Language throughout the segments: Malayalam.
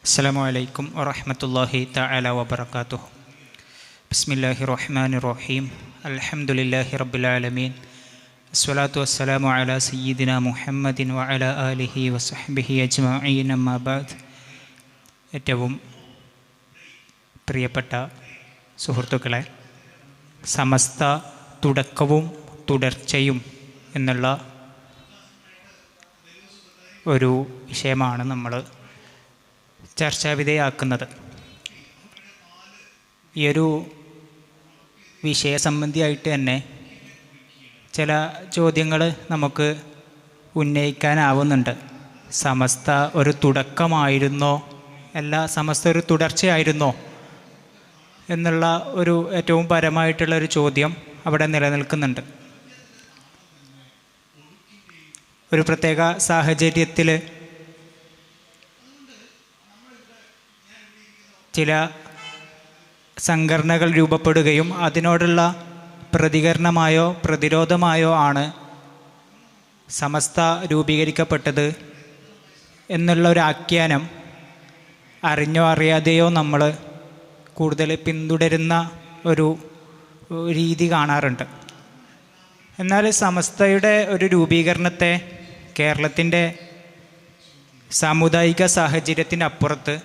അസ്സലാമു അലൈക്കും വറഹ്മത്തുള്ളാഹി തആല വബറകാതുഹു. ബിസ്മില്ലാഹിർ റഹ്മാനിർ റഹീം. അൽഹംദുലില്ലാഹി റബ്ബിൽ ആലമീൻ. അസ്സലാത്തു വസ്സലാമു അലാ സയ്യിദിനാ മുഹമ്മദിൻ വഅലാ ആലിഹി വസഹ്ബിഹി അജ്മഈൻ. അമ്മാ ബഅദ്. ഏറ്റവും പ്രിയപ്പെട്ട സുഹൃത്തുക്കളെ, സമസ്ത തുടക്കവും തുടർച്ചയും എന്നുള്ള ഒരു വിഷയമാണ് നമ്മൾ ചർച്ചാവിധേയാക്കുന്നത്. ഈ ഒരു വിഷയസംബന്ധിയായിട്ട് തന്നെ ചില ചോദ്യങ്ങൾ നമുക്ക് ഉന്നയിക്കാനാവുന്നുണ്ട്. സമസ്ത ഒരു തുടക്കമായിരുന്നോ, അല്ല സമസ്ത ഒരു തുടർച്ചയായിരുന്നോ എന്നുള്ള ഒരു ഏറ്റവും പരമായിട്ടുള്ളൊരു ചോദ്യം അവിടെ നിലനിൽക്കുന്നുണ്ട്. ഒരു പ്രത്യേക സാഹചര്യത്തിൽ ചില സംഘടനകൾ രൂപപ്പെടുകയും അതിനോടുള്ള പ്രതികരണമായോ പ്രതിരോധമായോ ആണ് സമസ്ത രൂപീകരിക്കപ്പെട്ടത് എന്നുള്ള ഒരു ആഖ്യാനം അറിഞ്ഞോ അറിയാതെയോ നമ്മൾ കൂടുതൽ പിന്തുടരുന്ന ഒരു രീതി കാണാറുണ്ട്. എന്നാൽ സമസ്തയുടെ ഒരു രൂപീകരണത്തെ കേരളത്തിൻ്റെ സാമുദായിക സാഹചര്യത്തിനപ്പുറത്ത്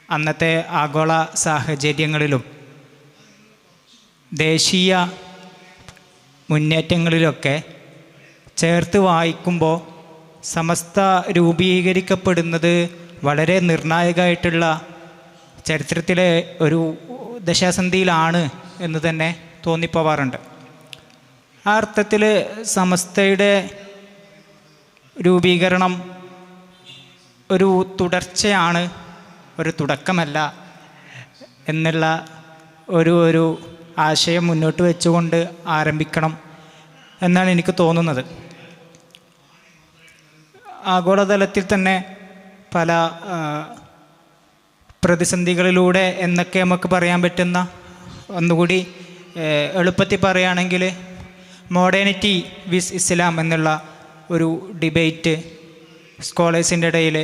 അന്നത്തെ ആഗോള സാഹചര്യങ്ങളിലും ദേശീയ മുന്നേറ്റങ്ങളിലൊക്കെ ചേർത്ത് വായിക്കുമ്പോൾ സമസ്ത രൂപീകരിക്കപ്പെടുന്നത് വളരെ നിർണായകമായിട്ടുള്ള ചരിത്രത്തിലെ ഒരു ദശാസന്ധിയിലാണ് എന്ന് തന്നെ തോന്നിപ്പോവാറുണ്ട്. ആ അർത്ഥത്തിൽ സമസ്തയുടെ രൂപീകരണം ഒരു തുടർച്ചയാണ്, ഒരു തുടക്കമല്ല എന്നുള്ള ഒരു ആശയം മുന്നോട്ട് വെച്ചുകൊണ്ട് ആരംഭിക്കണം എന്നാണ് എനിക്ക് തോന്നുന്നത്. ആഗോളതലത്തിൽ തന്നെ പല പ്രതിസന്ധികളിലൂടെ എന്നൊക്കെ നമുക്ക് പറയാൻ പറ്റുന്ന, ഒന്നുകൂടി എളുപ്പത്തിൽ പറയുകയാണെങ്കിൽ മോഡേണിറ്റി വിസ് ഇസ്ലാം എന്നുള്ള ഒരു ഡിബേറ്റ് സ്കോളേഴ്സിൻ്റെ ഇടയിൽ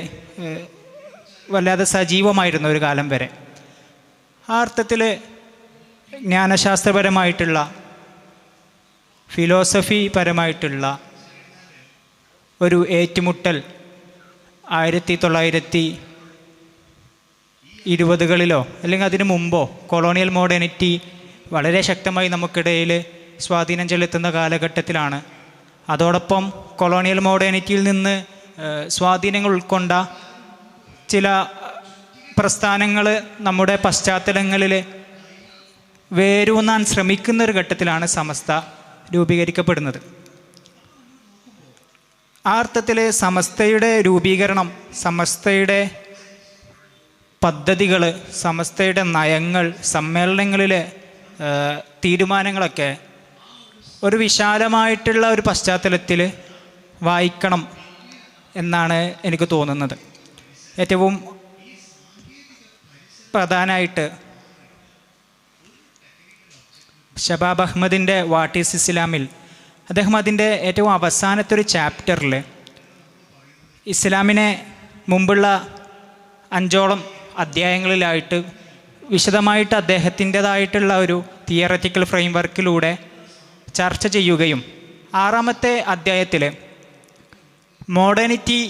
വല്ലാതെ സജീവമായിരുന്ന ഒരു കാലം വരെ. ആ അർത്ഥത്തിൽ ജ്ഞാനശാസ്ത്രപരമായിട്ടുള്ള ഫിലോസഫി പരമായിട്ടുള്ള ഒരു ഏറ്റുമുട്ടൽ 1920കളിലോ അല്ലെങ്കിൽ അതിനു മുമ്പോ കൊളോണിയൽ മോഡേണിറ്റി വളരെ ശക്തമായി നമുക്കിടയിൽ സ്വാധീനം ചെലുത്തുന്ന കാലഘട്ടത്തിലാണ്. അതോടൊപ്പം കൊളോണിയൽ മോഡേണിറ്റിയിൽ നിന്ന് സ്വാധീനങ്ങൾ ഉൾക്കൊണ്ട ചില പ്രസ്ഥാനങ്ങൾ നമ്മുടെ പശ്ചാത്തലങ്ങളിൽ വേരൂന്നാൻ ശ്രമിക്കുന്നൊരു ഘട്ടത്തിലാണ് സമസ്ത രൂപീകരിക്കപ്പെടുന്നത്. ആ അർത്ഥത്തിൽ സമസ്തയുടെ രൂപീകരണം, സമസ്തയുടെ പദ്ധതികൾ, സമസ്തയുടെ നയങ്ങൾ, സമ്മേളനങ്ങളിലെ തീരുമാനങ്ങളൊക്കെ ഒരു വിശാലമായിട്ടുള്ള ഒരു പശ്ചാത്തലത്തിൽ വായിക്കണം എന്നാണ് എനിക്ക് തോന്നുന്നത്. ഏറ്റവും പ്രധാനമായിട്ട് ഷബാബ് അഹമ്മദിൻ്റെ വാട്ട് ഈസ് ഇസ്ലാമിൽ അദ്ദേഹം അതിൻ്റെ ഏറ്റവും അവസാനത്തെ ഒരു ചാപ്റ്ററിൽ ഇസ്ലാമിനെ മുമ്പുള്ള 5ഓളം അധ്യായങ്ങളിലായിട്ട് വിശദമായിട്ട് അദ്ദേഹത്തിൻ്റെതായിട്ടുള്ള ഒരു തിയററ്റിക്കൽ ഫ്രെയിം വർക്കിലൂടെ ചർച്ച ചെയ്യുകയും 6ാമത്തെ അധ്യായത്തിൽ മോഡേണിറ്റി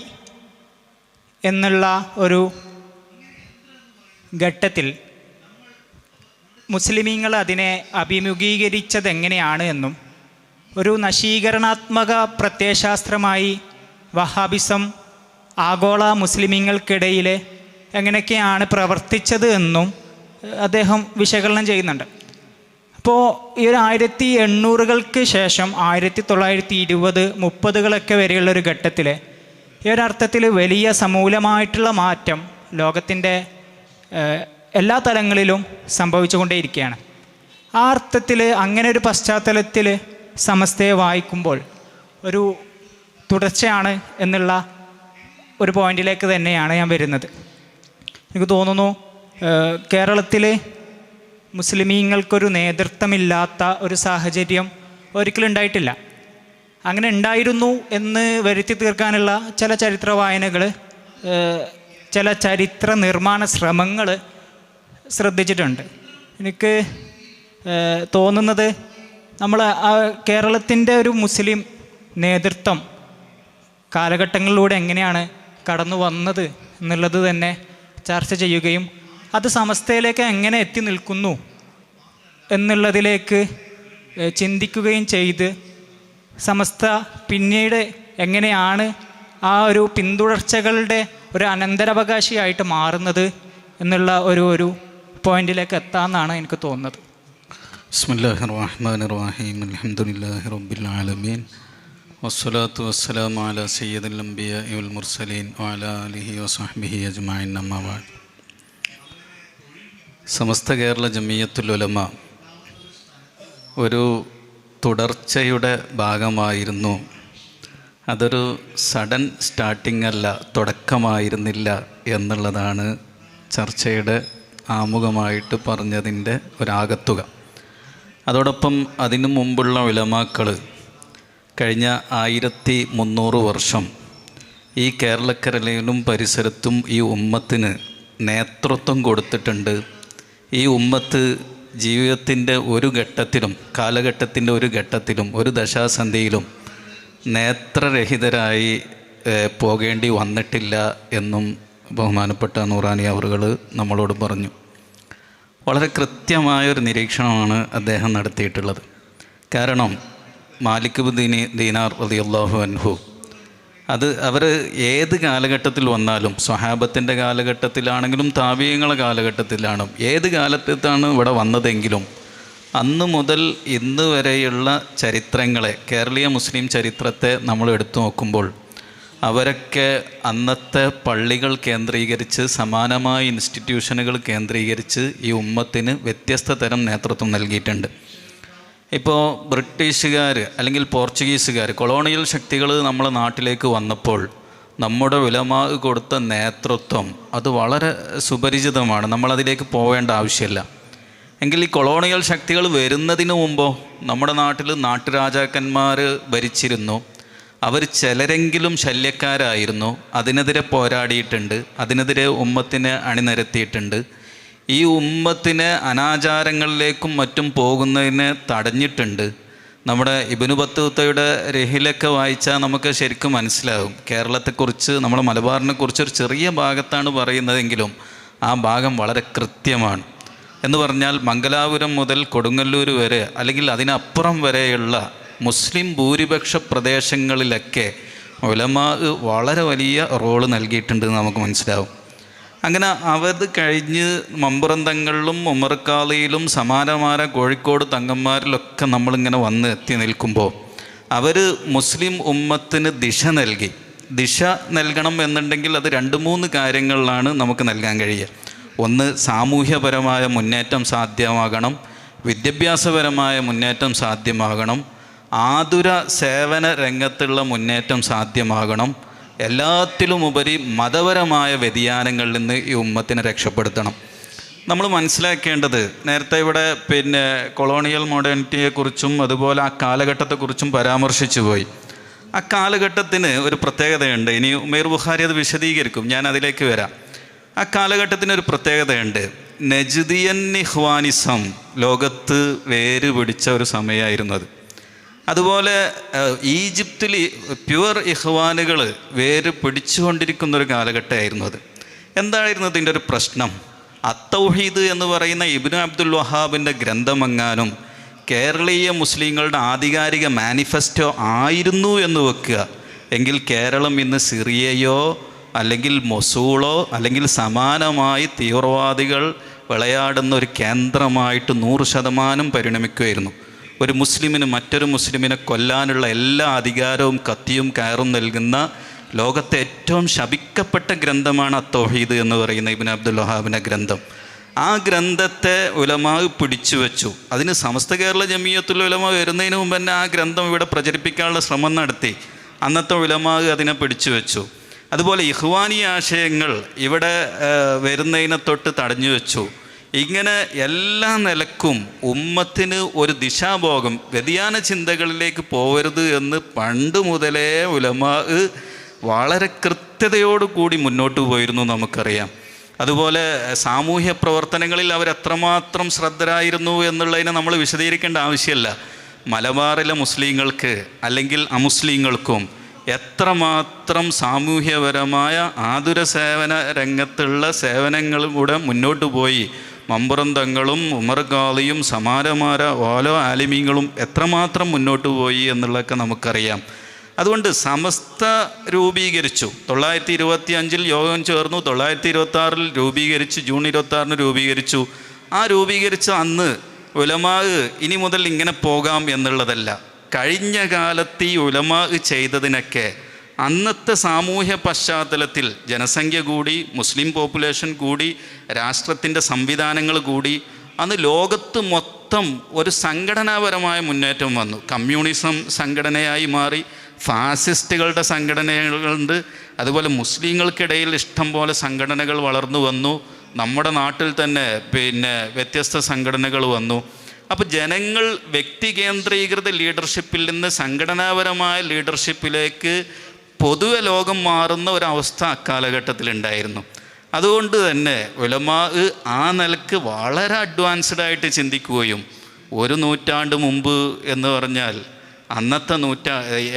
എന്നുള്ള ഒരു ഘട്ടത്തിൽ മുസ്ലിമീങ്ങൾ അതിനെ അഭിമുഖീകരിച്ചത് എങ്ങനെയാണ് എന്നും ഒരു നശീകരണാത്മക പ്രത്യയശാസ്ത്രമായി വഹാബിസം ആഗോള മുസ്ലിമീങ്ങൾക്കിടയിൽ എങ്ങനെയൊക്കെയാണ് പ്രവർത്തിച്ചത് എന്നും അദ്ദേഹം വിശകലനം ചെയ്യുന്നുണ്ട്. അപ്പോൾ ഈ ഒരു 1800-കൾക്ക് ശേഷം 1920, 30-കളൊക്കെ വരെയുള്ളൊരു ഘട്ടത്തിൽ ഈ ഒരർത്ഥത്തിൽ വലിയ സമൂലമായിട്ടുള്ള മാറ്റം ലോകത്തിൻ്റെ എല്ലാ തലങ്ങളിലും സംഭവിച്ചുകൊണ്ടേയിരിക്കുകയാണ്. ആ അർത്ഥത്തിൽ അങ്ങനെ ഒരു പശ്ചാത്തലത്തിൽ സമസ്തയെ വായിക്കുമ്പോൾ ഒരു തുടർച്ചയാണ് എന്നുള്ള ഒരു പോയിന്റിലേക്ക് തന്നെയാണ് ഞാൻ വരുന്നത്. എനിക്ക് തോന്നുന്നു കേരളത്തിൽ മുസ്ലിമീങ്ങൾക്കൊരു നേതൃത്വമില്ലാത്ത ഒരു സാഹചര്യം ഒരിക്കലും ഉണ്ടായിട്ടില്ല. അങ്ങനെ ഉണ്ടായിരുന്നു എന്ന് വരുത്തി തീർക്കാനുള്ള ചില ചരിത്ര വായനകൾ ചില ചരിത്ര നിർമ്മാണ ശ്രമങ്ങൾ ശ്രദ്ധിച്ചിട്ടുണ്ട്. എനിക്ക് തോന്നുന്നത് നമ്മൾ കേരളത്തിൻ്റെ ഒരു മുസ്ലിം നേതൃത്വം കാലഘട്ടങ്ങളിലൂടെ എങ്ങനെയാണ് കടന്നു വന്നത് എന്നുള്ളത് തന്നെ ചർച്ച ചെയ്യുകയും അത് സമസ്തയിലേക്ക് എങ്ങനെ എത്തി നിൽക്കുന്നു എന്നുള്ളതിലേക്ക് ചിന്തിക്കുകയും ചെയ്ത് സമസ്ത പിന്നീട് എങ്ങനെയാണ് ആ ഒരു പിന്തുടർച്ചകളുടെ ഒരു അനന്തരാവകാശിയായിട്ട് മാറുന്നത് എന്നുള്ള ഒരു പോയിന്റിലേക്ക് എത്താമെന്നാണ് എനിക്ക് തോന്നുന്നത്. ബിസ്മില്ലാഹിർ റഹ്മാനിർ റഹീം. അൽഹംദുലില്ലാഹി റബ്ബിൽ ആലമീൻ. വസ്സലാത്തു വസ്സലാമു അലാ സയ്യിദിൽ അംബിയാഇ വൽ മുർസലീൻ വഅലാ ആലിഹി വസഹ്ബിഹി അജ്മഈൻ. അമ്മാ ബഅദ്. സമസ്ത കേരള ജമിയത്തുൽ ഉലമ ഒരു തുടർച്ചയുടെ ഭാഗമായിരുന്നു. അതൊരു സഡൻ സ്റ്റാർട്ടിംഗ് അല്ല, തുടക്കമായിരുന്നില്ല എന്നുള്ളതാണ് ചർച്ചയുടെ ആമുഖമായിട്ട് പറഞ്ഞതിൻ്റെ ഒരാകത്തുക. അതോടൊപ്പം അതിനു മുമ്പുള്ള ഉലമാക്കൾ കഴിഞ്ഞ 1300 വർഷം ഈ കേരളക്കരയിലും പരിസരത്തും ഈ ഉമ്മത്തിന് നേതൃത്വം കൊടുത്തിട്ടുണ്ട്. ഈ ഉമ്മത്ത് ജീവിതത്തിൻ്റെ ഒരു ഘട്ടത്തിലും കാലഘട്ടത്തിൻ്റെ ഒരു ഘട്ടത്തിലും ഒരു ദശാസന്ധിയിലും നേത്രരഹിതരായി പോകേണ്ടി വന്നിട്ടില്ല എന്നും ബഹുമാനപ്പെട്ട നൂറാനി അവറുകൾ നമ്മളോട് പറഞ്ഞു. വളരെ കൃത്യമായൊരു നിരീക്ഷണമാണ് അദ്ദേഹം നടത്തിയിട്ടുള്ളത്. കാരണം മാലിക് ബിൻ ദീനാർ റളിയല്ലാഹു അൻഹു അവർ ഏത് കാലഘട്ടത്തിൽ വന്നാലും സ്വഹാബത്തിൻ്റെ കാലഘട്ടത്തിലാണെങ്കിലും താബീയങ്ങളുടെ കാലഘട്ടത്തിലാണ് ഏത് കാലത്താണ് ഇവിടെ വന്നതെങ്കിലും അന്ന് മുതൽ ഇന്ന് വരെയുള്ള ചരിത്രങ്ങളെ, കേരളീയ മുസ്ലിം ചരിത്രത്തെ നമ്മൾ എടുത്തു നോക്കുമ്പോൾ അവരൊക്കെ അന്നത്തെ പള്ളികൾ കേന്ദ്രീകരിച്ച് സമാനമായ ഇൻസ്റ്റിറ്റ്യൂഷനുകൾ കേന്ദ്രീകരിച്ച് ഈ ഉമ്മത്തിന് വ്യത്യസ്ത തരം നേതൃത്വം നൽകിയിട്ടുണ്ട്. ഇപ്പോൾ ബ്രിട്ടീഷുകാർ അല്ലെങ്കിൽ പോർച്ചുഗീസുകാർ കൊളോണിയൽ ശക്തികൾ നമ്മളെ നാട്ടിലേക്ക് വന്നപ്പോൾ നമ്മുടെ ഉലമാ കൊടുത്ത നേതൃത്വം അത് വളരെ സുപരിചിതമാണ്. നമ്മളതിലേക്ക് പോവേണ്ട ആവശ്യമില്ല. എങ്കിൽ ഈ കൊളോണിയൽ ശക്തികൾ വരുന്നതിന് മുമ്പോ നമ്മുടെ നാട്ടിൽ നാട്ടുരാജാക്കന്മാർ ഭരിച്ചിരുന്നു. അവർ ചിലരെങ്കിലും ശല്യക്കാരായിരുന്നു. അതിനെതിരെ പോരാടിയിട്ടുണ്ട്. അതിനെതിരെ ഉമ്മത്തിനെ അണിനിരത്തിയിട്ടുണ്ട്. ഈ ഉമ്മത്തിനെ അനാചാരങ്ങളിലേക്കും മറ്റും പോകുന്നതിനെ തടഞ്ഞിട്ടുണ്ട്. നമ്മുടെ ഇബ്നു ബത്തൂത്തയുടെ രഹിലൊക്കെ വായിച്ചാൽ നമുക്ക് ശരിക്കും മനസ്സിലാകും. കേരളത്തെക്കുറിച്ച്, നമ്മുടെ മലബാറിനെക്കുറിച്ച് ഒരു ചെറിയ ഭാഗത്താണ് പറയുന്നതെങ്കിലും ആ ഭാഗം വളരെ കൃത്യമാണ്. എന്ന് പറഞ്ഞാൽ മംഗലാപുരം മുതൽ കൊടുങ്ങല്ലൂർ വരെ അല്ലെങ്കിൽ അതിനപ്പുറം വരെയുള്ള മുസ്ലിം ഭൂരിപക്ഷ പ്രദേശങ്ങളിലൊക്കെ ഉലമാ വളരെ വലിയ റോള് നൽകിയിട്ടുണ്ടെന്ന് നമുക്ക് മനസ്സിലാവും. അങ്ങനെ അവത് കഴിഞ്ഞ് മമ്പുറന്തങ്ങളിലും ഉമർക്കാളിയിലും സമാനമായ കോഴിക്കോട് തങ്ങന്മാരിലൊക്കെ നമ്മളിങ്ങനെ വന്ന് എത്തി നിൽക്കുമ്പോൾ അവർ മുസ്ലിം ഉമ്മത്തിന് ദിശ നൽകി. ദിശ നൽകണം എന്നുണ്ടെങ്കിൽ അത് 2-3 കാര്യങ്ങളിലാണ് നമുക്ക് നൽകാൻ കഴിയുക. ഒന്ന്, സാമൂഹ്യപരമായ മുന്നേറ്റം സാധ്യമാകണം. വിദ്യാഭ്യാസപരമായ മുന്നേറ്റം സാധ്യമാകണം. ആതുര സേവന രംഗത്തുള്ള മുന്നേറ്റം സാധ്യമാകണം. എല്ലാത്തിലുമുപരി മതപരമായ വ്യതിയാനങ്ങളിൽ നിന്ന് ഈ ഉമ്മത്തിനെ രക്ഷപ്പെടുത്തണം. നമ്മൾ മനസ്സിലാക്കേണ്ടത്, നേരത്തെ ഇവിടെ കൊളോണിയൽ മോഡേണിറ്റിയെക്കുറിച്ചും അതുപോലെ ആ കാലഘട്ടത്തെക്കുറിച്ചും പരാമർശിച്ചു പോയി. ആ കാലഘട്ടത്തിന് ഒരു പ്രത്യേകതയുണ്ട്. ഇനി ഉമൈർ ബുഖാരി അത് വിശദീകരിക്കും, ഞാൻ അതിലേക്ക് വരാം. ആ കാലഘട്ടത്തിനൊരു പ്രത്യേകതയുണ്ട്. നജ്ദിയൻ ഇഖ്വാനിസം ലോകത്ത് വേര് പിടിച്ച ഒരു സമയമായിരുന്നു അത്. അതുപോലെ ഈജിപ്തിൽ പ്യുവർ ഇഖ്വാനുകൾ വേര് പിടിച്ചുകൊണ്ടിരിക്കുന്നൊരു കാലഘട്ടമായിരുന്നു അത്. എന്തായിരുന്നു ഇതിൻ്റെ ഒരു പ്രശ്നം? അത്തൗഹീദ് എന്ന് പറയുന്ന ഇബ്നു അബ്ദുൽ വഹാബിൻ്റെ ഗ്രന്ഥമെങ്ങാനും കേരളീയ മുസ്ലിങ്ങളുടെ ആധികാരിക മാനിഫെസ്റ്റോ ആയിരുന്നു എന്ന് വെക്കുക എങ്കിൽ കേരളം ഇന്ന് സിറിയയോ അല്ലെങ്കിൽ മൊസൂളോ അല്ലെങ്കിൽ സമാനമായി തീവ്രവാദികൾ വിളയാടുന്ന ഒരു കേന്ദ്രമായിട്ട് 100% പരിണമിക്കുമായിരുന്നു. ഒരു മുസ്ലിമിന് മറ്റൊരു മുസ്ലിമിനെ കൊല്ലാനുള്ള എല്ലാ അധികാരവും കത്തിയും കയറും നൽകുന്ന ലോകത്തെ ഏറ്റവും ശപിക്കപ്പെട്ട ഗ്രന്ഥമാണ് അത്തൗഹീദ് എന്ന് പറയുന്ന ഇബ്നു അബ്ദുൽ വഹാബിൻ്റെ ഗ്രന്ഥം. ആ ഗ്രന്ഥത്തെ ഉലമാ പിടിച്ചു വെച്ചു. അതിന് സമസ്ത കേരള ജമിയത്തുൽ ഉലമ വരുന്നതിന് മുമ്പ് തന്നെ ആ ഗ്രന്ഥം ഇവിടെ പ്രചരിപ്പിക്കാനുള്ള ശ്രമം നടത്തി. അന്നത്തെ ഉലമാ അതിനെ പിടിച്ചു വെച്ചു. അതുപോലെ ഇഖ്വാനി ആശയങ്ങൾ ഇവിടെ വരുന്നതിനെ തൊട്ട് തടഞ്ഞു വെച്ചു. ഇങ്ങനെ എല്ലാ നിലക്കും ഉമ്മത്തിന് ഒരു ദിശാബോധം, വ്യതിയാന ചിന്തകളിലേക്ക് പോകരുത് എന്ന് പണ്ട് മുതലേ ഉലമാ വളരെ കൃത്യതയോടുകൂടി മുന്നോട്ട് പോയിരുന്നു നമുക്കറിയാം. അതുപോലെ സാമൂഹ്യ പ്രവർത്തനങ്ങളിൽ അവരെത്രമാത്രം ശ്രദ്ധരായിരുന്നു എന്നുള്ളതിനെ നമ്മൾ വിശദീകരിക്കേണ്ട ആവശ്യമില്ല. മലബാറിലെ മുസ്ലിങ്ങൾക്ക് അല്ലെങ്കിൽ അമുസ്ലിങ്ങൾക്കും എത്രമാത്രം സാമൂഹ്യപരമായ ആതുര സേവന രംഗത്തുള്ള സേവനങ്ങളിലൂടെ മുന്നോട്ട് പോയി മമ്പുറം തങ്ങളും ഉമർ ഖാദിയും സമാനമായ ഓരോ ആലിമീങ്ങളും എത്രമാത്രം മുന്നോട്ട് പോയി എന്നുള്ളതൊക്കെ നമുക്കറിയാം. അതുകൊണ്ട് സമസ്ത രൂപീകരിച്ചു. 925 യോഗം ചേർന്നു, 926 രൂപീകരിച്ചു, ജൂൺ 26 രൂപീകരിച്ചു. ആ രൂപീകരിച്ച അന്ന് ഉലമാ ഇനി മുതൽ ഇങ്ങനെ പോകാം എന്നുള്ളതല്ല. കഴിഞ്ഞ കാലത്ത് ഈ ഉലമാ ചെയ്തതിനൊക്കെ അന്നത്തെ സാമൂഹ്യ പശ്ചാത്തലത്തിൽ ജനസംഖ്യ കൂടി, മുസ്ലിം പോപ്പുലേഷൻ കൂടി, രാഷ്ട്രത്തിൻ്റെ സംവിധാനങ്ങൾ കൂടി, അന്ന് ലോകത്ത് മൊത്തം ഒരു സംഘടനാപരമായ മുന്നേറ്റം വന്നു. കമ്മ്യൂണിസം സംഘടനയായി മാറി, ഫാസിസ്റ്റുകളുടെ സംഘടനകളുണ്ട്, അതുപോലെ മുസ്ലിങ്ങൾക്കിടയിൽ ഇഷ്ടം പോലെ സംഘടനകൾ വളർന്നു വന്നു. നമ്മുടെ നാട്ടിൽ തന്നെ വ്യത്യസ്ത സംഘടനകൾ വന്നു. അപ്പോൾ ജനങ്ങൾ വ്യക്തി കേന്ദ്രീകൃത ലീഡർഷിപ്പിൽ നിന്ന് സംഘടനാപരമായ ലീഡർഷിപ്പിലേക്ക് പൊതുവെ ലോകം മാറുന്ന ഒരവസ്ഥ അക്കാലഘട്ടത്തിലുണ്ടായിരുന്നു. അതുകൊണ്ട് തന്നെ ഉലമാ ആ നിലക്ക് വളരെ അഡ്വാൻസ്ഡായിട്ട് ചിന്തിക്കുകയും ഒരു നൂറ്റാണ്ട് മുമ്പ് എന്ന് പറഞ്ഞാൽ അന്നത്തെ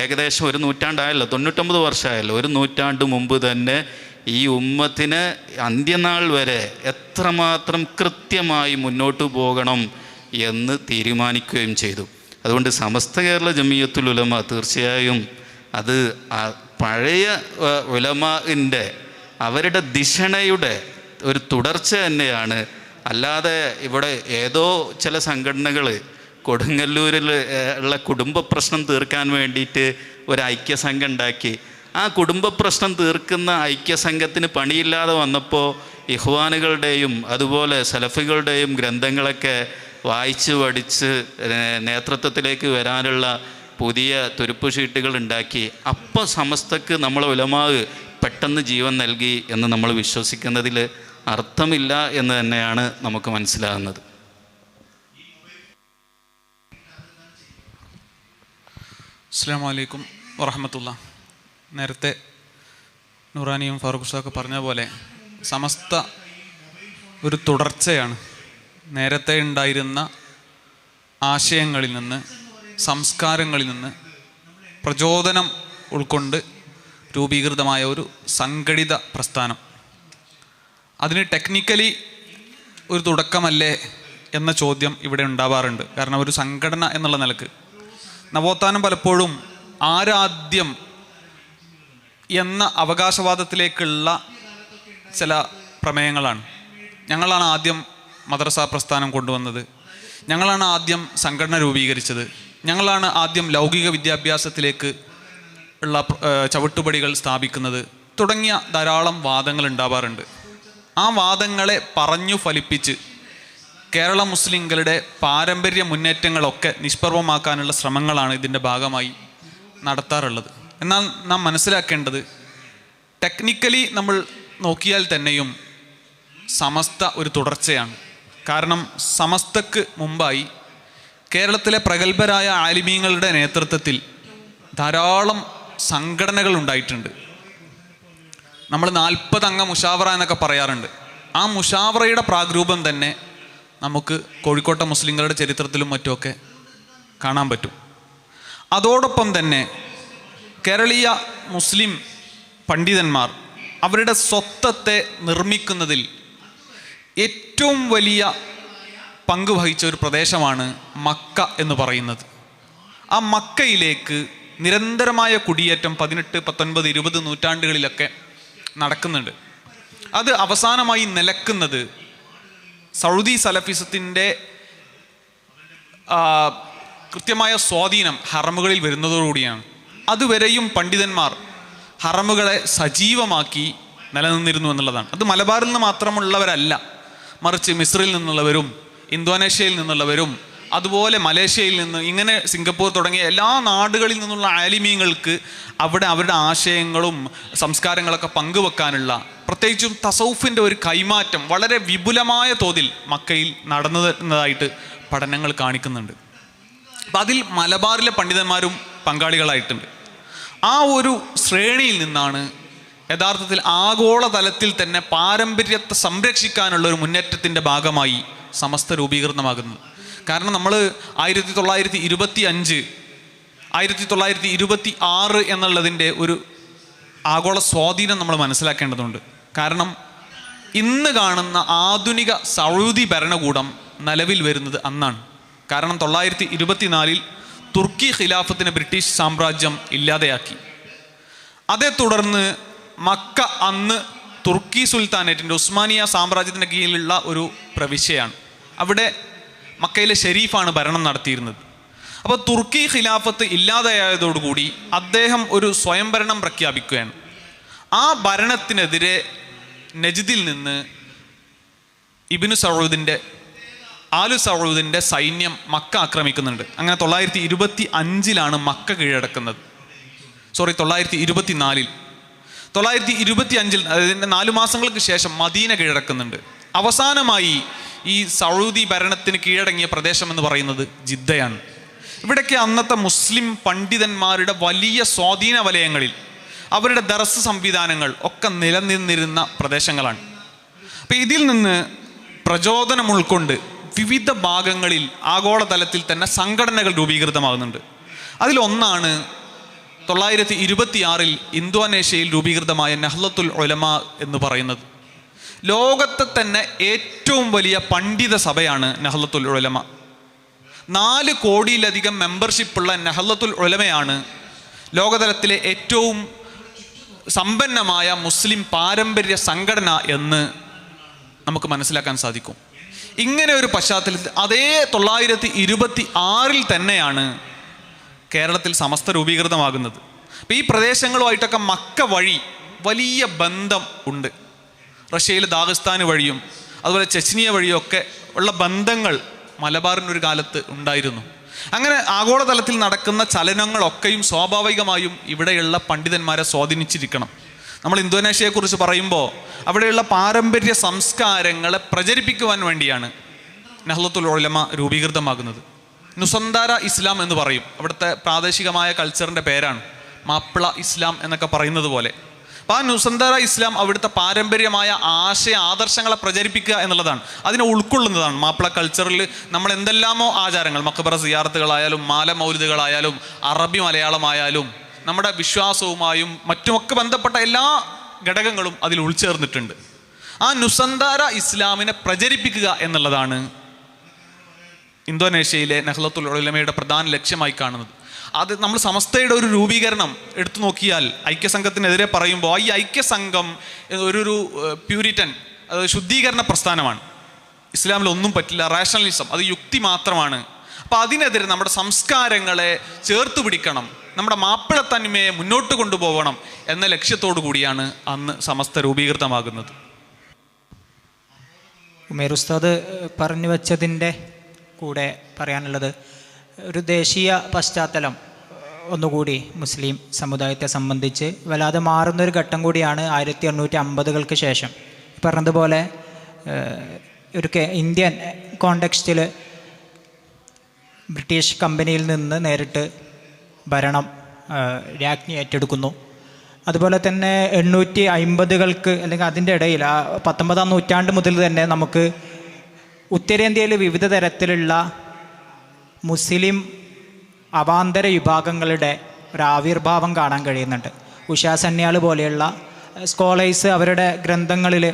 ഏകദേശം ഒരു നൂറ്റാണ്ടായല്ലോ, 99 വർഷമായല്ലോ, ഒരു നൂറ്റാണ്ട് മുമ്പ് തന്നെ ഈ ഉമ്മത്തിന് അന്ത്യനാൾ വരെ എത്രമാത്രം കൃത്യമായി മുന്നോട്ട് പോകണം എന്ന് തീരുമാനിക്കുകയും ചെയ്തു. അതുകൊണ്ട് സമസ്ത കേരള ജമിയത്തുൽ ഉലമ തീർച്ചയായും അത് പഴയ ഉലമാഇൻ്റെ അവരുടെ ദിശണയുടെ ഒരു തുടർച്ച തന്നെയാണ്. അല്ലാതെ ഇവിടെ ഏതോ ചില സംഘടനകൾ കൊടുങ്ങല്ലൂരിൽ ഉള്ള കുടുംബ പ്രശ്നം തീർക്കാൻ വേണ്ടിയിട്ട് ഒരു ഐക്യസംഘം ഉണ്ടാക്കി. ആ കുടുംബ പ്രശ്നം തീർക്കുന്ന ഐക്യസംഘത്തിന് പണിയില്ലാതെ വന്നപ്പോൾ ഇഖ്വാനുകളുടെയും അതുപോലെ സലഫികളുടെയും ഗ്രന്ഥങ്ങളൊക്കെ വായിച്ച് പഠിച്ച് നേതൃത്വത്തിലേക്ക് വരാനുള്ള പുതിയ തുരുപ്പ് ഷീട്ടുകൾ ഉണ്ടാക്കി. അപ്പോൾ സമസ്തക്ക് നമ്മളെ ഉലമാ പെട്ടെന്ന് ജീവൻ നൽകി എന്ന് നമ്മൾ വിശ്വസിക്കുന്നതിൽ അർത്ഥമില്ല എന്ന് തന്നെയാണ് നമുക്ക് മനസ്സിലാകുന്നത്. അസ്സലാമു അലൈക്കും വറഹ്മത്തുള്ളാഹി. നേരത്തെ നൂറാനിയും ഫാറൂഖ് ഉസ്താദൊക്കെ പറഞ്ഞ പോലെ സമസ്ത ഒരു തുടർച്ചയാണ്. നേരത്തെ ഉണ്ടായിരുന്ന ആശയങ്ങളിൽ നിന്ന്, സംസ്കാരങ്ങളിൽ നിന്ന് പ്രചോദനം ഉൾക്കൊണ്ട് രൂപീകൃതമായ ഒരു സംഘടിത പ്രസ്ഥാനം. അതിന് ടെക്നിക്കലി ഒരു തുടക്കമല്ലേ എന്ന ചോദ്യം ഇവിടെ ഉണ്ടാവാറുണ്ട്. കാരണം ഒരു സംഘടന എന്നുള്ള നിലക്ക് നവോത്ഥാനം പലപ്പോഴും ആരാദ്യം എന്ന അവകാശവാദത്തിലേക്കുള്ള ചില പ്രമേയങ്ങളാണ്. ഞങ്ങളാണ് ആദ്യം മദ്രസ പ്രസ്ഥാനം കൊണ്ടുവന്നത്, ഞങ്ങളാണ് ആദ്യം സംഘടന രൂപീകരിച്ചത്, ഞങ്ങളാണ് ആദ്യം ലൗകിക വിദ്യാഭ്യാസത്തിലേക്ക് ഉള്ള ചവിട്ടുപടികൾ സ്ഥാപിക്കുന്നത് തുടങ്ങിയ ധാരാളം വാദങ്ങൾ ഉണ്ടാവാറുണ്ട്. ആ വാദങ്ങളെ പറഞ്ഞു ഫലിപ്പിച്ച് കേരള മുസ്ലിങ്ങളുടെ പാരമ്പര്യ മുന്നേറ്റങ്ങളൊക്കെ നിഷ്പ്രഭമാക്കാനുള്ള ശ്രമങ്ങളാണ് ഇതിൻ്റെ ഭാഗമായി നടത്താറുള്ളത്. എന്നാൽ നാം മനസ്സിലാക്കേണ്ടത്, ടെക്നിക്കലി നമ്മൾ നോക്കിയാൽ തന്നെയും സമസ്ത ഒരു തുടർച്ചയാണ്. കാരണം സമസ്തക്ക് മുമ്പായി കേരളത്തിലെ പ്രഗത്ഭരായ ആലിമീങ്ങളുടെ നേതൃത്വത്തിൽ ധാരാളം സംഘടനകൾ ഉണ്ടായിട്ടുണ്ട്. നമ്മൾ 40 അംഗ മുഷാവറ എന്നൊക്കെ പറയാറുണ്ട്. ആ മുഷാവറയുടെ പ്രാഗ്രൂപം തന്നെ നമുക്ക് കോഴിക്കോട്ടെ മുസ്ലിങ്ങളുടെ ചരിത്രത്തിലും മറ്റുമൊക്കെ കാണാൻ പറ്റും. അതോടൊപ്പം തന്നെ കേരളീയ മുസ്ലിം പണ്ഡിതന്മാർ അവരുടെ സ്വത്വത്തെ നിർമ്മിക്കുന്നതിൽ ഏറ്റവും വലിയ പങ്ക് വഹിച്ച ഒരു പ്രദേശമാണ് മക്ക എന്ന് പറയുന്നത്. ആ മക്കയിലേക്ക് നിരന്തരമായ കുടിയേറ്റം 18, 19, 20 നൂറ്റാണ്ടുകളിലൊക്കെ നടക്കുന്നുണ്ട്. അത് അവസാനമായി നിലക്കുന്നത് സൗദി സലഫിസത്തിൻ്റെ കൃത്യമായ സ്വാധീനം ഹറമുകളിൽ വരുന്നതോടുകൂടിയാണ്. അതുവരെയും പണ്ഡിതന്മാർ ഹറമുകളെ സജീവമാക്കി നിലനിന്നിരുന്നു എന്നുള്ളതാണ്. അത് മലബാറിൽ നിന്ന് മാത്രമുള്ളവരല്ല, മറിച്ച് മിസ്രിൽ നിന്നുള്ളവരും ഇന്തോനേഷ്യയിൽ നിന്നുള്ളവരും അതുപോലെ മലേഷ്യയിൽ നിന്ന്, ഇങ്ങനെ സിംഗപ്പൂർ തുടങ്ങിയ എല്ലാ നാടുകളിൽ നിന്നുള്ള ആലിമീങ്ങൾക്ക് അവിടെ അവരുടെ ആശയങ്ങളും സംസ്കാരങ്ങളൊക്കെ പങ്കുവെക്കാനുള്ള, പ്രത്യേകിച്ചും തസൗഫിൻ്റെ ഒരു കൈമാറ്റം വളരെ വിപുലമായ തോതിൽ മക്കയിൽ നടന്നതായിട്ട് പഠനങ്ങൾ കാണിക്കുന്നുണ്ട്. അപ്പം അതിൽ മലബാറിലെ പണ്ഡിതന്മാരും പങ്കാളികളായിട്ടുണ്ട്. ആ ഒരു ശ്രേണിയിൽ നിന്നാണ് യഥാർത്ഥത്തിൽ ആഗോളതലത്തിൽ തന്നെ പാരമ്പര്യത്തെ സംരക്ഷിക്കാനുള്ള ഒരു മുന്നേറ്റത്തിൻ്റെ ഭാഗമായി സമസ്ത രൂപീകൃതമാകുന്നത്. കാരണം നമ്മൾ 1925 1926 എന്നുള്ളതിൻ്റെ ഒരു ആഗോള സ്വാധീനം നമ്മൾ മനസ്സിലാക്കേണ്ടതുണ്ട്. കാരണം ഇന്ന് കാണുന്ന ആധുനിക സൗദി ഭരണകൂടം നിലവിൽ വരുന്നത് അന്നാണ്. കാരണം 924 തുർക്കി ഖിലാഫത്തിനെ ബ്രിട്ടീഷ് സാമ്രാജ്യം ഇല്ലാതെയാക്കി. അതേ തുടർന്ന് മക്ക അന്ന് തുർക്കി സുൽത്താനേറ്റിൻ്റെ ഉസ്മാനിയ സാമ്രാജ്യത്തിൻ്റെ കീഴിലുള്ള ഒരു പ്രവിശ്യയാണ്. അവിടെ മക്കയിലെ ഷെരീഫാണ് ഭരണം നടത്തിയിരുന്നത്. അപ്പോൾ തുർക്കി ഖിലാഫത്ത് ഇല്ലാതെയായതോടുകൂടി അദ്ദേഹം ഒരു സ്വയംഭരണം പ്രഖ്യാപിക്കുകയാണ്. ആ ഭരണത്തിനെതിരെ നജ്ദിൽ നിന്ന് ആലു സൗദിൻ്റെ സൈന്യം മക്ക ആക്രമിക്കുന്നുണ്ട്. അങ്ങനെ 925 മക്ക കീഴടക്കുന്നത്. 924 925 അതിൻ്റെ 4 മാസങ്ങൾക്ക് ശേഷം മദീന കീഴടക്കുന്നുണ്ട്. അവസാനമായി ഈ സൗദി ഭരണത്തിന് കീഴടങ്ങിയ പ്രദേശം എന്ന് പറയുന്നത് ജിദ്ദയാണ്. ഇവിടേക്ക് അന്നത്തെ മുസ്ലിം പണ്ഡിതന്മാരുടെ വലിയ സ്വാധീന വലയങ്ങളിൽ അവരുടെ ദർസ് സംവിധാനങ്ങൾ ഒക്കെ നിലനിന്നിരുന്ന പ്രദേശങ്ങളാണ്. അപ്പം ഇതിൽ നിന്ന് പ്രചോദനം ഉൾക്കൊണ്ട് വിവിധ ഭാഗങ്ങളിൽ ആഗോളതലത്തിൽ തന്നെ സംഘടനകൾ രൂപീകൃതമാകുന്നുണ്ട്. അതിലൊന്നാണ് 926 ഇന്തോനേഷ്യയിൽ രൂപീകൃതമായ നഹ്ലത്തുൽ ഉലമ എന്ന് പറയുന്നത്. ലോകത്തെ തന്നെ ഏറ്റവും വലിയ പണ്ഡിത സഭയാണ് നഹ്ലത്തുൽ ഉലമ. 4 കോടിയിലധികം മെമ്പർഷിപ്പുള്ള നഹ്ലത്തുൽ ഉലമയാണ് ലോകതലത്തിലെ ഏറ്റവും സമ്പന്നമായ മുസ്ലിം പാരമ്പര്യ സംഘടന എന്ന് നമുക്ക് മനസ്സിലാക്കാൻ സാധിക്കും. ഇങ്ങനെ ഒരു പശ്ചാത്തലത്തിൽ അതേ 926 തന്നെയാണ് കേരളത്തിൽ സമസ്ത രൂപീകൃതമാകുന്നത്. അപ്പം ഈ പ്രദേശങ്ങളുമായിട്ടൊക്കെ മക്ക വഴി വലിയ ബന്ധം ഉണ്ട്. റഷ്യയിൽ ദാഗസ്ഥാന് വഴിയും അതുപോലെ ചെച്നിയ വഴിയൊക്കെ ഉള്ള ബന്ധങ്ങൾ മലബാറിനൊരു കാലത്ത് ഉണ്ടായിരുന്നു. അങ്ങനെ ആഗോളതലത്തിൽ നടക്കുന്ന ചലനങ്ങളൊക്കെയും സ്വാഭാവികമായും ഇവിടെയുള്ള പണ്ഡിതന്മാരെ സ്വാധീനിച്ചിരിക്കണം. നമ്മൾ ഇന്തോനേഷ്യയെക്കുറിച്ച് പറയുമ്പോൾ അവിടെയുള്ള പാരമ്പര്യ സംസ്കാരങ്ങളെ പ്രചരിപ്പിക്കുവാൻ വേണ്ടിയാണ് നഹ്ലത്തുൽ ഉലമ രൂപീകൃതമാകുന്നത്. നുസന്താര ഇസ്ലാം എന്ന് പറയും. അവിടുത്തെ പ്രാദേശികമായ കൾച്ചറിൻ്റെ പേരാണ്. മാപ്പിള ഇസ്ലാം എന്നൊക്കെ പറയുന്നത് പോലെ. അപ്പോൾ ആ നുസന്താര ഇസ്ലാം അവിടുത്തെ പാരമ്പര്യമായ ആദർശങ്ങളെ പ്രചരിപ്പിക്കുക എന്നുള്ളതാണ്, അതിനെ ഉൾക്കൊള്ളുന്നതാണ്. മാപ്പിള കൾച്ചറിൽ നമ്മൾ എന്തെല്ലാമോ ആചാരങ്ങൾ, മഖബറ സിയാറത്തുകളായാലും മാല മൗലിദുകളായാലും അറബി മലയാളമായാലും നമ്മുടെ വിശ്വാസവുമായും മറ്റുമൊക്കെ ബന്ധപ്പെട്ട എല്ലാ ഘടകങ്ങളും അതിൽ ഉൾച്ചേർന്നിട്ടുണ്ട്. ആ നുസന്താര ഇസ്ലാമിനെ പ്രചരിപ്പിക്കുക എന്നുള്ളതാണ് ഇന്തോനേഷ്യയിലെ നഹ്ലത്തുൽ ഉലമയുടെ പ്രധാന ലക്ഷ്യമായി കാണുന്നത്. അത് നമ്മൾ സമസ്തയുടെ ഒരു രൂപീകരണം എടുത്തു നോക്കിയാൽ ഐക്യസംഘത്തിനെതിരെ പറയുമ്പോൾ ഈ ഐക്യസംഘം ഒരു പ്യൂരിറ്റൻ, അത് ശുദ്ധീകരണ പ്രസ്ഥാനമാണ്. ഇസ്ലാമിൽ ഒന്നും പറ്റില്ല, റാഷണലിസം, അത് യുക്തി മാത്രമാണ്. അപ്പോൾ അതിനെതിരെ നമ്മുടെ സംസ്കാരങ്ങളെ ചേർത്ത് പിടിക്കണം, നമ്മുടെ മാപ്പിളത്തനിമയെ മുന്നോട്ട് കൊണ്ടുപോകണം എന്ന ലക്ഷ്യത്തോടു കൂടിയാണ് അന്ന് സമസ്ത രൂപീകൃതമാകുന്നത്. ഉമേർ ഉസ്താദ് പറഞ്ഞു വച്ചതിൻ്റെ കൂടെ പറയാനുള്ളത്, ഒരു ദേശീയ പശ്ചാത്തലം ഒന്നുകൂടി മുസ്ലിം സമുദായത്തെ സംബന്ധിച്ച് വല്ലാതെ മാറുന്നൊരു ഘട്ടം കൂടിയാണ് 1850-കൾക്ക് ശേഷം. പറഞ്ഞതുപോലെ ഒരു ഇന്ത്യൻ കോണ്ടെക്സ്റ്റിൽ ബ്രിട്ടീഷ് കമ്പനിയിൽ നിന്ന് നേരിട്ട് ഭരണം രാജ്ഞി ഏറ്റെടുക്കുന്നു. അതുപോലെ തന്നെ 850-കൾക്ക് അല്ലെങ്കിൽ അതിൻ്റെ ഇടയിൽ 19-ാം നൂറ്റാണ്ട് മുതൽ തന്നെ നമുക്ക് ഉത്തരേന്ത്യയിൽ വിവിധ തരത്തിലുള്ള മുസ്ലിം അവാന്തര വിഭാഗങ്ങളുടെ ഒരു ആവിർഭാവം കാണാൻ കഴിയുന്നുണ്ട്. ഉഷാ സന്യാൾ പോലെയുള്ള സ്കോളേഴ്സ് അവരുടെ ഗ്രന്ഥങ്ങളിൽ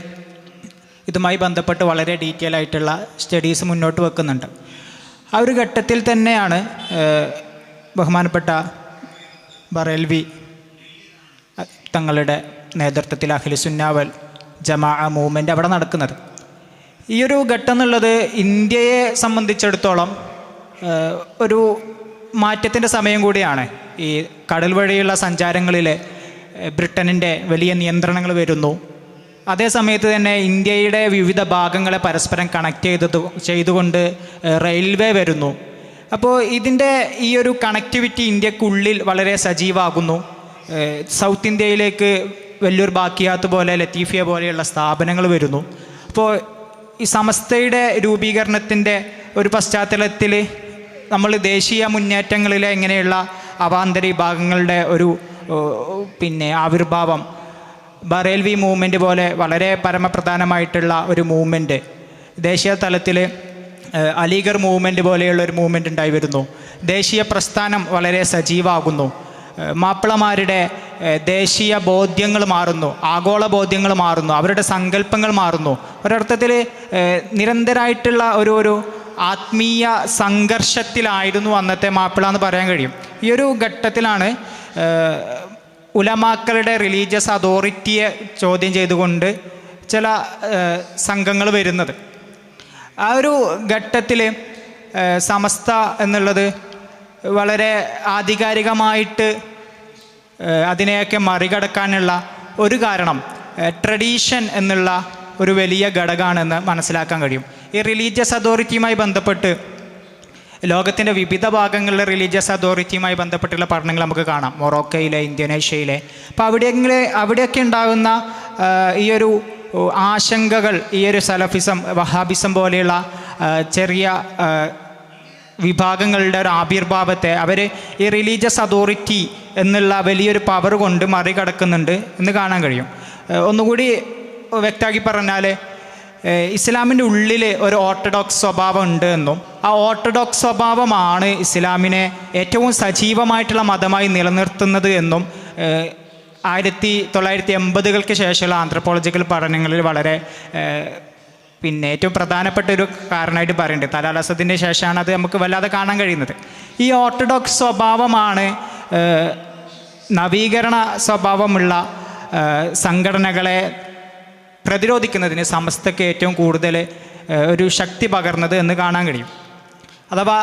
ഇതുമായി ബന്ധപ്പെട്ട് വളരെ ഡീറ്റെയിൽ ആയിട്ടുള്ള സ്റ്റഡീസ് മുന്നോട്ട് വെക്കുന്നുണ്ട്. ആ ഒരു ഘട്ടത്തിൽ തന്നെയാണ് ബഹുമാനപ്പെട്ട ബറേൽവി തങ്ങളുടെ നേതൃത്വത്തിൽ അഹ്ലുസുന്ന വൽ ജമാഅ മൂവ്മെൻ്റ് അവിടെ നടക്കുന്നത്. ഈ ഒരു ഘട്ടം എന്നുള്ളത് ഇന്ത്യയെ സംബന്ധിച്ചിടത്തോളം ഒരു മാറ്റത്തിൻ്റെ സമയം കൂടിയാണ്. ഈ കടൽ വഴിയുള്ള സഞ്ചാരങ്ങളിൽ ബ്രിട്ടനിൻ്റെ വലിയ നിയന്ത്രണങ്ങൾ വരുന്നു. അതേ സമയത്ത് തന്നെ ഇന്ത്യയുടെ വിവിധ ഭാഗങ്ങളെ പരസ്പരം കണക്ട് ചെയ്തുകൊണ്ട് റെയിൽവേ വരുന്നു. അപ്പോൾ ഇതിൻ്റെ ഈ ഒരു കണക്ടിവിറ്റി ഇന്ത്യക്കുള്ളിൽ വളരെ സജീവമാകുന്നു. സൗത്ത് ഇന്ത്യയിലേക്ക് വലിയൊരു ബാക്കിയാത്ത് പോലെ ലത്തീഫിയ പോലെയുള്ള സ്ഥാപനങ്ങൾ വരുന്നു. അപ്പോൾ ഈ സമസ്തയുടെ രൂപീകരണത്തിൻ്റെ ഒരു പശ്ചാത്തലത്തിൽ നമ്മൾ ദേശീയ മുന്നേറ്റങ്ങളിലെ ഇങ്ങനെയുള്ള അവാന്തര വിഭാഗങ്ങളുടെ ഒരു ആവിർഭാവം ബറേൽവി മൂവ്മെൻറ്റ് പോലെ വളരെ പരമപ്രധാനമായിട്ടുള്ള ഒരു മൂവ്മെൻറ്റ് ദേശീയ തലത്തിൽ അലിഗർ മൂവ്മെൻറ്റ് പോലെയുള്ള ഒരു മൂവ്മെൻറ്റ് ഉണ്ടായി വരുന്നു. ദേശീയ പ്രസ്ഥാനം വളരെ സജീവമാകുന്നു. മാപ്പിളമാരുടെ ദേശീയ ബോധ്യങ്ങൾ മാറുന്നു, ആഗോള ബോധ്യങ്ങൾ മാറുന്നു, അവരുടെ സങ്കല്പങ്ങൾ മാറുന്നു. ഒരർത്ഥത്തിൽ നിരന്തരമായിട്ടുള്ള ഒരു ആത്മീയ സംഘർഷത്തിലായിരുന്നു അന്നത്തെ മാപ്പിള എന്ന് പറയാൻ കഴിയും. ഈ ഒരു ഘട്ടത്തിലാണ് ഉലമാക്കളുടെ റിലീജിയസ് അതോറിറ്റിയെ ചോദ്യം ചെയ്തുകൊണ്ട് ചില സംഘങ്ങൾ വരുന്നത്. ആ ഒരു ഘട്ടത്തിൽ സമസ്ത എന്നുള്ളത് വളരെ ആധികാരികമായിട്ട് അതിനെയൊക്കെ മറികടക്കാനുള്ള ഒരു കാരണം ട്രഡീഷൻ എന്നുള്ള ഒരു വലിയ ഘടകമാണെന്ന് മനസ്സിലാക്കാൻ കഴിയും. ഈ റിലീജിയസ് അതോറിറ്റിയുമായി ബന്ധപ്പെട്ട് ലോകത്തിൻ്റെ വിവിധ ഭാഗങ്ങളിലെ റിലീജിയസ് അതോറിറ്റിയുമായി ബന്ധപ്പെട്ടുള്ള പഠനങ്ങൾ നമുക്ക് കാണാം. മൊറോക്കയിലെ, ഇന്തോനേഷ്യയിലെ. അപ്പോൾ അവിടെയൊക്കെ ഉണ്ടാകുന്ന ഈ ഒരു ആശങ്കകൾ, ഈ ഒരു സലഫിസം, വഹാബിസം പോലെയുള്ള ചെറിയ വിഭാഗങ്ങളുടെ ഒരു ആവിർഭാവത്തെ അവർ ഈ റിലീജിയസ് അതോറിറ്റി എന്നുള്ള വലിയൊരു പവർ കൊണ്ട് മറികടക്കുന്നുണ്ട് എന്ന് കാണാൻ കഴിയും. ഒന്നുകൂടി വ്യക്തമാക്കി പറഞ്ഞാൽ ഇസ്ലാമിൻ്റെ ഉള്ളിൽ ഒരു ഓർത്തഡോക്സ് സ്വഭാവം ഉണ്ട് എന്നും ആ ഓർത്തഡോക്സ് സ്വഭാവമാണ് ഇസ്ലാമിനെ ഏറ്റവും സജീവമായിട്ടുള്ള മതമായി നിലനിർത്തുന്നത് എന്നും 1980-കൾക്ക് ശേഷമുള്ള ആന്ത്രപ്പോളജിക്കൽ പഠനങ്ങളിൽ വളരെ ഏറ്റവും പ്രധാനപ്പെട്ട ഒരു കാരണമായിട്ട് പറയുന്നുണ്ട്. തലാൽ അസദിൻ്റെ ശേഷമാണ് അത് നമുക്ക് വല്ലാതെ കാണാൻ കഴിയുന്നത്. ഈ ഓർത്തഡോക്സ് സ്വഭാവമാണ് നവീകരണ സ്വഭാവമുള്ള സംഘടനകളെ പ്രതിരോധിക്കുന്നതിന് സമസ്തയ്ക്ക് ഏറ്റവും കൂടുതൽ ഒരു ശക്തി പകർന്നത് എന്ന് കാണാൻ കഴിയും. അഥവാ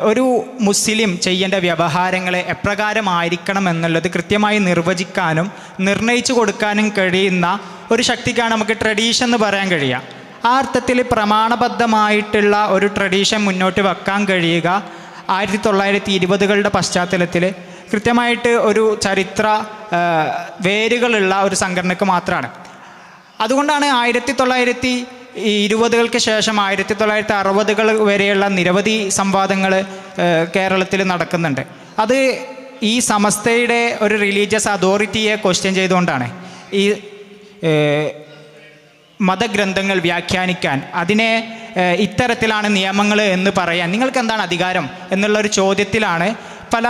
ഒരു മുസ്ലിം ചെയ്യേണ്ട വ്യവഹാരങ്ങളെ എപ്രകാരമായിരിക്കണം എന്നുള്ളത് കൃത്യമായി നിർവചിക്കാനും നിർണയിച്ചു കൊടുക്കാനും കഴിയുന്ന ഒരു ശക്തിക്കാണ് നമുക്ക് ട്രഡീഷൻ എന്ന് പറയാൻ കഴിയുക. ആ അർത്ഥത്തിൽ പ്രമാണബദ്ധമായിട്ടുള്ള ഒരു ട്രഡീഷൻ മുന്നോട്ട് വെക്കാൻ കഴിയുക 1920-കളുടെ പശ്ചാത്തലത്തിൽ കൃത്യമായിട്ട് ഒരു ചരിത്ര വേരുകളുള്ള ഒരു സംഘടനയ്ക്ക് മാത്രമാണ്. അതുകൊണ്ടാണ് 1920-കൾക്ക് ശേഷം 1960-കൾ വരെയുള്ള നിരവധി സംവാദങ്ങൾ കേരളത്തിൽ നടക്കുന്നുണ്ട്. അത് ഈ സമസ്തയുടെ ഒരു റിലീജിയസ് അതോറിറ്റിയെ ക്വസ്റ്റ്യൻ ചെയ്തുകൊണ്ടാണ്. ഈ മതഗ്രന്ഥങ്ങൾ വ്യാഖ്യാനിക്കാൻ, അതിനെ ഇത്തരത്തിലാണ് നിയമങ്ങൾ എന്ന് പറയാൻ നിങ്ങൾക്ക് എന്താണ് അധികാരം എന്നുള്ളൊരു ചോദ്യത്തിലാണ് പല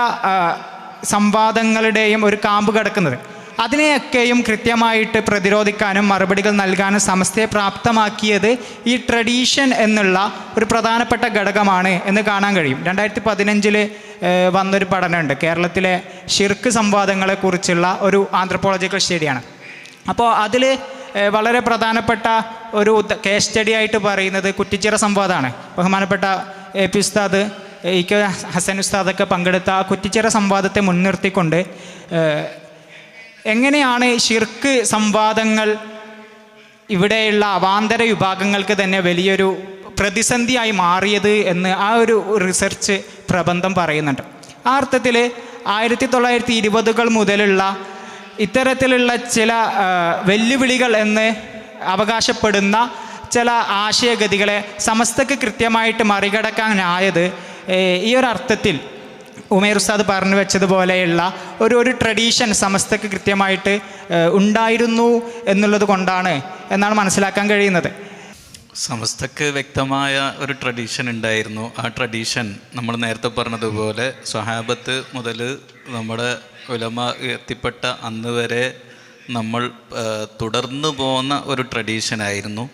സംവാദങ്ങളുടെയും ഒരു കാമ്പ് കിടക്കുന്നത്. അതിനെയൊക്കെയും കൃത്യമായിട്ട് പ്രതിരോധിക്കാനും മറുപടികൾ നൽകാനും സമസ്തയെ പ്രാപ്തമാക്കിയത് ഈ ട്രഡീഷൻ എന്നുള്ള ഒരു പ്രധാനപ്പെട്ട ഘടകമാണ് എന്ന് കാണാൻ കഴിയും. 2015 വന്നൊരു പഠനമുണ്ട്, കേരളത്തിലെ ഷിർക്ക് സംവാദങ്ങളെക്കുറിച്ചുള്ള ഒരു ആന്ത്രപ്പോളജിക്കൽ സ്റ്റഡിയാണ്. അപ്പോൾ അതിൽ വളരെ പ്രധാനപ്പെട്ട ഒരു കേസ് സ്റ്റഡി ആയിട്ട് പറയുന്നത് കുറ്റിച്ചിറ സംവാദമാണ്. ബഹുമാനപ്പെട്ട എ.പി. ഉസ്താദ്, ഇ.കെ. ഹസൻ ഉസ്താദൊക്കെ പങ്കെടുത്ത ആ കുറ്റിച്ചിറ സംവാദത്തെ മുൻനിർത്തിക്കൊണ്ട് എങ്ങനെയാണ് ഷിർക്ക് സംവാദങ്ങൾ ഇവിടെയുള്ള അവാന്തര വിഭാഗങ്ങൾക്ക് തന്നെ വലിയൊരു പ്രതിസന്ധിയായി മാറിയത് എന്ന് ആ ഒരു റിസർച്ച് പ്രബന്ധം പറയുന്നുണ്ട്. ആ അർത്ഥത്തിൽ 1920-കൾ മുതലുള്ള ഇത്തരത്തിലുള്ള ചില വെല്ലുവിളികൾ എന്ന് അവകാശപ്പെടുന്ന ചില ആശയഗതികളെ സമസ്തക്ക് കൃത്യമായിട്ട് മറികടക്കാനായത് ഈ ഒരു അർത്ഥത്തിൽ ഉമേർ ഉസ്താദ് പറഞ്ഞു വെച്ചതുപോലെയുള്ള ഒരു ട്രഡീഷൻ സമസ്തക്ക് കൃത്യമായിട്ട് ഉണ്ടായിരുന്നു എന്നുള്ളത് കൊണ്ടാണ് എന്നാണ് മനസ്സിലാക്കാൻ കഴിയുന്നത്. സമസ്തക്ക് വ്യക്തമായ ഒരു ട്രഡീഷൻ ഉണ്ടായിരുന്നു. ആ ട്രഡീഷൻ നമ്മൾ നേരത്തെ പറഞ്ഞതുപോലെ സ്വഹാബത്ത് മുതൽ നമ്മുടെ ഉലമ എത്തിപ്പെട്ട അന്ന് വരെ നമ്മൾ തുടർന്നു പോകുന്ന ഒരു ട്രഡീഷനായിരുന്നു.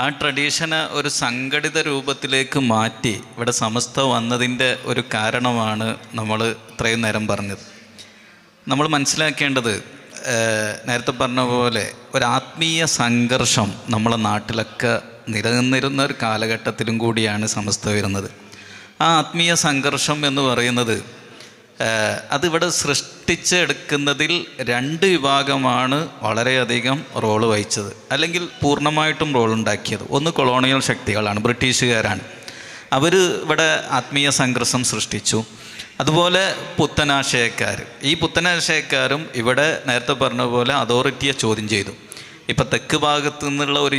ആ ട്രഡീഷനെ ഒരു സംഘടിത രൂപത്തിലേക്ക് മാറ്റി ഇവിടെ സമസ്ത വന്നതിൻ്റെ ഒരു കാരണമാണ് നമ്മൾ ഇത്രയും നേരം പറഞ്ഞത്. നമ്മൾ മനസ്സിലാക്കേണ്ടത് നേരത്തെ പറഞ്ഞ പോലെ ഒരു ആത്മീയ സംഘർഷം നമ്മളെ നാട്ടിലൊക്കെ നിലനിന്നിരുന്ന ഒരു കാലഘട്ടത്തിലും കൂടിയാണ് സമസ്ത വരുന്നത്. ആ ആത്മീയ സംഘർഷം എന്ന് പറയുന്നത് അതിവിടെ സൃഷ്ടിച്ചെടുക്കുന്നതിൽ രണ്ട് വിഭാഗമാണ് വളരെയധികം റോള് വഹിച്ചത്, അല്ലെങ്കിൽ പൂർണ്ണമായിട്ടും റോളുണ്ടാക്കിയത്. ഒന്ന് കൊളോണിയൽ ശക്തികളാണ്, ബ്രിട്ടീഷുകാരാണ്. അവർ ഇവിടെ ആത്മീയ സംഘർഷം സൃഷ്ടിച്ചു. അതുപോലെ പുത്തനാശയക്കാർ, ഈ പുത്തനാശയക്കാരും ഇവിടെ നേരത്തെ പറഞ്ഞ പോലെ അതോറിറ്റിയെ ചോദ്യം ചെയ്തു. ഇപ്പം തെക്ക് ഭാഗത്തു നിന്നുള്ള ഒരു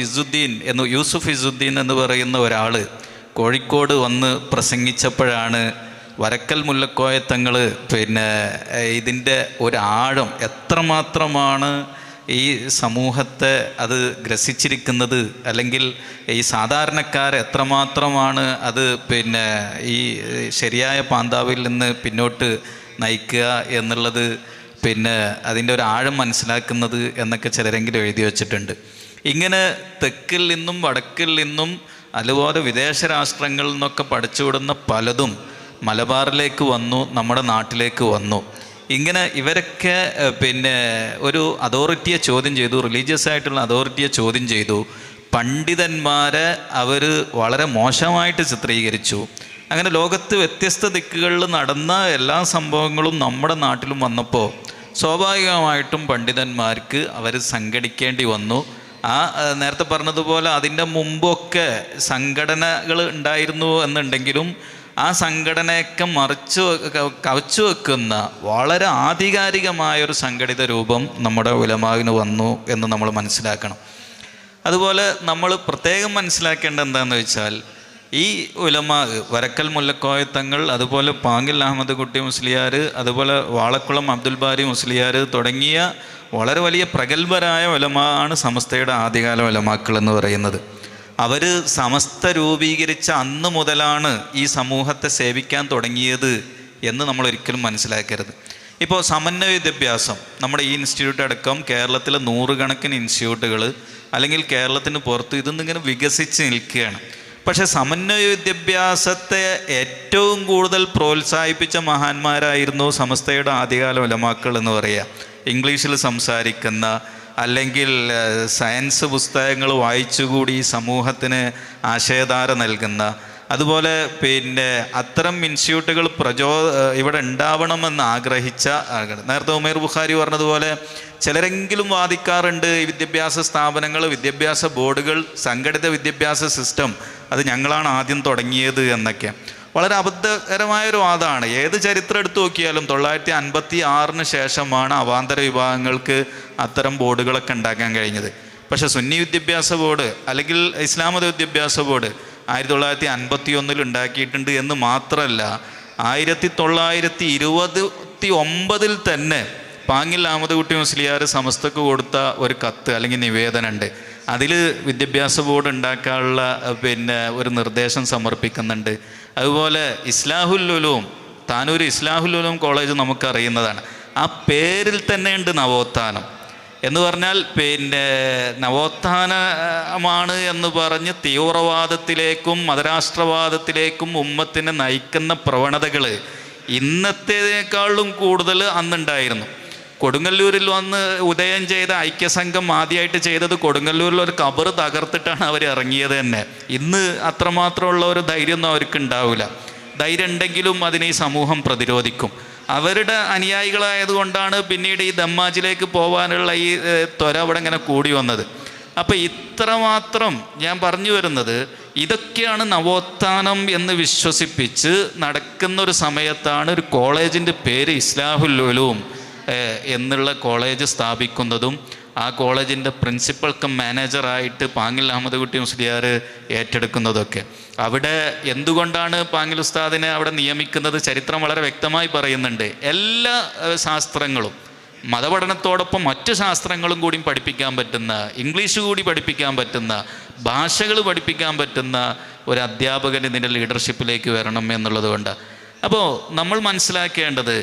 യൂസുഫ് ഇസുദ്ദീൻ എന്ന് പറയുന്ന ഒരാൾ കോഴിക്കോട് വന്ന് പ്രസംഗിച്ചപ്പോഴാണ് വരക്കൽ മുല്ലക്കോയ തങ്ങൾ ഇതിൻ്റെ ഒരു ആഴം എത്രമാത്രമാണ് ഈ സമൂഹത്തെ അത് ഗ്രസിച്ചിരിക്കുന്നത്, അല്ലെങ്കിൽ ഈ സാധാരണക്കാർ എത്രമാത്രമാണ് അത് ഈ ശരിയായ പാന്താവിൽ നിന്ന് പിന്നോട്ട് നയിക്കുക എന്നുള്ളത് അതിൻ്റെ ഒരു ആഴം മനസ്സിലാക്കുന്നത് എന്നൊക്കെ ചിലരെങ്കിലും എഴുതി വച്ചിട്ടുണ്ട്. ഇങ്ങനെ തെക്കിൽ നിന്നും വടക്കിൽ നിന്നും അതുപോലെ വിദേശ രാഷ്ട്രങ്ങളിൽ നിന്നൊക്കെ പഠിച്ചുവിടുന്ന പലതും മലബാറിലേക്ക് വന്നു, നമ്മുടെ നാട്ടിലേക്ക് വന്നു. ഇങ്ങനെ ഇവരൊക്കെ ഒരു അതോറിറ്റിയെ ചോദ്യം ചെയ്തു, റിലീജിയസ് ആയിട്ടുള്ള അതോറിറ്റിയെ ചോദ്യം ചെയ്തു. പണ്ഡിതന്മാരെ അവർ വളരെ മോശമായിട്ട് ചിത്രീകരിച്ചു. അങ്ങനെ ലോകത്ത് വ്യത്യസ്ത ദിക്കുകളിൽ നടന്ന എല്ലാ സംഭവങ്ങളും നമ്മുടെ നാട്ടിലും വന്നപ്പോൾ സ്വാഭാവികമായിട്ടും പണ്ഡിതന്മാർക്ക് അവർ സംഘടിക്കേണ്ടി വന്നു. നേരത്തെ പറഞ്ഞതുപോലെ അതിൻ്റെ മുമ്പൊക്കെ സംഘടനകൾ ഉണ്ടായിരുന്നു എന്നുണ്ടെങ്കിലും ആ സംഘടനയൊക്കെ കവച്ചു വെക്കുന്ന വളരെ ആധികാരികമായൊരു സംഘടിത രൂപം നമ്മുടെ ഉലമാവിന് വന്നു എന്ന് നമ്മൾ മനസ്സിലാക്കണം. അതുപോലെ നമ്മൾ പ്രത്യേകം മനസ്സിലാക്കേണ്ടത് എന്താണെന്ന് വെച്ചാൽ, ഈ ഉലമാ വരക്കൽ മുല്ലക്കോയ തങ്ങൾ, അതുപോലെ പാങ്ങിൽ അഹമ്മദ് കുട്ടി മുസ്ലിയാർ, അതുപോലെ വാളക്കുളം അബ്ദുൽ ബാരി മുസ്ലിയാർ തുടങ്ങിയ വളരെ വലിയ പ്രഗത്ഭരായ ഉലമാണ് സമസ്തയുടെ ആദ്യകാല ഉലമാക്കൾ എന്ന് പറയുന്നത്. അവർ സമസ്ത രൂപീകരിച്ച അന്ന് മുതലാണ് ഈ സമൂഹത്തെ സേവിക്കാൻ തുടങ്ങിയത് എന്ന് നമ്മൾ ഒരിക്കലും മനസ്സിലാക്കരുത്. ഇപ്പോൾ സമന്വയ വിദ്യാഭ്യാസം നമ്മുടെ ഈ ഇൻസ്റ്റിറ്റ്യൂട്ട് അടക്കം കേരളത്തിലെ 100 കണക്കിന് ഇൻസ്റ്റിറ്റ്യൂട്ടുകൾ അല്ലെങ്കിൽ കേരളത്തിന് പുറത്ത് ഇതൊന്നിങ്ങനെ വികസിച്ച് നിൽക്കുകയാണ്. പക്ഷേ സമന്വയ വിദ്യാഭ്യാസത്തെ ഏറ്റവും കൂടുതൽ പ്രോത്സാഹിപ്പിച്ച മഹാന്മാരായിരുന്നു സമസ്തയുടെ ആദ്യകാല ഉലമാക്കൾ എന്ന് പറയുക. ഇംഗ്ലീഷിൽ സംസാരിക്കുന്ന, അല്ലെങ്കിൽ സയൻസ് പുസ്തകങ്ങൾ വായിച്ചുകൂടി സമൂഹത്തിന് ആശയധാര നൽകുന്ന, അതുപോലെ അത്തരം ഇൻസ്റ്റിറ്റ്യൂട്ടുകൾ ഇവിടെ ഉണ്ടാവണമെന്ന് ആഗ്രഹിച്ച, നേരത്തെ ഉമേർ ബുഖാരി പറഞ്ഞതുപോലെ ചിലരെങ്കിലും വാദിക്കാറുണ്ട് ഈ വിദ്യാഭ്യാസ സ്ഥാപനങ്ങൾ, വിദ്യാഭ്യാസ ബോർഡുകൾ, സംഘടിത വിദ്യാഭ്യാസ സിസ്റ്റം അത് ഞങ്ങളാണ് ആദ്യം തുടങ്ങിയത് എന്നൊക്കെ. വളരെ അബദ്ധകരമായൊരു വാദമാണ്. ഏത് ചരിത്രം എടുത്തു നോക്കിയാലും 1956 ശേഷമാണ് അവാന്തര വിഭാഗങ്ങൾക്ക് അത്തരം ബോർഡുകളൊക്കെ ഉണ്ടാക്കാൻ കഴിഞ്ഞത്. പക്ഷേ സുന്നി വിദ്യാഭ്യാസ ബോർഡ് അല്ലെങ്കിൽ ഇസ്ലാം മത വിദ്യാഭ്യാസ ബോർഡ് 1951 ഉണ്ടാക്കിയിട്ടുണ്ട് എന്ന് മാത്രമല്ല, 1929 തന്നെ പാങ്ങിൽ അഹമ്മദ് കുട്ടി മുസ്ലിയാർ സമസ്തക്ക് കൊടുത്ത ഒരു കത്ത് അല്ലെങ്കിൽ നിവേദനമുണ്ട്. അതിൽ വിദ്യാഭ്യാസ ബോർഡ് ഉണ്ടാക്കാനുള്ള ഒരു നിർദ്ദേശം സമർപ്പിക്കുന്നുണ്ട്. അതുപോലെ ഇസ്ലാഹുൽ ഉലൂം, താനൂർ ഇസ്ലാഹുൽ ഉലൂം കോളേജ് നമുക്കറിയുന്നതാണ്. ആ പേരിൽ തന്നെ ഉണ്ട് നവോത്ഥാനം എന്ന് പറഞ്ഞാൽ നവോത്ഥാനമാണ് എന്ന് പറഞ്ഞ് തീവ്രവാദത്തിലേക്കും മതരാഷ്ട്രവാദത്തിലേക്കും ഉമ്മത്തിനെ നയിക്കുന്ന പ്രവണതകൾ ഇന്നത്തേക്കാളും കൂടുതൽ അന്നുണ്ടായിരുന്നു. കൊടുങ്ങല്ലൂരിൽ വന്ന് ഉദയം ചെയ്ത ഐക്യസംഘം ആദ്യമായിട്ട് ചെയ്തത് കൊടുങ്ങല്ലൂരിൽ ഒരു ഖബർ തകർത്തിട്ടാണ് അവർ ഇറങ്ങിയത് തന്നെ. ഇന്ന് അത്രമാത്രമുള്ള ഒരു ധൈര്യമൊന്നും അവർക്ക് ഉണ്ടാവില്ല. ധൈര്യം ഉണ്ടെങ്കിലും അതിനെ ഈ സമൂഹം പ്രതിരോധിക്കും. അവരുടെ അനുയായികളായതുകൊണ്ടാണ് പിന്നീട് ഈ ദമ്മാജിലേക്ക് പോകാനുള്ള ഈ ത്വര അവിടെ ഇങ്ങനെ കൂടി വന്നത്. അപ്പം ഇത്രമാത്രം ഞാൻ പറഞ്ഞു വരുന്നത്, ഇതൊക്കെയാണ് നവോത്ഥാനം എന്ന് വിശ്വസിപ്പിച്ച് നടക്കുന്നൊരു സമയത്താണ് ഒരു കോളേജിൻ്റെ പേര് ഇസ്ലാഹുൽ ഉലൂം എന്നുള്ള കോളേജ് സ്ഥാപിക്കുന്നതും ആ കോളേജിൻ്റെ പ്രിൻസിപ്പൽ കം മാനേജറായിട്ട് പാങ്ങിൽ അഹമ്മദ് കുട്ടി മുസ്ലിയാർ ഏറ്റെടുക്കുന്നതൊക്കെ. അവിടെ എന്തുകൊണ്ടാണ് പാങ്ങിൽ ഉസ്താദിനെ അവിടെ നിയമിക്കുന്നത് ചരിത്രം വളരെ വ്യക്തമായി പറയുന്നുണ്ട്. എല്ലാ ശാസ്ത്രങ്ങളും മതപഠനത്തോടൊപ്പം മറ്റ് ശാസ്ത്രങ്ങളും കൂടി പഠിപ്പിക്കാൻ പറ്റുന്ന, ഇംഗ്ലീഷ് കൂടി പഠിപ്പിക്കാൻ പറ്റുന്ന, ഭാഷകൾ പഠിപ്പിക്കാൻ പറ്റുന്ന ഒരു അധ്യാപകൻ ഇതിൻ്റെ ലീഡർഷിപ്പിലേക്ക് വരണം എന്നുള്ളത് കൊണ്ട്. അപ്പോൾ നമ്മൾ മനസ്സിലാക്കേണ്ടത്,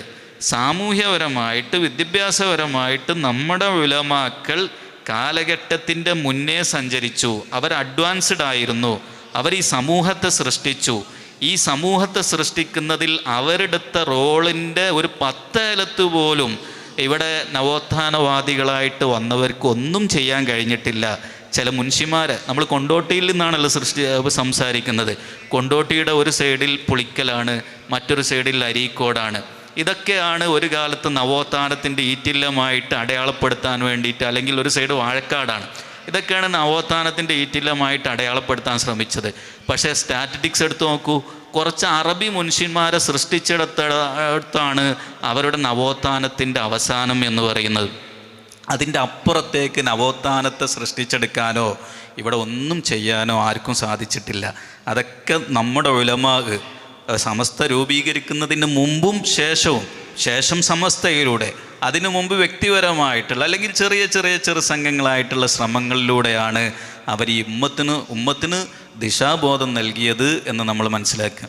സാമൂഹ്യപരമായിട്ട് വിദ്യാഭ്യാസപരമായിട്ട് നമ്മുടെ ഉലമാക്കൾ കാലഘട്ടത്തിൻ്റെ മുന്നേ സഞ്ചരിച്ചു. അവർ അഡ്വാൻസ്ഡ് ആയിരുന്നു. അവർ ഈ സമൂഹത്തെ സൃഷ്ടിച്ചു. ഈ സമൂഹത്തെ സൃഷ്ടിക്കുന്നതിൽ അവരെടുത്ത റോളിൻ്റെ ഒരു 10 പോലും ഇവിടെ നവോത്ഥാനവാദികളായിട്ട് വന്നവർക്ക് ഒന്നും ചെയ്യാൻ കഴിഞ്ഞിട്ടില്ല. ചില മുൻഷിമാർ, നമ്മൾ കൊണ്ടോട്ടിയിൽ നിന്നാണല്ലോ സംസാരിക്കുന്നത്. കൊണ്ടോട്ടിയുടെ ഒരു സൈഡിൽ പുളിക്കലാണ്, മറ്റൊരു സൈഡിൽ അരീക്കോടാണ്. ഇതൊക്കെയാണ് ഒരു കാലത്ത് നവോത്ഥാനത്തിൻ്റെ ഈറ്റില്ലമായിട്ട് അടയാളപ്പെടുത്താൻ വേണ്ടിയിട്ട്, അല്ലെങ്കിൽ ഒരു സൈഡ് വാഴക്കാടാണ്. ഇതൊക്കെയാണ് നവോത്ഥാനത്തിൻ്റെ ഈറ്റില്ലമായിട്ട് അടയാളപ്പെടുത്താൻ ശ്രമിച്ചത്. പക്ഷേ സ്റ്റാറ്റിസ്റ്റിക്സ് എടുത്ത് നോക്കൂ, കുറച്ച് അറബി മുൻഷിന്മാരെ സൃഷ്ടിച്ചിടത്താണ് അവരുടെ നവോത്ഥാനത്തിൻ്റെ അവസാനം എന്ന് പറയുന്നത്. അതിൻ്റെ അപ്പുറത്തേക്ക് നവോത്ഥാനത്തെ സൃഷ്ടിച്ചെടുക്കാനോ ഇവിടെ ഒന്നും ചെയ്യാനോ ആർക്കും സാധിച്ചിട്ടില്ല. അതൊക്കെ നമ്മുടെ ഉലമാ സമസ്ത രൂപീകരിക്കുന്നതിന് മുമ്പും ശേഷവും ശേഷം സമസ്തയിലൂടെ, അതിനു മുമ്പ് വ്യക്തിപരമായിട്ടുള്ള അല്ലെങ്കിൽ ചെറു സംഘങ്ങളായിട്ടുള്ള ശ്രമങ്ങളിലൂടെയാണ് അവർ ഈ ഉമ്മത്തിന് ദിശാബോധം നൽകിയത് എന്ന് നമ്മൾ മനസ്സിലാക്കുക.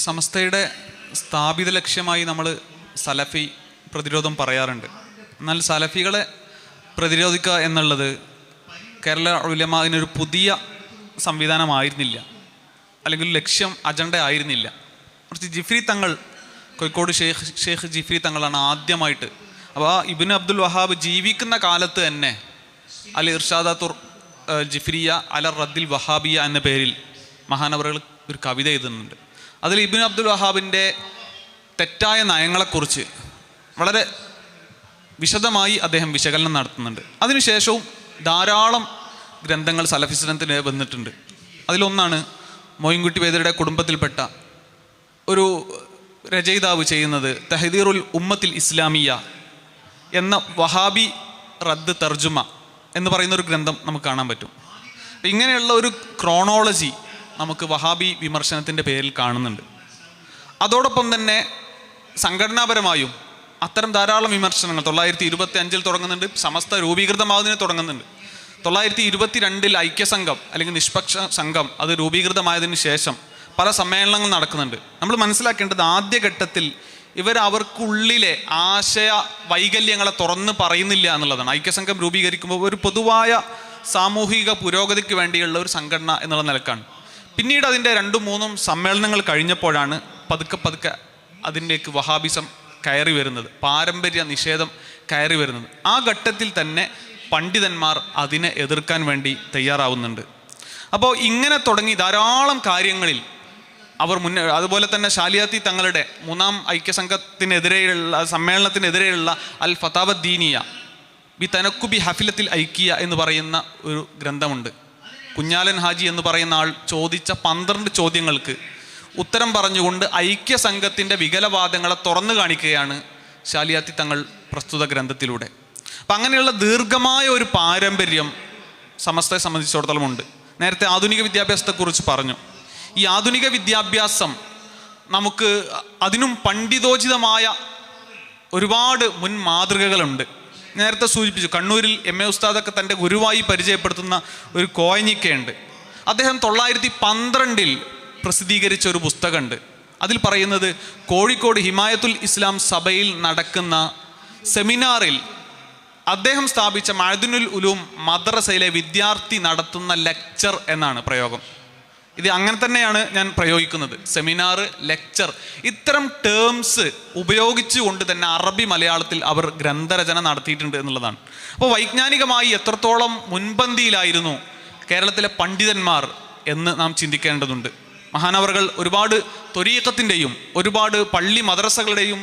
സമസ്തയുടെ സ്ഥാപിത ലക്ഷ്യമായി നമ്മൾ സലഫി പ്രതിരോധം പറയാറുണ്ട്. എന്നാൽ സലഫികളെ പ്രതിരോധിക്കുക എന്നുള്ളത് കേരള ഉലമാവിനൊരു പുതിയ സംവിധാനമായിരുന്നില്ല, അല്ലെങ്കിൽ ലക്ഷ്യം അജണ്ട ആയിരുന്നില്ല. കുറച്ച് ജിഫ്രി തങ്ങൾ, കോഴിക്കോട് ഷെയ്ഖ് ജിഫ്രി തങ്ങളാണ് ആദ്യമായിട്ട്, അപ്പോൾ ഇബ്നു അബ്ദുൽ വഹാബ് ജീവിക്കുന്ന കാലത്ത് തന്നെ അൽ ഇർഷാദത്തുർ ജിഫ്രിയ അല റദ്ദിൽ വഹാബിയ എന്ന പേരിൽ മഹാനവറുകൾ ഒരു കവിത എഴുതുന്നുണ്ട്. അതിൽ ഇബ്നു അബ്ദുൽ വഹാബിൻ്റെ തെറ്റായ നയങ്ങളെക്കുറിച്ച് വളരെ വിശദമായി അദ്ദേഹം വിശകലനം നടത്തുന്നുണ്ട്. അതിനുശേഷവും ധാരാളം ഗ്രന്ഥങ്ങൾ സലഫിസത്തിന് വന്നിട്ടുണ്ട്. അതിലൊന്നാണ് മോയിൻകുട്ടി വൈദ്യരുടെ കുടുംബത്തിൽപ്പെട്ട ഒരു രചയിതാവ് ചെയ്യുന്നത് തഹദീറുൽ ഉമ്മത്തിൽ ഇസ്ലാമിയ എന്ന വഹാബി റദ്ദ് തർജുമ എന്ന് പറയുന്നൊരു ഗ്രന്ഥം നമുക്ക് കാണാൻ പറ്റും. ഇങ്ങനെയുള്ള ഒരു ക്രോണോളജി നമുക്ക് വഹാബി വിമർശനത്തിൻ്റെ പേരിൽ കാണുന്നുണ്ട്. അതോടൊപ്പം തന്നെ സംഘടനാപരമായും അത്തരം ധാരാളം വിമർശനങ്ങൾ 1925 തുടങ്ങുന്നുണ്ട്. സമസ്ത രൂപീകൃതമാകുന്നതിന് തുടങ്ങുന്നുണ്ട്. 1922 ഐക്യസംഘം അല്ലെങ്കിൽ നിഷ്പക്ഷ സംഘം അത് രൂപീകൃതമായതിനു ശേഷം പല സമ്മേളനങ്ങൾ നടക്കുന്നുണ്ട്. നമ്മൾ മനസ്സിലാക്കേണ്ടത് ആദ്യഘട്ടത്തിൽ അവർക്കുള്ളിലെ ആശയ വൈകല്യങ്ങളെ തുറന്ന് പറയുന്നില്ല എന്നുള്ളതാണ്. ഐക്യസംഘം രൂപീകരിക്കുമ്പോൾ ഒരു പൊതുവായ സാമൂഹിക പുരോഗതിക്ക് വേണ്ടിയുള്ള ഒരു സംഘടന എന്നുള്ള നിലക്കാണ്. പിന്നീട് അതിൻ്റെ 2-3 സമ്മേളനങ്ങൾ കഴിഞ്ഞപ്പോഴാണ് പതുക്കെ അതിൻ്റെക്ക് വഹാബിസം കയറി വരുന്നത്, പാരമ്പര്യ നിഷേധം കയറി വരുന്നത്. ആ ഘട്ടത്തിൽ തന്നെ പണ്ഡിതന്മാർ അതിനെ എതിർക്കാൻ വേണ്ടി തയ്യാറാവുന്നുണ്ട്. അപ്പോൾ ഇങ്ങനെ തുടങ്ങി ധാരാളം കാര്യങ്ങളിൽ അവർ അതുപോലെ തന്നെ ഷാലിയാത്തി തങ്ങളുടെ 3-ാം ഐക്യസംഘത്തിനെതിരെയുള്ള സമ്മേളനത്തിനെതിരെയുള്ള അൽ ഫതാവ ദീനിയ ബി തനക്കുബി ഹഫിലത്തിൽ ഐക്കിയ എന്ന് പറയുന്ന ഒരു ഗ്രന്ഥമുണ്ട്. കുഞ്ഞാലൻ ഹാജി എന്ന് പറയുന്ന ആൾ ചോദിച്ച 12 ചോദ്യങ്ങൾക്ക് ഉത്തരം പറഞ്ഞുകൊണ്ട് ഐക്യസംഘത്തിൻ്റെ വികലവാദങ്ങളെ തുറന്നു കാണിക്കുകയാണ് ഷാലിയാത്തി തങ്ങൾ പ്രസ്തുത ഗ്രന്ഥത്തിലൂടെ. അപ്പം അങ്ങനെയുള്ള ദീർഘമായ ഒരു പാരമ്പര്യം സമസ്തയെ സംബന്ധിച്ചിടത്തോളം ഉണ്ട്. നേരത്തെ ആധുനിക വിദ്യാഭ്യാസത്തെക്കുറിച്ച് പറഞ്ഞു. ഈ ആധുനിക വിദ്യാഭ്യാസം നമുക്ക് അതിനും പണ്ഡിതോചിതമായ ഒരുപാട് മുൻ മാതൃകകളുണ്ട്. നേരത്തെ സൂചിപ്പിച്ചു, കണ്ണൂരിൽ MA ഉസ്താദൊക്കെ തൻ്റെ ഗുരുവായി പരിചയപ്പെടുത്തുന്ന ഒരു കോയഞ്ഞിക്കയുണ്ട്. അദ്ദേഹം 1912 പ്രസിദ്ധീകരിച്ച ഒരു പുസ്തകമുണ്ട്. അതിൽ പറയുന്നത് കോഴിക്കോട് ഹിമായത്തുൽ ഇസ്ലാം സഭയിൽ നടക്കുന്ന സെമിനാറിൽ അദ്ദേഹം സ്ഥാപിച്ച മഅദിനുൽ ഉലൂം മദ്രസയിലെ വിദ്യാർത്ഥി നടത്തുന്ന ലെക്ചർ എന്നാണ് പ്രയോഗം. ഇത് അങ്ങനെ തന്നെയാണ് ഞാൻ പ്രയോഗിക്കുന്നത്. സെമിനാർ, ലെക്ചർ, ഇത്തരം ടേംസ് ഉപയോഗിച്ചുകൊണ്ട് തന്നെ അറബി മലയാളത്തിൽ അവർ ഗ്രന്ഥരചന നടത്തിയിട്ടുണ്ട് എന്നുള്ളതാണ്. അപ്പോൾ വൈജ്ഞാനികമായി എത്രത്തോളം മുൻപന്തിയിലായിരുന്നു കേരളത്തിലെ പണ്ഡിതന്മാർ എന്ന് നാം ചിന്തിക്കേണ്ടതുണ്ട്. മഹാനവറുകൾ ഒരുപാട് ത്വരീഖത്തിൻ്റെയും ഒരുപാട് പള്ളി മദ്രസകളുടെയും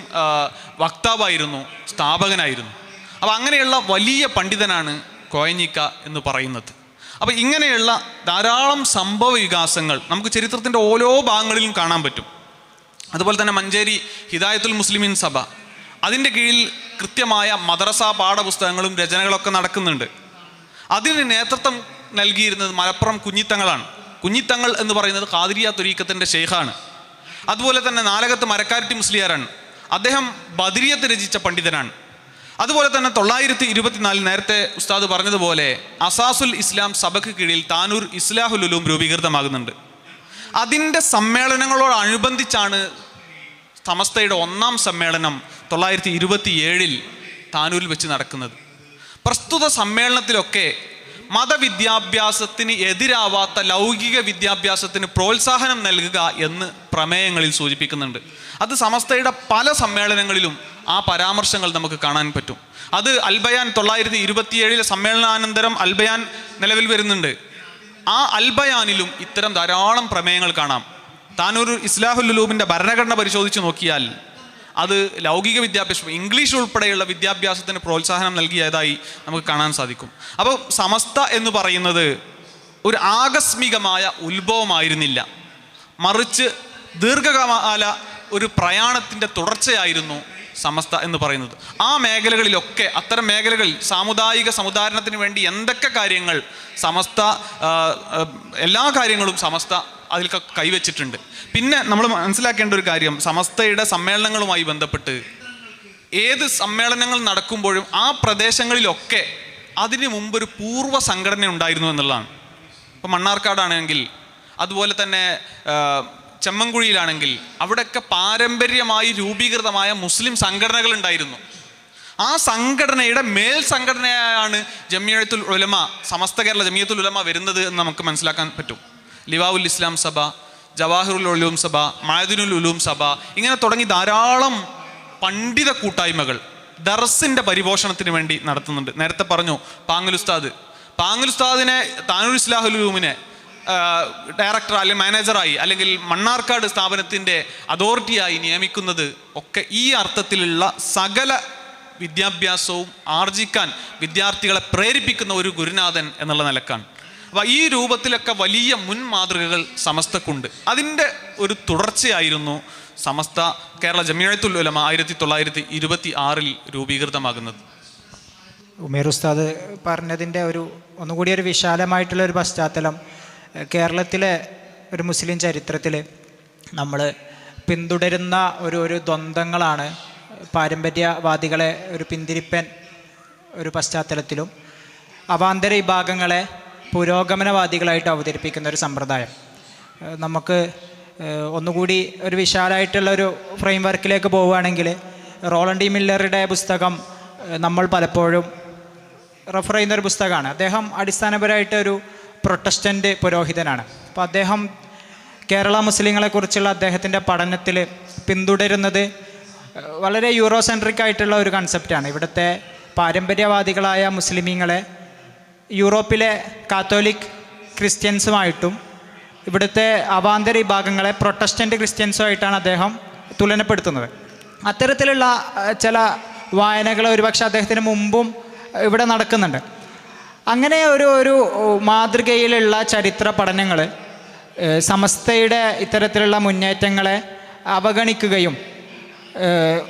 വക്താവായിരുന്നു, സ്ഥാപകനായിരുന്നു. അപ്പോൾ അങ്ങനെയുള്ള വലിയ പണ്ഡിതനാണ് കോയഞ്ഞിക്ക എന്ന് പറയുന്നത്. അപ്പോൾ ഇങ്ങനെയുള്ള ധാരാളം സംഭവ വികാസങ്ങൾ നമുക്ക് ചരിത്രത്തിൻ്റെ ഓരോ ഭാഗങ്ങളിലും കാണാൻ പറ്റും. അതുപോലെ തന്നെ മഞ്ചേരി ഹിദായത്തുൽ മുസ്ലിമീൻ സഭ, അതിൻ്റെ കീഴിൽ കൃത്യമായ മദ്രസ പാഠപുസ്തകങ്ങളും രചനകളൊക്കെ നടക്കുന്നുണ്ട്. അതിന് നേതൃത്വം നൽകിയിരുന്നത് മലപ്പുറം കുഞ്ഞിത്തങ്ങളാണ്. കുഞ്ഞിത്തങ്ങൾ എന്ന് പറയുന്നത് ഖാദിരിയ ത്വരീഖത്തിൻ്റെ ഷെയ്ഖാണ്. അതുപോലെ തന്നെ നാലകത്ത് മരക്കാരട്ടി മുസ്ലിയാരാണ്. അദ്ദേഹം ബദരിയത്ത് രചിച്ച പണ്ഡിതനാണ്. അതുപോലെ തന്നെ 1924 നേരത്തെ ഉസ്താദ് പറഞ്ഞതുപോലെ അസാസുൽ ഇസ്ലാം സഭയ്ക്ക് കീഴിൽ താനൂർ ഇസ്ലാഹുൽ ഉലൂം രൂപീകൃതമാകുന്നുണ്ട്. അതിൻ്റെ സമ്മേളനങ്ങളോടനുബന്ധിച്ചാണ് സമസ്തയുടെ 1-ാം സമ്മേളനം 1927 താനൂരിൽ വെച്ച് നടക്കുന്നത്. പ്രസ്തുത സമ്മേളനത്തിലൊക്കെ മതവിദ്യാഭ്യാസത്തിന് എതിരാവാത്ത ലൗകിക വിദ്യാഭ്യാസത്തിന് പ്രോത്സാഹനം നൽകുക എന്ന് പ്രമേയങ്ങളിൽ സൂചിപ്പിക്കുന്നുണ്ട്. അത് സമസ്തയുടെ പല സമ്മേളനങ്ങളിലും ആ പരാമർശങ്ങൾ നമുക്ക് കാണാൻ പറ്റും. അത് അൽബയാൻ 1927 സമ്മേളനാനന്തരം അൽബയാൻ നിലവിൽ വരുന്നുണ്ട്. ആ അൽബയാനിലും ഇത്തരം ധാരാളം പ്രമേയങ്ങൾ കാണാം. താനൂർ ഇസ്ലാഹുൽ ഉലൂമിൻ്റെ ഭരണഘടന പരിശോധിച്ച് നോക്കിയാൽ അത് ലൗകിക വിദ്യാഭ്യാസം, ഇംഗ്ലീഷ് ഉൾപ്പെടെയുള്ള വിദ്യാഭ്യാസത്തിന് പ്രോത്സാഹനം നൽകിയതായി നമുക്ക് കാണാൻ സാധിക്കും. അപ്പോൾ സമസ്ത എന്ന് പറയുന്നത് ഒരു ആകസ്മികമായ ഉത്ഭവമായിരുന്നില്ല, മറിച്ച് ദീർഘകാല ഒരു പ്രയാണത്തിൻ്റെ തുടർച്ചയായിരുന്നു സമസ്ത എന്ന് പറയുന്നത്. ആ മേഖലകളിലൊക്കെ, അത്തരം മേഖലകളിൽ സാമുദായിക സമുദാരണത്തിന് വേണ്ടി എന്തൊക്കെ കാര്യങ്ങൾ സമസ്ത, എല്ലാ കാര്യങ്ങളും സമസ്ത അതിൽ കൈവച്ചിട്ടുണ്ട്. പിന്നെ നമ്മൾ മനസ്സിലാക്കേണ്ട ഒരു കാര്യം, സമസ്തയുടെ സമ്മേളനങ്ങളുമായി ബന്ധപ്പെട്ട് ഏത് സമ്മേളനങ്ങൾ നടക്കുമ്പോഴും ആ പ്രദേശങ്ങളിലൊക്കെ അതിന് മുമ്പൊരു പൂർവ്വ സംഘടന ഉണ്ടായിരുന്നു എന്നുള്ളതാണ്. ഇപ്പോൾ മണ്ണാർക്കാടാണെങ്കിൽ, അതുപോലെ തന്നെ ചെമ്മൻകുഴിയിലാണെങ്കിൽ അവിടെയൊക്കെ പാരമ്പര്യമായി രൂപീകൃതമായ മുസ്ലിം സംഘടനകൾ ഉണ്ടായിരുന്നു. ആ സംഘടനയുടെ മേൽ സംഘടനയാണ് ജമിയത്തുൽ ഉലമ, സമസ്ത കേരള ജമിയത്തുൽ ഉലമ വരുന്നത് എന്ന് നമുക്ക് മനസ്സിലാക്കാൻ പറ്റും. ലിവാഉൽ ഇസ്ലാം സഭ, ജവാഹിറുൽ ഉലൂം സഭ, മഅദിനുൽ ഉലൂം സഭ, ഇങ്ങനെ തുടങ്ങി ധാരാളം പണ്ഡിത കൂട്ടായ്മകൾ ദർസിൻ്റെ പരിപോഷണത്തിന് വേണ്ടി നടത്തുന്നുണ്ട്. നേരത്തെ പറഞ്ഞു പാങ്ങലുസ്താദിനെ താനൂർ ഇസ്ലാഹുൽ ഉലൂമിനെ ഡയറക്ടർ അല്ലെങ്കിൽ മാനേജറായി അല്ലെങ്കിൽ മണ്ണാർക്കാട് സ്ഥാപനത്തിൻ്റെ അതോറിറ്റിയായി നിയമിക്കുന്നത് ഒക്കെ ഈ അർത്ഥത്തിലുള്ള സകല വിദ്യാഭ്യാസവും ആർജിക്കാൻ വിദ്യാർത്ഥികളെ പ്രേരിപ്പിക്കുന്ന ഒരു ഗുരുനാഥൻ എന്നുള്ള നിലക്കാണ്. അപ്പോൾ ഈ രൂപത്തിലൊക്കെ വലിയ മുൻ മാതൃകകൾ സമസ്തക്കുണ്ട്. അതിൻ്റെ ഒരു തുടർച്ചയായിരുന്നു സമസ്ത കേരള ജമിയത്തുൽ ഉലമ 1926 രൂപീകൃതമാകുന്നത്. ഉമേർ ഉസ്താദ് പറഞ്ഞതിൻ്റെ ഒന്നുകൂടി ഒരു വിശാലമായിട്ടുള്ള ഒരു പശ്ചാത്തലം, കേരളത്തിലെ ഒരു മുസ്ലിം ചരിത്രത്തിൽ നമ്മൾ പിന്തുടരുന്ന ഒരു ദ്വന്ദ്ങ്ങളാണ് പാരമ്പര്യവാദികളെ ഒരു പിന്തിരിപ്പൻ ഒരു പശ്ചാത്തലത്തിലും അവാന്തര വിഭാഗങ്ങളെ പുരോഗമനവാദികളായിട്ട് അവതരിപ്പിക്കുന്ന ഒരു സമ്പ്രദായം. നമുക്ക് ഒന്നുകൂടി ഒരു വിശാലമായിട്ടുള്ള ഒരു ഫ്രെയിം വർക്കിലേക്ക് പോവുകയാണെങ്കിൽ റോളണ്ട് ഡി മില്ലറുടെ പുസ്തകം നമ്മൾ പലപ്പോഴും റെഫർ ചെയ്യുന്നൊരു പുസ്തകമാണ്. അദ്ദേഹം അടിസ്ഥാനപരമായിട്ട് ഒരു പ്രൊട്ടസ്റ്റൻ്റ് പുരോഹിതനാണ്. അപ്പോൾ അദ്ദേഹം കേരള മുസ്ലിങ്ങളെക്കുറിച്ചുള്ള അദ്ദേഹത്തിൻ്റെ പഠനത്തിൽ പിന്തുടരുന്നത് വളരെ യൂറോസെൻട്രിക് ആയിട്ടുള്ള ഒരു കൺസെപ്റ്റാണ്. ഇവിടുത്തെ പാരമ്പര്യവാദികളായ മുസ്ലിമീങ്ങളെ യൂറോപ്പിലെ കാത്തോലിക് ക്രിസ്ത്യൻസുമായിട്ടും ഇവിടുത്തെ അവാന്തര വിഭാഗങ്ങളെ പ്രൊട്ടസ്റ്റൻ്റ് ക്രിസ്ത്യൻസുമായിട്ടാണ് അദ്ദേഹം തുലനപ്പെടുത്തുന്നത്. അത്തരത്തിലുള്ള ചില വായനകൾ ഒരുപക്ഷെ അദ്ദേഹത്തിന് മുമ്പും ഇവിടെ നടക്കുന്നുണ്ട്. അങ്ങനെ ഒരു മാതൃകയിലുള്ള ചരിത്ര പഠനങ്ങൾ സമസ്തയുടെ ഇത്തരത്തിലുള്ള മുന്നേറ്റങ്ങളെ അവഗണിക്കുകയും,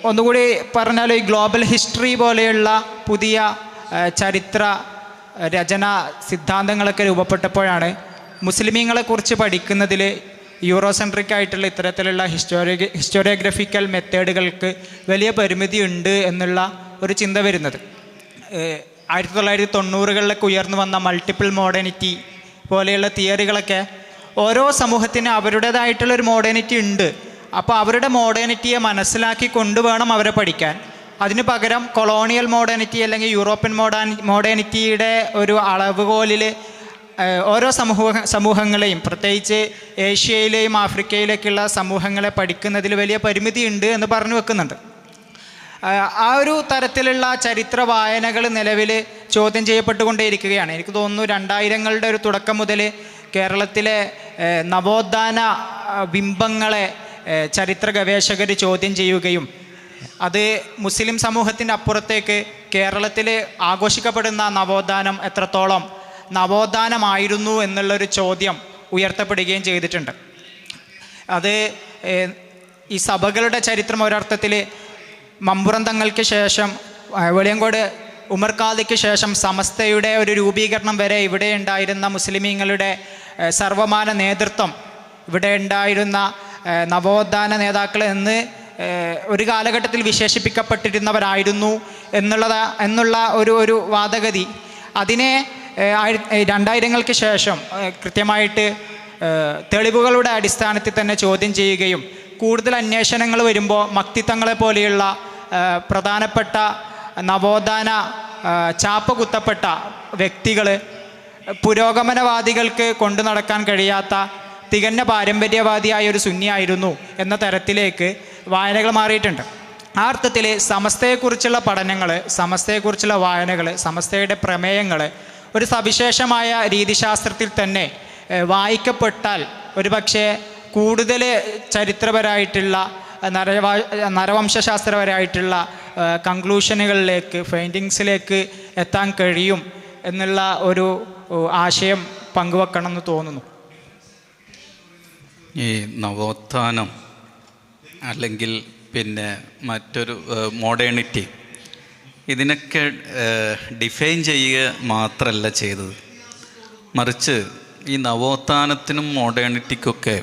ഒന്നുകൂടി പറഞ്ഞാൽ ഈ ഗ്ലോബൽ ഹിസ്റ്ററി പോലെയുള്ള പുതിയ ചരിത്ര രചന സിദ്ധാന്തങ്ങളൊക്കെ രൂപപ്പെട്ടപ്പോഴാണ് മുസ്ലിമീങ്ങളെക്കുറിച്ച് പഠിക്കുന്നതിൽ യൂറോസെൻട്രിക് ആയിട്ടുള്ള ഇത്തരത്തിലുള്ള ഹിസ്റ്റോറിയോഗ്രഫിക്കൽ മെത്തേഡുകൾക്ക് വലിയ പരിമിതി ഉണ്ട് എന്നുള്ള ഒരു ചിന്ത വരുന്നത്. 1990കളിലൊക്കെ ഉയർന്നു വന്ന മൾട്ടിപ്പിൾ മോഡേണിറ്റി പോലെയുള്ള തിയറികളൊക്കെ ഓരോ സമൂഹത്തിന് അവരുടേതായിട്ടുള്ളൊരു മോഡേണിറ്റി ഉണ്ട്. അപ്പോൾ അവരുടെ മോഡേണിറ്റിയെ മനസ്സിലാക്കി കൊണ്ടുവേണം അവരെ പഠിക്കാൻ. അതിന് പകരം കൊളോണിയൽ മോഡേണിറ്റി അല്ലെങ്കിൽ യൂറോപ്യൻ മോഡേണിറ്റിയുടെ ഒരു അളവുകോലിൽ ഓരോ സമൂഹങ്ങളെയും, പ്രത്യേകിച്ച് ഏഷ്യയിലെയും ആഫ്രിക്കയിലേക്കുള്ള സമൂഹങ്ങളെ പഠിക്കുന്നതിൽ വലിയ പരിമിതി ഉണ്ട് എന്ന് പറഞ്ഞു വെക്കുന്നുണ്ട്. ആ ഒരു തരത്തിലുള്ള ചരിത്ര വായനകൾ നിലവിൽ ചോദ്യം ചെയ്യപ്പെട്ടുകൊണ്ടേയിരിക്കുകയാണ്. എനിക്ക് തോന്നുന്നു 2000കളുടെ ഒരു തുടക്കം മുതൽ കേരളത്തിലെ നവോത്ഥാന ബിംബങ്ങളെ ചരിത്ര ഗവേഷകർ ചോദ്യം ചെയ്യുകയും അത് മുസ്ലിം സമൂഹത്തിൻ്റെ അപ്പുറത്തേക്ക് കേരളത്തിൽ ആഘോഷിക്കപ്പെടുന്ന നവോത്ഥാനം എത്രത്തോളം നവോത്ഥാനമായിരുന്നു എന്നുള്ളൊരു ചോദ്യം ഉയർത്തപ്പെടുകയും ചെയ്തിട്ടുണ്ട്. അത് ഈ സഭകളുടെ ചരിത്രം ഒരർത്ഥത്തിൽ മമ്പുറം തങ്ങൾക്ക് ശേഷം, വെളിയങ്കോട് ഉമർ ഖാദിക്ക് ശേഷം സമസ്തയുടെ ഒരു രൂപീകരണം വരെ ഇവിടെ ഉണ്ടായിരുന്ന മുസ്ലിമീങ്ങളുടെ സർവമാന നേതൃത്വം, ഇവിടെ ഉണ്ടായിരുന്ന നവോത്ഥാന നേതാക്കൾ എന്ന് ഒരു കാലഘട്ടത്തിൽ വിശേഷിപ്പിക്കപ്പെട്ടിരുന്നവരായിരുന്നു എന്നുള്ള ഒരു വാദഗതി, അതിനെ 2000ങ്ങൾക്ക് ശേഷം കൃത്യമായിട്ട് തെളിവുകളുടെ അടിസ്ഥാനത്തിൽ തന്നെ ചോദ്യം ചെയ്യുകയും കൂടുതൽ അന്വേഷണങ്ങൾ വരുമ്പോൾ മക്തിത്തങ്ങളെ പോലെയുള്ള പ്രധാനപ്പെട്ട നവോത്ഥാന ചാപ്പ കുത്തപ്പെട്ട വ്യക്തികൾ പുരോഗമനവാദികൾക്ക് കൊണ്ടു നടക്കാൻ കഴിയാത്ത തികഞ്ഞ പാരമ്പര്യവാദിയായ ഒരു സുന്നിയായിരുന്നു എന്ന തരത്തിലേക്ക് വായനകൾ മാറിയിട്ടുണ്ട്. ആ അർത്ഥത്തിൽ സമസ്തയെക്കുറിച്ചുള്ള പഠനങ്ങൾ, സമസ്തയെക്കുറിച്ചുള്ള വായനകൾ, സമസ്തയുടെ പ്രമേയങ്ങൾ ഒരു സവിശേഷമായ രീതിശാസ്ത്രത്തിൽ തന്നെ വായിക്കപ്പെട്ടാൽ ഒരുപക്ഷെ കൂടുതൽ ചരിത്രപരമായിട്ടുള്ള നരവംശാസ്ത്രപരമായിട്ടുള്ള കൺക്ലൂഷനുകളിലേക്ക്, ഫൈൻഡിങ്സിലേക്ക് എത്താൻ കഴിയും എന്നുള്ള ഒരു ആശയം പങ്കുവെക്കണമെന്ന് തോന്നുന്നു. ഈ നവോത്ഥാനം അല്ലെങ്കിൽ പിന്നെ മറ്റൊരു മോഡേണിറ്റി, ഇതിനൊക്കെ ഡിഫൈൻ ചെയ്യുക മാത്രമല്ല ചെയ്തത്, മറിച്ച് ഈ നവോത്ഥാനത്തിനും മോഡേണിറ്റിക്കൊക്കെ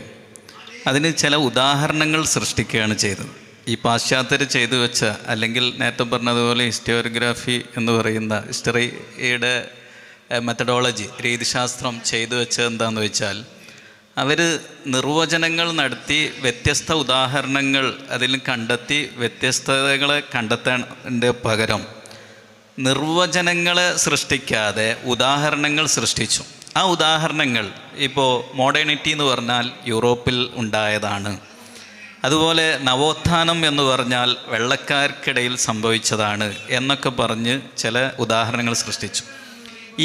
അതിന് ചില ഉദാഹരണങ്ങൾ സൃഷ്ടിക്കുകയാണ് ചെയ്തത്. ഈ പാശ്ചാത്യർ ചെയ്തു വെച്ച, അല്ലെങ്കിൽ നേരത്തെ പറഞ്ഞതുപോലെ ഹിസ്റ്റോറിയോഗ്രാഫി എന്ന് പറയുന്ന ഹിസ്റ്ററിയുടെ മെത്തഡോളജി, രീതിശാസ്ത്രം ചെയ്തു വെച്ചത് എന്താണെന്ന് വെച്ചാൽ, അവർ നിർവചനങ്ങൾ നടത്തി വ്യത്യസ്ത ഉദാഹരണങ്ങൾ അതിൽ കണ്ടെത്തി വ്യത്യസ്തതകളെ കണ്ടെത്തേണ്ട പകരം നിർവചനങ്ങളെ സൃഷ്ടിക്കാതെ ഉദാഹരണങ്ങൾ സൃഷ്ടിച്ചു. ആ ഉദാഹരണങ്ങൾ ഇപ്പോൾ മോഡേണിറ്റി എന്ന് പറഞ്ഞാൽ യൂറോപ്പിൽ ഉണ്ടായതാണ്, അതുപോലെ നവോത്ഥാനം എന്ന് പറഞ്ഞാൽ വെള്ളക്കാർക്കിടയിൽ സംഭവിച്ചതാണ് എന്നൊക്കെ പറഞ്ഞ് ചില ഉദാഹരണങ്ങൾ സൃഷ്ടിച്ചു.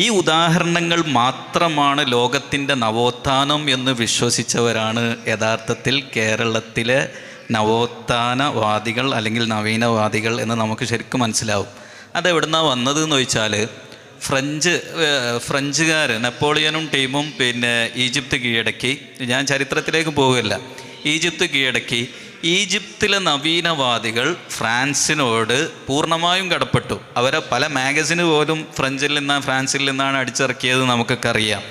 ഈ ഉദാഹരണങ്ങൾ മാത്രമാണ് ലോകത്തിൻ്റെ നവോത്ഥാനം എന്ന് വിശ്വസിച്ചവരാണ് യഥാർത്ഥത്തിൽ കേരളത്തിലെ നവോത്ഥാനവാദികൾ അല്ലെങ്കിൽ നവീനവാദികൾ എന്ന് നമുക്ക് ശരിക്കും മനസ്സിലാവും. അതെവിടുന്നാണ് വന്നതെന്ന് ചോദിച്ചാൽ, ഫ്രഞ്ചുകാർ നെപ്പോളിയനും ടീമും പിന്നെ ഈജിപ്ത് കീഴടക്കി. ഞാൻ ചരിത്രത്തിലേക്ക് പോകില്ല. ഈജിപ്ത് കീഴടക്കി. ഈജിപ്തിലെ നവീനവാദികൾ ഫ്രാൻസിനോട് പൂർണ്ണമായും കടപ്പെട്ടു. അവരെ പല മാഗസിന് പോലും ഫ്രാൻസിൽ നിന്നാണ് അടിച്ചിറക്കിയത് നമുക്കൊക്കെ അറിയാം.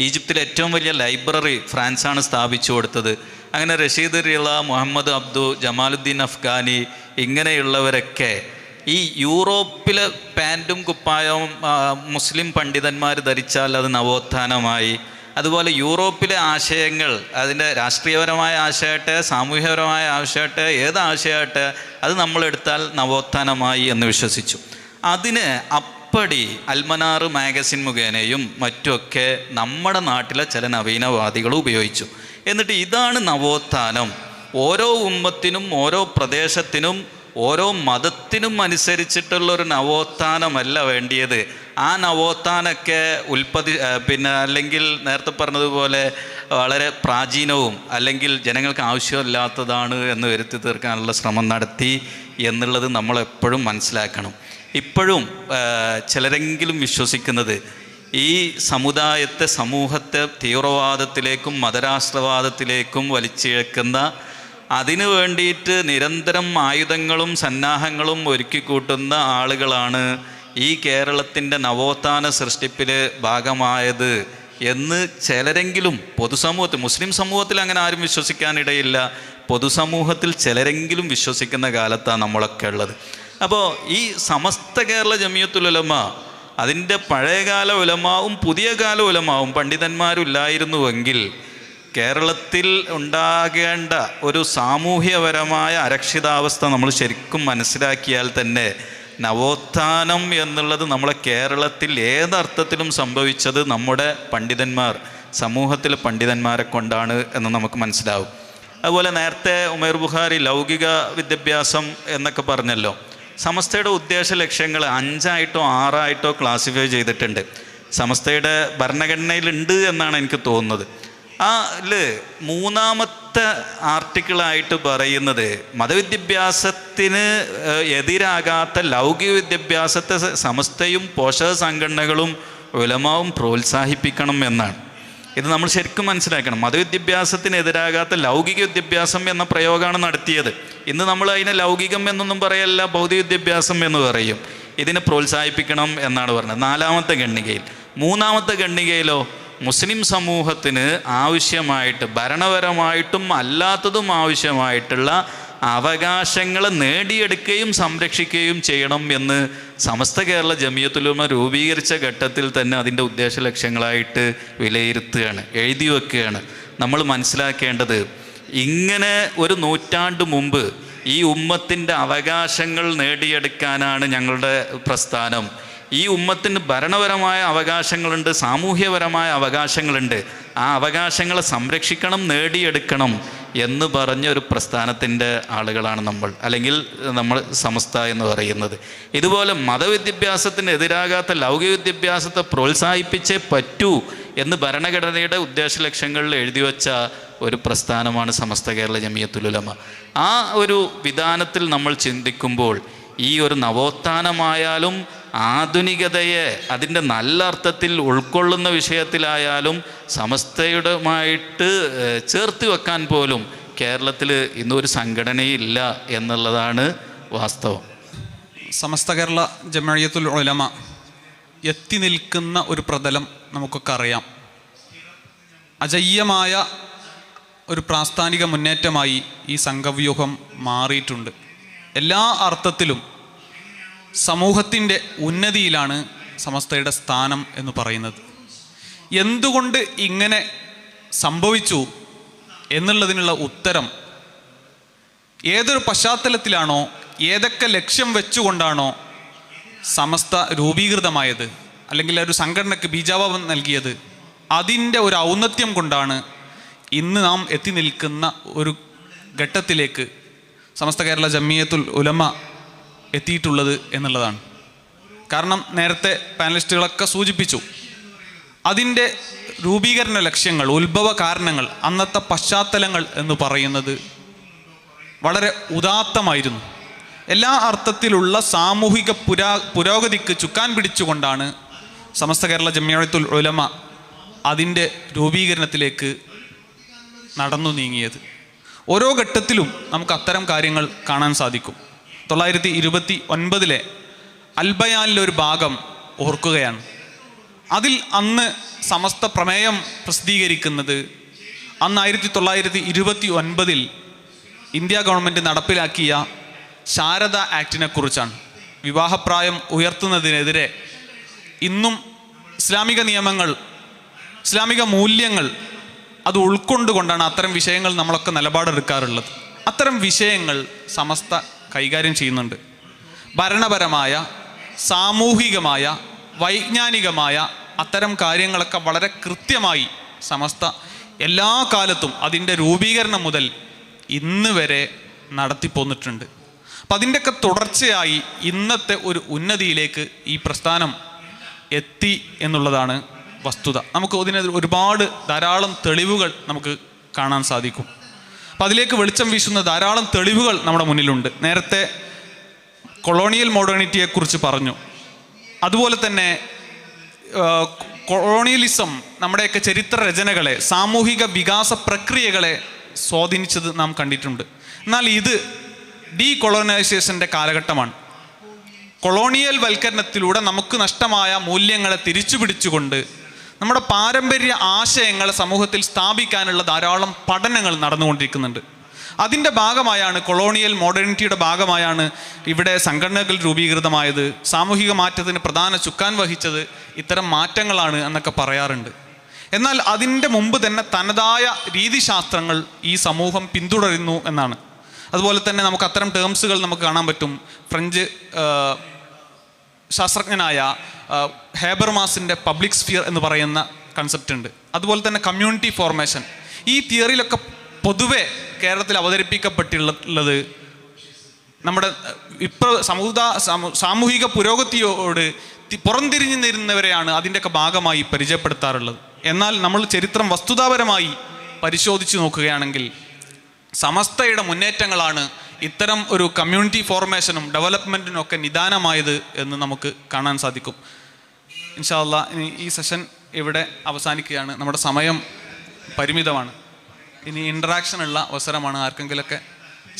ഈജിപ്തിലെ ഏറ്റവും വലിയ ലൈബ്രറി ഫ്രാൻസാണ് സ്ഥാപിച്ചു കൊടുത്തത്. അങ്ങനെ റഷീദ് റിള, മുഹമ്മദ് അബ്ദു, ജമാലുദ്ദീൻ അഫ്ഗാനി ഇങ്ങനെയുള്ളവരൊക്കെ ഈ യൂറോപ്പിലെ പാൻറ്റും കുപ്പായവും മുസ്ലിം പണ്ഡിതന്മാർ ധരിച്ചാൽ അത് നവോത്ഥാനമായി. അതുപോലെ യൂറോപ്പിലെ ആശയങ്ങൾ, അതിൻ്റെ രാഷ്ട്രീയപരമായ ആശയമാകട്ടെ സാമൂഹ്യപരമായ ആശയമാകട്ടെ ഏത് ആശയമാകട്ടെ അത് നമ്മളെടുത്താൽ നവോത്ഥാനമായി എന്ന് വിശ്വസിച്ചു. അതിന് അപ്പടി അൽമനാർ മാഗസിൻ മുഖേനയും മറ്റുമൊക്കെ നമ്മുടെ നാട്ടിലെ ചില നവീനവാദികൾ ഉപയോഗിച്ചു. എന്നിട്ട് ഇതാണ് നവോത്ഥാനം, ഓരോ ഉമ്മത്തിനും ഓരോ പ്രദേശത്തിനും ഓരോ മതത്തിനും അനുസരിച്ചിട്ടുള്ളൊരു നവോത്ഥാനമല്ല വേണ്ടിയത്. ആ നവോത്ഥാനമൊക്കെ അല്ലെങ്കിൽ നേരത്തെ പറഞ്ഞതുപോലെ വളരെ പ്രാചീനവും അല്ലെങ്കിൽ ജനങ്ങൾക്ക് ആവശ്യമില്ലാത്തതാണ് എന്ന് വരുത്തി തീർക്കാനുള്ള ശ്രമം നടത്തി എന്നുള്ളത് നമ്മളെപ്പോഴും മനസ്സിലാക്കണം. ഇപ്പോഴും ചിലരെങ്കിലും വിശ്വസിക്കുന്നത് ഈ സമൂഹത്തെ തീവ്രവാദത്തിലേക്കും മതരാഷ്ട്രവാദത്തിലേക്കും വലിച്ചിഴക്കുന്ന, അതിനു വേണ്ടിയിട്ട് നിരന്തരം ആയുധങ്ങളും സന്നാഹങ്ങളും ഒരുക്കിക്കൂട്ടുന്ന ആളുകളാണ് ഈ കേരളത്തിൻ്റെ നവോത്ഥാന സൃഷ്ടിപ്പിൽ ഭാഗമായത് എന്ന് ചിലരെങ്കിലും പൊതുസമൂഹത്തിൽ, മുസ്ലിം സമൂഹത്തിൽ അങ്ങനെ ആരും വിശ്വസിക്കാനിടയില്ല, പൊതുസമൂഹത്തിൽ ചിലരെങ്കിലും വിശ്വസിക്കുന്ന കാലത്താണ് നമ്മളൊക്കെ ഉള്ളത്. അപ്പോൾ ഈ സമസ്ത കേരള ജമിയത്തുൽ ഉലമ, അതിൻ്റെ പഴയകാല ഉലമാവും പുതിയ കാല ഉലമാവും പണ്ഡിതന്മാരും ഇല്ലായിരുന്നുവെങ്കിൽ കേരളത്തിൽ ഉണ്ടാകേണ്ട ഒരു സാമൂഹ്യപരമായ അരക്ഷിതാവസ്ഥ നമ്മൾ ശരിക്കും മനസ്സിലാക്കിയാൽ തന്നെ നവോത്ഥാനം എന്നുള്ളത് നമ്മളെ കേരളത്തിൽ ഏതർത്ഥത്തിലും സംഭവിച്ചത് നമ്മുടെ പണ്ഡിതന്മാർ, സമൂഹത്തിലെ പണ്ഡിതന്മാരെ കൊണ്ടാണ് എന്ന് നമുക്ക് മനസ്സിലാവും. അതുപോലെ നേരത്തെ ഉമേർ ബുഖാരി ലൗകിക വിദ്യാഭ്യാസം എന്നൊക്കെ പറഞ്ഞല്ലോ. സമസ്തയുടെ ഉദ്ദേശ ലക്ഷ്യങ്ങൾ 5ആയിട്ടോ 6ആയിട്ടോ ക്ലാസിഫൈ ചെയ്തിട്ടുണ്ട്. സമസ്തയുടെ ഭരണഘടനയിലുണ്ട് എന്നാണ് എനിക്ക് തോന്നുന്നത്. അതിൽ 3-ാമത്തെ ആർട്ടിക്കിളായിട്ട് പറയുന്നത് മതവിദ്യാഭ്യാസത്തിന് എതിരാകാത്ത ലൗകിക വിദ്യാഭ്യാസത്തെ സമസ്തയും പോഷക സംഘടനകളും ഉലമാവും പ്രോത്സാഹിപ്പിക്കണം എന്നാണ്. ഇത് നമ്മൾ ശരിക്കും മനസ്സിലാക്കണം. മതവിദ്യാഭ്യാസത്തിന് എതിരാകാത്ത ലൗകിക വിദ്യാഭ്യാസം എന്ന പ്രയോഗമാണ് നടത്തിയത്. ഇന്ന് നമ്മൾ അതിനെ ലൗകികം എന്നൊന്നും പറയല്ല, ഭൗതിക വിദ്യാഭ്യാസം എന്ന് പറയും. ഇതിനെ പ്രോത്സാഹിപ്പിക്കണം എന്നാണ് പറഞ്ഞത് 4-ാമത്തെ ഖണ്ഡികയിൽ. 3-ാമത്തെ ഖണ്ഡികയിലോ മുസ്ലിം സമൂഹത്തിന് ആവശ്യമായിട്ട് ഭരണപരമായിട്ടും അല്ലാത്തതും ആവശ്യമായിട്ടുള്ള അവകാശങ്ങൾ നേടിയെടുക്കുകയും സംരക്ഷിക്കുകയും ചെയ്യണം എന്ന് സമസ്ത കേരള ജമിയത്തുൽ ഉലമ രൂപീകരിച്ച ഘട്ടത്തിൽ തന്നെ അതിൻ്റെ ഉദ്ദേശ ലക്ഷ്യങ്ങളായിട്ട് വിലയിരുത്തുകയാണ്, എഴുതി വെക്കുകയാണ്. നമ്മൾ മനസ്സിലാക്കേണ്ടത്, ഇങ്ങനെ ഒരു നൂറ്റാണ്ട് മുമ്പ് ഈ ഉമ്മത്തിൻ്റെ അവകാശങ്ങൾ നേടിയെടുക്കാനാണ് ഞങ്ങളുടെ പ്രസ്ഥാനം. ഈ ഉമ്മത്തിന് ഭരണപരമായ അവകാശങ്ങളുണ്ട്, സാമൂഹ്യപരമായ അവകാശങ്ങളുണ്ട്. ആ അവകാശങ്ങളെ സംരക്ഷിക്കണം, നേടിയെടുക്കണം എന്ന് പറഞ്ഞ ഒരു പ്രസ്ഥാനത്തിൻ്റെ ആളുകളാണ് നമ്മൾ, അല്ലെങ്കിൽ നമ്മൾ സമസ്ത എന്ന് പറയുന്നത്. ഇതുപോലെ മതവിദ്യാഭ്യാസത്തിന് എതിരാകാത്ത ലൗകിക വിദ്യാഭ്യാസത്തെ പ്രോത്സാഹിപ്പിച്ചേ പറ്റൂ എന്ന് ഭരണഘടനയുടെ ഉദ്ദേശ ലക്ഷ്യങ്ങളിൽ എഴുതി വച്ച ഒരു പ്രസ്ഥാനമാണ് സമസ്ത കേരള ജമിയത്തുൽ ഉലമ. ആ ഒരു വിധാനത്തിൽ നമ്മൾ ചിന്തിക്കുമ്പോൾ ഈ ഒരു നവോത്ഥാനമായാലും ആധുനികതയെ അതിൻ്റെ നല്ല അർത്ഥത്തിൽ ഉൾക്കൊള്ളുന്ന വിഷയത്തിലായാലും സമസ്തയുടെയുമായിട്ട് ചേർത്ത് വെക്കാൻ പോലും കേരളത്തിൽ ഇന്നൊരു സംഘടനയില്ല എന്നുള്ളതാണ് വാസ്തവം. സമസ്ത കേരള ജമിയത്തുൽ ഉലമ എത്തി നിൽക്കുന്ന ഒരു പ്രതലം നമുക്കൊക്കെ അറിയാം. അജയ്യമായ ഒരു പ്രാസ്ഥാനിക മുന്നേറ്റമായി ഈ സംഘവ്യൂഹം മാറിയിട്ടുണ്ട്. എല്ലാ അർത്ഥത്തിലും സമൂഹത്തിൻ്റെ ഉന്നതിയിലാണ് സമസ്തയുടെ സ്ഥാനം എന്ന് പറയുന്നത്. എന്തുകൊണ്ട് ഇങ്ങനെ സംഭവിച്ചു എന്നുള്ളതിനുള്ള ഉത്തരം ഏതൊരു പശ്ചാത്തലത്തിലാണോ, ഏതൊക്കെ ലക്ഷ്യം വെച്ചുകൊണ്ടാണോ സമസ്ത രൂപീകൃതമായത്, അല്ലെങ്കിൽ ഒരു സംഘടനയ്ക്ക് ബീജാവാപം നൽകിയത്, അതിൻ്റെ ഒരു ഔന്നത്യം കൊണ്ടാണ് ഇന്ന് നാം എത്തി നിൽക്കുന്ന ഒരു ഘട്ടത്തിലേക്ക് സമസ്ത കേരള ജമിയത്തുൽ ഉലമ എത്തിയിട്ടുള്ളത് എന്നുള്ളതാണ്. കാരണം നേരത്തെ പാനലിസ്റ്റുകളൊക്കെ സൂചിപ്പിച്ചു, അതിൻ്റെ രൂപീകരണ ലക്ഷ്യങ്ങൾ, ഉത്ഭവ കാരണങ്ങൾ, അന്നത്തെ പശ്ചാത്തലങ്ങൾ എന്ന് പറയുന്നത് വളരെ ഉദാത്തമായിരുന്നു. എല്ലാ അർത്ഥത്തിലുള്ള സാമൂഹിക പുരോഗതിക്ക് ചുക്കാൻ പിടിച്ചുകൊണ്ടാണ് സമസ്ത കേരള ജമിയത്തുൽ ഉലമ അതിൻ്റെ രൂപീകരണത്തിലേക്ക് നടന്നു നീങ്ങിയത്. ഓരോ ഘട്ടത്തിലും നമുക്ക് അത്തരം കാര്യങ്ങൾ കാണാൻ സാധിക്കും. 929 അൽബയാനിലെ ഒരു ഭാഗം ഓർക്കുകയാണ്. അതിൽ അന്ന് സമസ്ത പ്രമേയം പ്രസിദ്ധീകരിക്കുന്നത് അന്ന് 1929 ഇന്ത്യ ഗവൺമെൻറ് നടപ്പിലാക്കിയ ശാരദ ആക്ടിനെ കുറിച്ചാണ്. വിവാഹപ്രായം ഉയർത്തുന്നതിനെതിരെ ഇന്നും ഇസ്ലാമിക നിയമങ്ങൾ, ഇസ്ലാമിക മൂല്യങ്ങൾ അത് ഉൾക്കൊണ്ടുകൊണ്ടാണ് അത്തരം വിഷയങ്ങൾ നമ്മളൊക്കെ നിലപാടെടുക്കാറുള്ളത്. അത്തരം വിഷയങ്ങൾ സമസ്ത കൈകാര്യം ചെയ്യുന്നുണ്ട്. ഭരണപരമായ, സാമൂഹികമായ, വൈജ്ഞാനികമായ അത്തരം കാര്യങ്ങളൊക്കെ വളരെ കൃത്യമായി സമസ്ത എല്ലാ കാലത്തും അതിൻ്റെ രൂപീകരണം മുതൽ ഇന്ന് വരെ നടത്തിപ്പോന്നിട്ടുണ്ട്. അപ്പം അതിൻ്റെയൊക്കെ തുടർച്ചയായി ഇന്നത്തെ ഒരു ഉന്നതിയിലേക്ക് ഈ പ്രസ്ഥാനം എത്തി എന്നുള്ളതാണ് വസ്തുത. നമുക്ക് അതിന് ഒരുപാട് ധാരാളം തെളിവുകൾ നമുക്ക് കാണാൻ സാധിക്കും. അപ്പം അതിലേക്ക് വെളിച്ചം വീശുന്ന ധാരാളം തെളിവുകൾ നമ്മുടെ മുന്നിലുണ്ട്. നേരത്തെ കൊളോണിയൽ മോഡേണിറ്റിയെക്കുറിച്ച് പറഞ്ഞു. അതുപോലെ തന്നെ കൊളോണിയലിസം നമ്മുടെയൊക്കെ ചരിത്ര രചനകളെ, സാമൂഹിക വികാസ പ്രക്രിയകളെ സ്വാധീനിച്ചത് നാം കണ്ടിട്ടുണ്ട്. എന്നാൽ ഇത് ഡീകൊളോണൈസേഷൻ്റെ കാലഘട്ടമാണ്. കൊളോണിയൽ വൽക്കരണത്തിലൂടെ നമുക്ക് നഷ്ടമായ മൂല്യങ്ങളെ തിരിച്ചു പിടിച്ചുകൊണ്ട് നമ്മുടെ പാരമ്പര്യ ആശയങ്ങളെ സമൂഹത്തിൽ സ്ഥാപിക്കാനുള്ള ധാരാളം പഠനങ്ങൾ നടന്നുകൊണ്ടിരിക്കുന്നുണ്ട്. അതിൻ്റെ ഭാഗമായാണ്, കൊളോണിയൽ മോഡേണിറ്റിയുടെ ഭാഗമായാണ് ഇവിടെ സംഘടനകൾ രൂപീകൃതമായത്. സാമൂഹിക മാറ്റത്തിന് പ്രധാന ചുക്കാൻ വഹിച്ചത് ഇത്തരം മാറ്റങ്ങളാണ് എന്നൊക്കെ പറയാറുണ്ട്. എന്നാൽ അതിൻ്റെ മുമ്പ് തന്നെ തനതായ രീതിശാസ്ത്രങ്ങൾ ഈ സമൂഹം പിന്തുടരുന്നു എന്നാണ്. അതുപോലെ തന്നെ നമുക്ക് അത്തരം ടേംസുകൾ നമുക്ക് കാണാൻ പറ്റും. ഫ്രഞ്ച് ശാസ്ത്രജ്ഞനായ ഹേബർമാസിൻ്റെ പബ്ലിക് സ്ഫിയർ എന്ന് പറയുന്ന കൺസെപ്റ്റ് ഉണ്ട്. അതുപോലെ തന്നെ കമ്മ്യൂണിറ്റി ഫോർമേഷൻ. ഈ തിയറിയിലൊക്കെ പൊതുവെ കേരളത്തിൽ അവതരിപ്പിക്കപ്പെട്ടുള്ളത് നമ്മുടെ സാമൂഹിക പുരോഗതിയോട് പുറംതിരിഞ്ഞു നിരുന്നവരെയാണ് അതിൻ്റെയൊക്കെ ഭാഗമായി പരിചയപ്പെടുത്താറുള്ളത്. എന്നാൽ നമ്മൾ ചരിത്രം വസ്തുതാപരമായി പരിശോധിച്ച് നോക്കുകയാണെങ്കിൽ സമസ്തയുടെ മുന്നേറ്റങ്ങളാണ് ഇത്തരം ഒരു കമ്മ്യൂണിറ്റി ഫോർമേഷനും ഡെവലപ്മെൻറ്റിനും ഒക്കെ നിദാനമായത് എന്ന് നമുക്ക് കാണാൻ സാധിക്കും. ഇൻഷാ അല്ലാഹ് ഇനി ഈ സെഷൻ ഇവിടെ അവസാനിക്കുകയാണ്. നമ്മുടെ സമയം പരിമിതമാണ്. ഇനി ഇൻട്രാക്ഷനുള്ള അവസരമാണ്. ആർക്കെങ്കിലൊക്കെ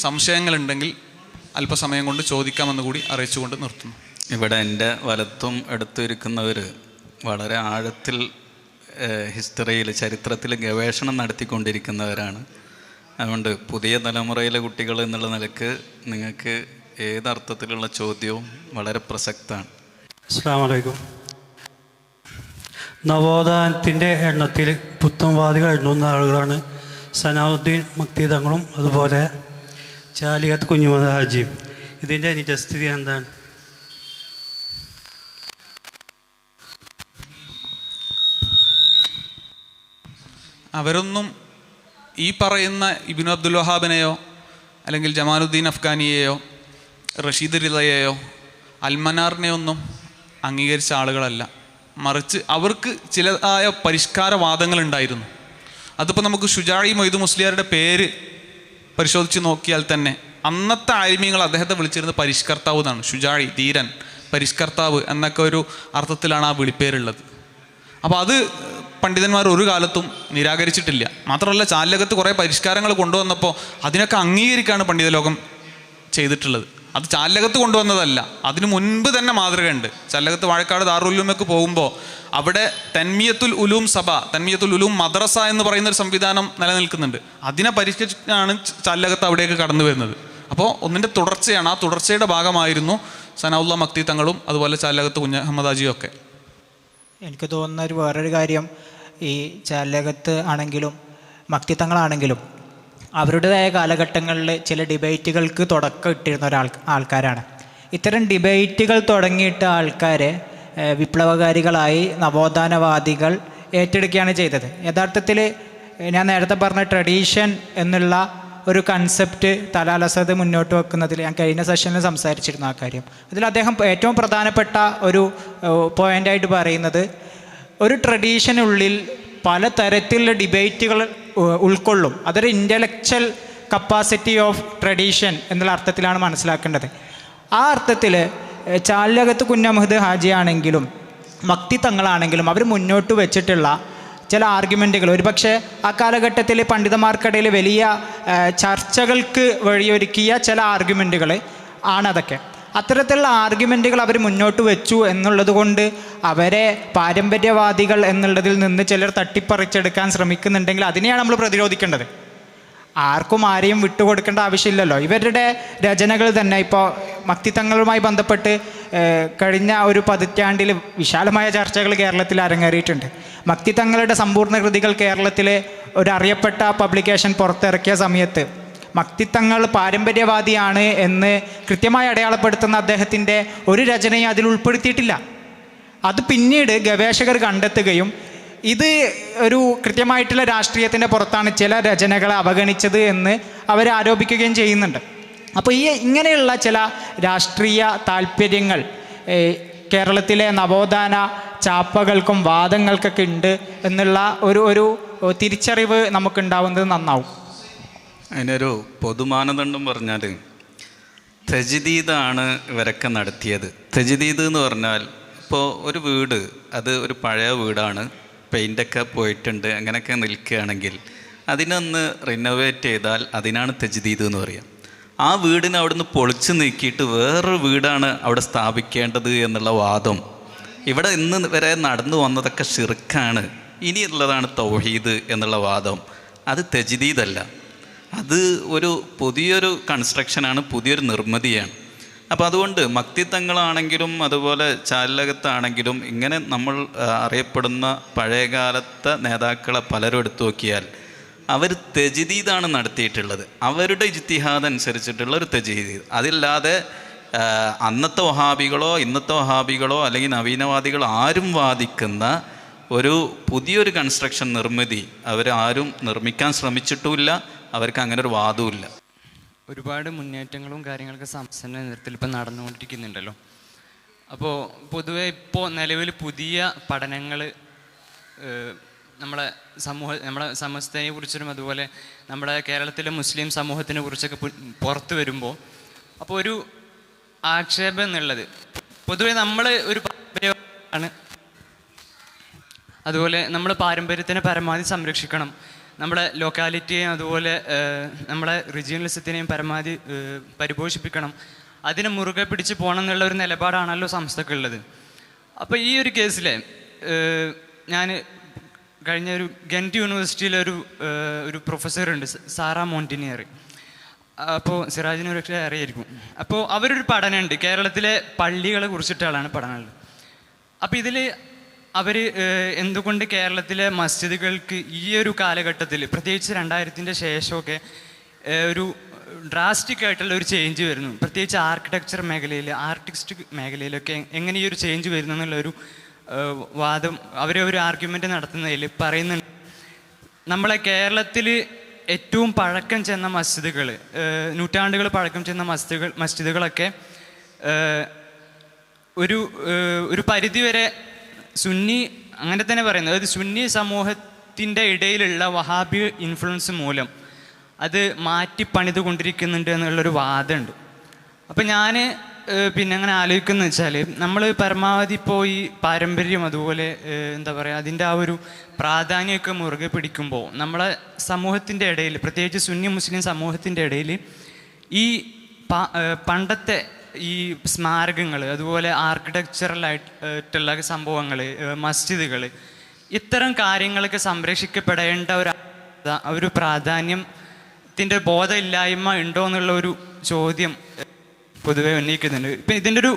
സംശയങ്ങളുണ്ടെങ്കിൽ അല്പസമയം കൊണ്ട് ചോദിക്കാമെന്ന് കൂടി അറിയിച്ചുകൊണ്ട് നിർത്തുന്നു. ഇവിടെ എൻ്റെ വലത്തും എടുത്തിരിക്കുന്നവർ വളരെ ആഴത്തിൽ ഹിസ്റ്ററിയിൽ, ചരിത്രത്തിൽ ഗവേഷണം നടത്തിക്കൊണ്ടിരിക്കുന്നവരാണ്. അതുകൊണ്ട് പുതിയ തലമുറയിലെ കുട്ടികൾ എന്നുള്ള നിലക്ക് നിങ്ങൾക്ക് ഏതർത്ഥത്തിലുള്ള ചോദ്യവും വളരെ പ്രസക്തമാണ്. അസ്സലാമു അലൈക്കും. നവോത്ഥാനത്തിൻ്റെ എണ്ണത്തിൽ പുത്തൻവാദികൾ എണ്ണുന്ന ആളുകളാണ് സനാഉദ്ദീൻ മക്തി തങ്ങളും അതുപോലെ ചാലിയത്ത് കുഞ്ഞുമദ ഹാജിയും. ഇതിൻ്റെ നിജസ്ഥിതി എന്താണ്? അവരൊന്നും ഈ പറയുന്ന ഇബ്നു അബ്ദുൽ വഹാബിനെയോ അല്ലെങ്കിൽ ജമാലുദ്ദീൻ അഫ്ഗാനിയെയോ റഷീദ് റിളയെയോ അൽമനാറിനെയോ ഒന്നും അംഗീകരിച്ച ആളുകളല്ല. മറിച്ച് അവർക്ക് ചിലതായ പരിഷ്കാരവാദങ്ങളുണ്ടായിരുന്നു. അതിപ്പോൾ നമുക്ക് ഷുജാഇ മൊയ്ദ് മുസ്ലിയാരുടെ പേര് പരിശോധിച്ച് നോക്കിയാൽ തന്നെ അന്നത്തെ ആലിമീങ്ങൾ അദ്ദേഹത്തെ വിളിച്ചിരുന്നത് പരിഷ്കർത്താവ് എന്നാണ്. ഷുജാഇ, ധീരൻ, പരിഷ്കർത്താവ് എന്നൊക്കെ ഒരു അർത്ഥത്തിലാണ് ആ വിളിപ്പേരുള്ളത്. അപ്പോൾ അത് പണ്ഡിതന്മാർ ഒരു കാലത്തും നിരാകരിച്ചിട്ടില്ല. മാത്രമല്ല ചാലകത്ത് കുറേ പരിഷ്കാരങ്ങൾ കൊണ്ടുവന്നപ്പോൾ അതിനൊക്കെ അംഗീകരിക്കുകയാണ് പണ്ഡിത ലോകം ചെയ്തിട്ടുള്ളത്. അത് ചാലകത്ത് കൊണ്ടുവന്നതല്ല, അതിനു മുൻപ് തന്നെ മാതൃകയുണ്ട്. ചാലകത്ത് വാഴക്കാട് ദാറുൽ പോകുമ്പോൾ അവിടെ തൻമിയത്തുൽ ഉലൂം സഭ, തൻമിയത്തുൽ ഉലൂം മദ്രസ എന്ന് പറയുന്ന ഒരു സംവിധാനം നിലനിൽക്കുന്നുണ്ട്. അതിനെ പരിഷ്കരിച്ചാണ് ചാലകത്ത് അവിടേക്ക് കടന്നു വരുന്നത്. അപ്പോൾ ഒന്നിൻ്റെ തുടർച്ചയാണ്. ആ തുടർച്ചയുടെ ഭാഗമായിരുന്നു സനാഉല്ലാ മക്തി തങ്ങളും അതുപോലെ ചാലകത്ത് കുഞ്ഞഹമ്മദ് ഹാജിയും ഒക്കെ. എനിക്ക് തോന്നുന്ന വേറൊരു കാര്യം, ഈ ചാലകത്ത് ആണെങ്കിലും മക്തി തങ്ങളാണെങ്കിലും അവരുടേതായ കാലഘട്ടങ്ങളിൽ ചില ഡിബേറ്റുകൾക്ക് തുടക്കം ഇട്ടിരുന്ന ആൾക്കാരാണ്. ഇത്തരം ഡിബേറ്റുകൾ തുടങ്ങിയിട്ട ആൾക്കാരെ വിപ്ലവകാരികളായി നവോത്ഥാനവാദികൾ ഏറ്റെടുക്കുകയാണ് ചെയ്തത്. യഥാർത്ഥത്തിൽ ഞാൻ നേരത്തെ പറഞ്ഞ ട്രഡീഷൻ എന്നുള്ള ഒരു കൺസെപ്റ്റ് തലാൽ അസദ് മുന്നോട്ട് വെക്കുന്നതിൽ ഞാൻ കഴിഞ്ഞ സെഷനിൽ സംസാരിച്ചിരുന്നു ആ കാര്യം. അതിൽ അദ്ദേഹം ഏറ്റവും പ്രധാനപ്പെട്ട ഒരു പോയിൻ്റായിട്ട് പറയുന്നത്, ഒരു ട്രഡീഷനുള്ളിൽ പലതരത്തിലുള്ള ഡിബേറ്റുകൾ ഉൾക്കൊള്ളും. അതൊരു ഇൻ്റലക്ച്വൽ കപ്പാസിറ്റി ഓഫ് ട്രഡീഷൻ എന്നുള്ള അർത്ഥത്തിലാണ് മനസ്സിലാക്കേണ്ടത്. ആ അർത്ഥത്തിൽ ചാലകത്ത് കുഞ്ഞഹമ്മദ് ഹാജി ആണെങ്കിലും മക്തി തങ്ങളാണെങ്കിലും അവർ മുന്നോട്ട് വെച്ചിട്ടുള്ള ചില ആർഗ്യുമെൻറ്റുകൾ ഒരുപക്ഷെ ആ കാലഘട്ടത്തിൽ പണ്ഡിതന്മാർക്കിടയിൽ വലിയ ചർച്ചകൾക്ക് വഴിയൊരുക്കിയ ചില ആർഗ്യുമെൻറ്റുകൾ ആണതൊക്കെ. അത്തരത്തിലുള്ള ആർഗ്യുമെൻറ്റുകൾ അവർ മുന്നോട്ട് വെച്ചു എന്നുള്ളത് കൊണ്ട് അവരെ പാരമ്പര്യവാദികൾ എന്നുള്ളതിൽ നിന്ന് ചിലർ തട്ടിപ്പറിച്ചെടുക്കാൻ ശ്രമിക്കുന്നുണ്ടെങ്കിൽ അതിനെയാണ് നമ്മൾ പ്രതിരോധിക്കേണ്ടത്. ആർക്കും ആരെയും വിട്ടുകൊടുക്കേണ്ട ആവശ്യമില്ലല്ലോ. ഇവരുടെ രചനകൾ തന്നെ ഇപ്പോൾ മക്തിത്തങ്ങളുമായി ബന്ധപ്പെട്ട് കഴിഞ്ഞ ഒരു പതിറ്റാണ്ടിൽ വിശാലമായ ചർച്ചകൾ കേരളത്തിൽ അരങ്ങേറിയിട്ടുണ്ട്. മക്തിത്തങ്ങളുടെ സമ്പൂർണ്ണ കൃതികൾ കേരളത്തിലെ ഒരു അറിയപ്പെട്ട പബ്ലിക്കേഷൻ പുറത്തിറക്കിയ സമയത്ത് മക്തിത്തങ്ങൾ പാരമ്പര്യവാദിയാണ് എന്ന് കൃത്യമായി അടയാളപ്പെടുത്തുന്ന അദ്ദേഹത്തിൻ്റെ ഒരു രചനയും അതിൽ ഉൾപ്പെടുത്തിയിട്ടില്ല. അത് പിന്നീട് ഗവേഷകർ കണ്ടെത്തുകയും ഇത് ഒരു കൃത്യമായിട്ടുള്ള രാഷ്ട്രീയത്തിൻ്റെ പുറത്താണ് ചില രചനകളെ അവഗണിച്ചത് എന്ന് അവർ ആരോപിക്കുകയും ചെയ്യുന്നുണ്ട്. അപ്പോൾ ഇങ്ങനെയുള്ള ചില രാഷ്ട്രീയ താല്പര്യങ്ങൾ കേരളത്തിലെ നവോത്ഥാന ചാപ്പകൾക്കും വാദങ്ങൾക്കൊക്കെ ഉണ്ട് എന്നുള്ള ഒരു തിരിച്ചറിവ് നമുക്കുണ്ടാവുന്നത് നന്നാവും. അതിനൊരു പൊതുമാനദണ്ഡം പറഞ്ഞാൽ തജ്ദീദാണ് ഇവരൊക്കെ നടത്തിയത്. തജ്ദീദ് എന്ന് പറഞ്ഞാൽ ഇപ്പോൾ ഒരു വീട്, അത് ഒരു പഴയ വീടാണ്, പെയിൻ്റൊക്കെ പോയിട്ടുണ്ട്, അങ്ങനെയൊക്കെ നിൽക്കുകയാണെങ്കിൽ അതിനൊന്ന് റിനോവേറ്റ് ചെയ്താൽ അതിനാണ് തജ്ദീദ് എന്ന് പറയുക. ആ വീടിനെ അവിടുന്ന് പൊളിച്ച് നീക്കിയിട്ട് വേറൊരു വീടാണ് അവിടെ സ്ഥാപിക്കേണ്ടത് എന്നുള്ള വാദം ഇവിടെ ഇന്ന് വരെ നടന്നു വന്നതൊക്കെ ശിർക്കാണ്, ഇനിയുള്ളതാണ് തൗഹീദ് എന്നുള്ള വാദം. അത് തജ്ദീദല്ല, അത് ഒരു പുതിയൊരു കൺസ്ട്രക്ഷനാണ്, പുതിയൊരു നിർമ്മിതിയാണ്. അപ്പോൾ അതുകൊണ്ട് മക്തിത്തങ്ങളാണെങ്കിലും അതുപോലെ ചാലകത്താണെങ്കിലും ഇങ്ങനെ നമ്മൾ അറിയപ്പെടുന്ന പഴയകാലത്തെ നേതാക്കളെ പലരും എടുത്തു നോക്കിയാൽ അവർ തജ്ദീദാണ് നടത്തിയിട്ടുള്ളത്. അവരുടെ ഇജ്തിഹാദ് അനുസരിച്ചിട്ടുള്ള ഒരു തജ്ദീദ്. അതില്ലാതെ അന്നത്തെ വഹാബികളോ ഇന്നത്തെ വഹാബികളോ അല്ലെങ്കിൽ നവീനവാദികളോ ആരും വാദിക്കുന്ന ഒരു പുതിയൊരു കൺസ്ട്രക്ഷൻ നിർമ്മിതി അവരാരും നിർമ്മിക്കാൻ ശ്രമിച്ചിട്ടുമില്ല. അവർക്ക് അങ്ങനെ ഒരു വാദവുമില്ല. ഒരുപാട് മുന്നേറ്റങ്ങളും കാര്യങ്ങളൊക്കെ സംസ്ഥാന നേതൃത്വത്തിൽ ഇപ്പം നടന്നുകൊണ്ടിരിക്കുന്നുണ്ടല്ലോ. അപ്പോൾ പൊതുവെ ഇപ്പോൾ നിലവിൽ പുതിയ പഠനങ്ങൾ നമ്മുടെ സമസ്തയെ കുറിച്ചിട്ടും അതുപോലെ നമ്മുടെ കേരളത്തിലെ മുസ്ലിം സമൂഹത്തിനെ കുറിച്ചൊക്കെ പുറത്തു വരുമ്പോൾ അപ്പോൾ ഒരു ആക്ഷേപം എന്നുള്ളത് പൊതുവെ നമ്മൾ ഒരു പാരമ്പര്യമാണ്, അതുപോലെ നമ്മൾ പാരമ്പര്യത്തിനെ പരമാവധി സംരക്ഷിക്കണം, നമ്മുടെ ലൊക്കാലിറ്റിയെയും അതുപോലെ നമ്മുടെ റീജിയണലിസത്തിനെയും പരമാവധി പരിപോഷിപ്പിക്കണം, അതിനെ മുറുകെ പിടിച്ച് പോകണം എന്നുള്ള ഒരു നിലപാടാണല്ലോ സംസ്ഥക്കുള്ളത്. അപ്പോൾ ഈ ഒരു കേസിൽ ഞാൻ കഴിഞ്ഞ ഒരു ഗെൻറ്റ് യൂണിവേഴ്സിറ്റിയിലെ ഒരു പ്രൊഫസറുണ്ട്, സാറ മോണ്ടിനിയർ. അപ്പോൾ സിറാജിനെ ഒരു അറിയായിരിക്കും. അപ്പോൾ അവരൊരു പഠനമുണ്ട്, കേരളത്തിലെ പള്ളികളെ കുറിച്ചിട്ടുള്ളതാണ് പഠനമുള്ളത്. അപ്പോൾ ഇതിൽ അവർ എന്തുകൊണ്ട് കേരളത്തിലെ മസ്ജിദുകൾക്ക് ഈ ഒരു കാലഘട്ടത്തിൽ പ്രത്യേകിച്ച് 2000-ൻ്റെ ശേഷമൊക്കെ ഒരു ഡ്രാസ്റ്റിക് ആയിട്ടുള്ള ഒരു ചേഞ്ച് വരുന്നു, പ്രത്യേകിച്ച് ആർക്കിടെക്ചർ മേഖലയിൽ ആർട്ടിസ്റ്റിക് മേഖലയിലൊക്കെ എങ്ങനെ ഈ ഒരു ചേഞ്ച് വരുന്നു എന്നുള്ളൊരു വാദം അവരെ ഒരു ആർഗ്യുമെൻ്റ് നടത്തുന്നതിൽ പറയുന്നുണ്ട്. നമ്മളെ കേരളത്തിൽ ഏറ്റവും പഴക്കം ചെന്ന മസ്ജിദുകൾ, നൂറ്റാണ്ടുകൾ പഴക്കം ചെന്ന മസ്ജിദുകളൊക്കെ ഒരു പരിധിവരെ സുന്നി, അങ്ങനെ തന്നെ പറയുന്നത്, അതായത് സുന്നി സമൂഹത്തിൻ്റെ ഇടയിലുള്ള വഹാബി ഇൻഫ്ലുവൻസ് മൂലം അത് മാറ്റി പണിതുകൊണ്ടിരിക്കുന്നുണ്ട് എന്നുള്ളൊരു വാദമുണ്ട്. അപ്പം ഞാൻ പിന്നെ അങ്ങനെ ആലോചിക്കുന്നത് വെച്ചാൽ നമ്മൾ പരമാവധി ഇപ്പോൾ ഈ പാരമ്പര്യം അതുപോലെ എന്താ പറയുക അതിൻ്റെ ആ ഒരു പ്രാധാന്യമൊക്കെ മുറുകെ പിടിക്കുമ്പോൾ നമ്മളെ സമൂഹത്തിൻ്റെ ഇടയിൽ പ്രത്യേകിച്ച് സുന്നി മുസ്ലിം സമൂഹത്തിൻ്റെ ഇടയിൽ ഈ പണ്ടത്തെ ഈ സ്മാരകങ്ങൾ, അതുപോലെ ആർക്കിടെക്ചറലായിട്ടുള്ള സംഭവങ്ങൾ, മസ്ജിദുകൾ, ഇത്തരം കാര്യങ്ങളൊക്കെ സംരക്ഷിക്കപ്പെടേണ്ട ഒരു പ്രാധാന്യത്തിൻ്റെ ബോധമില്ലായ്മ ഉണ്ടോ എന്നുള്ള ഒരു ചോദ്യം പൊതുവെ ഉന്നയിക്കുന്നുണ്ട്. ഇപ്പം ഇതിൻ്റെ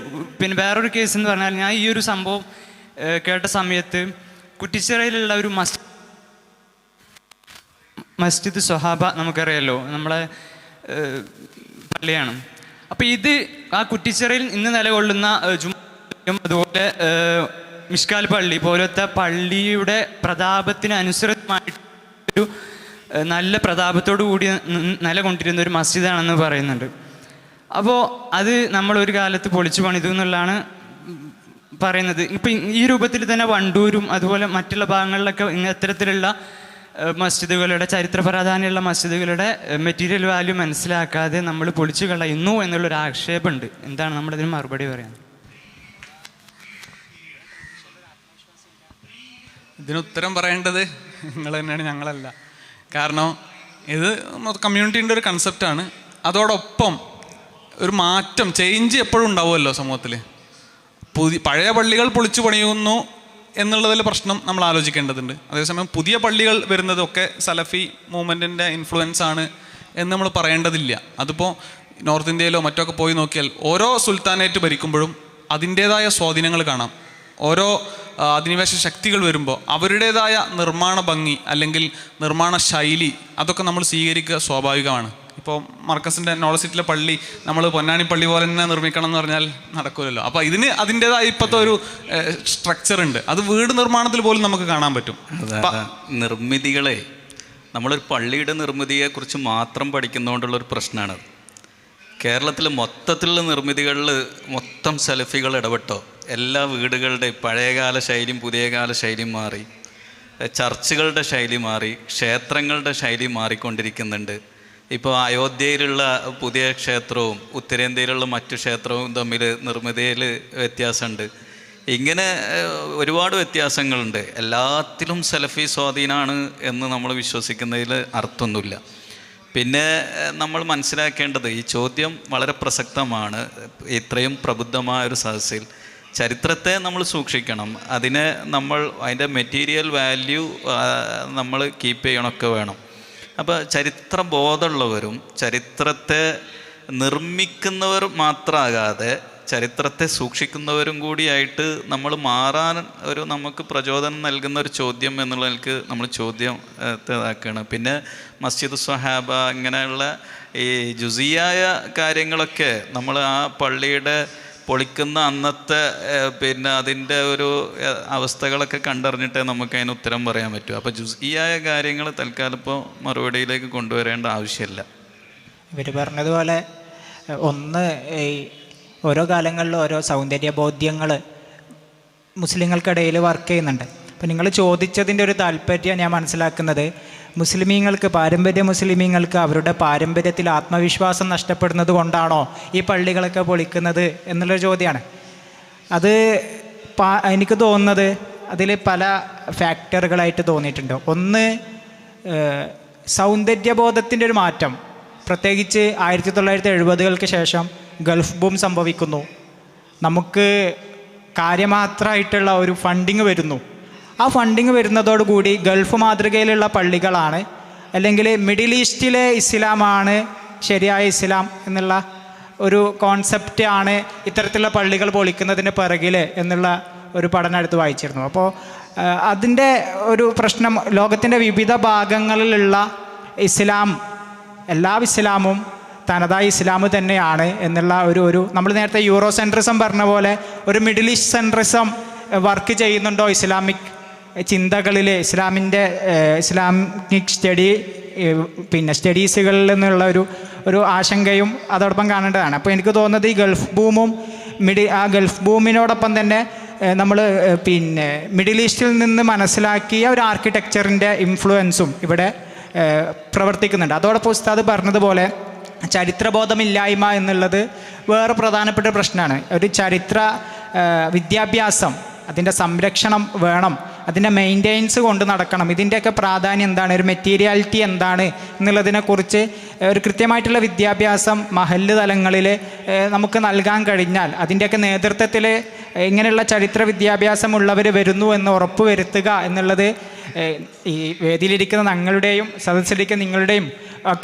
വേറൊരു കേസ് എന്ന് പറഞ്ഞാൽ, ഞാൻ ഈ ഒരു സംഭവം കേട്ട സമയത്ത് കുറ്റിച്ചിറയിലുള്ള ഒരു മസ്ജിദ് സ്വഹാബ നമുക്കറിയാലോ, നമ്മളെ പള്ളിയാണ്. അപ്പോൾ ഇത് ആ കുറ്റിച്ചിറയിൽ ഇന്ന് നിലകൊള്ളുന്ന അതുപോലെ മിഷ്കാൽ പള്ളി പോലത്തെ പള്ളിയുടെ പ്രതാപത്തിന് അനുസൃതമായിട്ടൊരു നല്ല പ്രതാപത്തോടു കൂടി നിലകൊണ്ടിരുന്ന ഒരു മസ്ജിദാണെന്ന് പറയുന്നുണ്ട്. അപ്പോൾ അത് നമ്മളൊരു കാലത്ത് പൊളിച്ചു പണിതു എന്നുള്ളതാണ് പറയുന്നത്. ഇപ്പം ഈ രൂപത്തിൽ തന്നെ വണ്ടൂരും അതുപോലെ മറ്റുള്ള ഭാഗങ്ങളിലൊക്കെ ഇത്തരത്തിലുള്ള മസ്ജിദുകളുടെ ചരിത്ര പ്രാധാന്യമുള്ള മസ്ജിദുകളുടെ മെറ്റീരിയൽ വാല്യൂ മനസ്സിലാക്കാതെ നമ്മൾ പൊളിച്ചു കളയുന്നു എന്നുള്ളൊരു ആക്ഷേപമുണ്ട്. എന്താണ് നമ്മളതിന് മറുപടി പറയുന്നത്? ഇതിനുത്തരം പറയേണ്ടത് നിങ്ങൾ തന്നെയാണ്, ഞങ്ങളല്ല. കാരണം ഇത് കമ്മ്യൂണിറ്റീൻ്റെ ഒരു കൺസെപ്റ്റാണ്. അതോടൊപ്പം ഒരു മാറ്റം, ചേഞ്ച് എപ്പോഴും ഉണ്ടാവുമല്ലോ സമൂഹത്തിൽ. പഴയ പള്ളികൾ പൊളിച്ചു പണിയുന്നു എന്നുള്ളതിൽ പ്രശ്നം നമ്മൾ ആലോചിക്കേണ്ടതുണ്ട്. അതേസമയം പുതിയ പള്ളികൾ വരുന്നതൊക്കെ സലഫി മൂവ്മെൻറ്റിൻ്റെ ഇൻഫ്ലുവൻസ് ആണ് എന്ന് നമ്മൾ പറയേണ്ടതില്ല. അതിപ്പോൾ നോർത്ത് ഇന്ത്യയിലോ മറ്റൊക്കെ പോയി നോക്കിയാൽ ഓരോ സുൽത്താനേറ്റ് ഭരിക്കുമ്പോഴും അതിൻ്റേതായ സ്വാധീനങ്ങൾ കാണാം. ഓരോ അധിനിവേശ ശക്തികൾ വരുമ്പോൾ അവരുടേതായ നിർമ്മാണ ഭംഗി അല്ലെങ്കിൽ നിർമ്മാണ ശൈലി അതൊക്കെ നമ്മൾ സ്വീകരിക്കുക സ്വാഭാവികമാണ്. ഇപ്പോൾ മർക്കസിൻ്റെ നോളജ് സിറ്റിയിലെ പള്ളി നമ്മൾ പൊന്നാനി പള്ളി പോലെ തന്നെ നിർമ്മിക്കണം എന്ന് പറഞ്ഞാൽ നടക്കില്ലല്ലോ. അപ്പോൾ ഇതിന് അതിൻ്റേതായ ഇപ്പോഴത്തെ ഒരു സ്ട്രക്ചർ ഉണ്ട്. അത് വീട് നിർമ്മാണത്തിൽ പോലും നമുക്ക് കാണാൻ പറ്റും. നിർമ്മിതികളെ നമ്മളൊരു പള്ളിയുടെ നിർമ്മിതിയെക്കുറിച്ച് മാത്രം പഠിക്കുന്നതുകൊണ്ടുള്ളൊരു പ്രശ്നമാണത്. കേരളത്തിൽ മൊത്തത്തിലുള്ള നിർമ്മിതികളിൽ മൊത്തം സലഫികൾ ഇടപെട്ടോ? എല്ലാ വീടുകളുടെ പഴയകാല ശൈലിയും പുതിയ കാല ശൈലിയും മാറി, ചർച്ചുകളുടെ ശൈലി മാറി, ക്ഷേത്രങ്ങളുടെ ശൈലി മാറിക്കൊണ്ടിരിക്കുന്നുണ്ട്. ഇപ്പോൾ അയോധ്യയിലുള്ള പുതിയ ക്ഷേത്രവും ഉത്തരേന്ത്യയിലുള്ള മറ്റു ക്ഷേത്രവും തമ്മിൽ നിർമ്മിതിയിൽ വ്യത്യാസമുണ്ട്. ഇങ്ങനെ ഒരുപാട് വ്യത്യാസങ്ങളുണ്ട്. എല്ലാത്തിലും സലഫി സ്വാധീനമാണ് എന്ന് നമ്മൾ വിശ്വസിക്കുന്നതിൽ അർത്ഥമൊന്നുമില്ല. പിന്നെ നമ്മൾ മനസ്സിലാക്കേണ്ടത്, ഈ ചോദ്യം വളരെ പ്രസക്തമാണ്. ഇത്രയും പ്രബുദ്ധമായൊരു സദസ്സിൽ ചരിത്രത്തെ നമ്മൾ സൂക്ഷിക്കണം. അതിൻ്റെ മെറ്റീരിയൽ വാല്യൂ നമ്മൾ കീപ്പ് ചെയ്യണമൊക്കെ വേണം. അപ്പോൾ ചരിത്ര ബോധമുള്ളവരും ചരിത്രത്തെ നിർമ്മിക്കുന്നവർ മാത്രമാകാതെ ചരിത്രത്തെ സൂക്ഷിക്കുന്നവരും കൂടിയായിട്ട് നമ്മൾ മാറാൻ നമുക്ക് പ്രചോദനം നൽകുന്ന ഒരു ചോദ്യം എന്നുള്ള നിലക്ക് നമ്മൾ ചോദ്യത്തിലാക്കുകയാണ്. പിന്നെ മസ്ജിദ് സ്വഹാബ ഇങ്ങനെയുള്ള ഈ ജുസിയായ കാര്യങ്ങളൊക്കെ നമ്മൾ ആ പള്ളിയുടെ പൊളിക്കുന്ന അന്നത്തെ അതിൻ്റെ ഒരു അവസ്ഥകളൊക്കെ കണ്ടറിഞ്ഞിട്ടേ നമുക്ക് അതിന് ഉത്തരം പറയാൻ പറ്റൂ. അപ്പോൾ ജുസിയായ കാര്യങ്ങൾ തൽക്കാലം ഇപ്പോൾ മറുപടിയിലേക്ക് കൊണ്ടുവരേണ്ട ആവശ്യമില്ല. ഇവർ പറഞ്ഞതുപോലെ ഈ ഓരോ കാലങ്ങളിലും ഓരോ സൗന്ദര്യ ബോധ്യങ്ങൾ മുസ്ലിങ്ങൾക്കിടയിൽ വർക്ക് ചെയ്യുന്നുണ്ട്. അപ്പോൾ നിങ്ങൾ ചോദിച്ചതിൻ്റെ ഒരു താല്പര്യം ഞാൻ മനസ്സിലാക്കുന്നത്, പാരമ്പര്യ മുസ്ലിമീങ്ങൾക്ക് അവരുടെ പാരമ്പര്യത്തിൽ ആത്മവിശ്വാസം നഷ്ടപ്പെടുന്നത് കൊണ്ടാണോ ഈ പള്ളികളൊക്കെ പൊളിക്കുന്നത് എന്നുള്ളൊരു ചോദ്യമാണ്. അത് എനിക്ക് തോന്നുന്നത് അതിൽ പല ഫാക്ടറുകളായിട്ട് തോന്നിയിട്ടുണ്ട്. ഒന്ന്, സൗന്ദര്യബോധത്തിൻ്റെ ഒരു മാറ്റം. പ്രത്യേകിച്ച് 1970-കൾക്ക് ശേഷം ഗൾഫ് ബൂം സംഭവിക്കുന്നു. നമുക്ക് കാര്യമാത്രമായിട്ടുള്ള ഒരു ഫണ്ടിങ് വരുന്നു. ആ ഫണ്ടിങ് വരുന്നതോടുകൂടി ഗൾഫ് മാതൃകയിലുള്ള പള്ളികളാണ്, അല്ലെങ്കിൽ മിഡിൽ ഈസ്റ്റിലെ ഇസ്ലാമാണ് ശരിയായ ഇസ്ലാം എന്നുള്ള ഒരു കോൺസെപ്റ്റാണ് ഇത്തരത്തിലുള്ള പള്ളികൾ പൊളിക്കുന്നതിന് പിറകിൽ എന്നുള്ള ഒരു പഠനം എടുത്ത് വായിച്ചിരുന്നു. അപ്പോൾ അതിൻ്റെ ഒരു പ്രശ്നം, ലോകത്തിൻ്റെ വിവിധ ഭാഗങ്ങളിലുള്ള എല്ലാ ഇസ്ലാമും തനതായ ഇസ്ലാം തന്നെയാണ് എന്നുള്ള ഒരു നമ്മൾ നേരത്തെ യൂറോ സെൻട്രിസം പറഞ്ഞ പോലെ ഒരു മിഡിൽ ഈസ്റ്റ് സെൻട്രിസം വർക്ക് ചെയ്യുന്നുണ്ടോ ഇസ്ലാമിക് ചിന്തകളിൽ, ഇസ്ലാമിക് സ്റ്റഡീസുകളിൽ നിന്നുള്ള ഒരു ആശങ്കയും അതോടൊപ്പം കാണേണ്ടതാണ്. അപ്പോൾ എനിക്ക് തോന്നുന്നത് ഈ ഗൾഫ് ബൂമിനോടൊപ്പം തന്നെ നമ്മൾ മിഡിൽ ഈസ്റ്റിൽ നിന്ന് മനസ്സിലാക്കിയ ഒരു ആർക്കിടെക്ചറിൻ്റെ ഇൻഫ്ലുവൻസും ഇവിടെ പ്രവർത്തിക്കുന്നുണ്ട്. അതോടൊപ്പം ഉസ്താദ് പറഞ്ഞതുപോലെ ചരിത്രബോധമില്ലായ്മ എന്നുള്ളത് വേറെ പ്രധാനപ്പെട്ട പ്രശ്നമാണ്. ഒരു ചരിത്ര വിദ്യാഭ്യാസം, അതിൻ്റെ സംരക്ഷണം വേണം, അതിൻ്റെ മെയിൻ്റെനൻസ് കൊണ്ട് നടക്കണം. ഇതിൻ്റെയൊക്കെ പ്രാധാന്യം എന്താണ്, ഒരു മെറ്റീരിയാലിറ്റി എന്താണ് എന്നുള്ളതിനെക്കുറിച്ച് ഒരു കൃത്യമായിട്ടുള്ള വിദ്യാഭ്യാസം മഹല്ല് തലങ്ങളിൽ നമുക്ക് നൽകാൻ കഴിഞ്ഞാൽ, അതിൻ്റെയൊക്കെ നേതൃത്വത്തിൽ ഇങ്ങനെയുള്ള ചരിത്ര വിദ്യാഭ്യാസമുള്ളവർ വരുന്നു എന്ന് ഉറപ്പ് വരുത്തുക എന്നുള്ളത് ഈ വേദിയിലിരിക്കുന്ന ഞങ്ങളുടെയും സദസ്സിലിരിക്കുന്ന നിങ്ങളുടെയും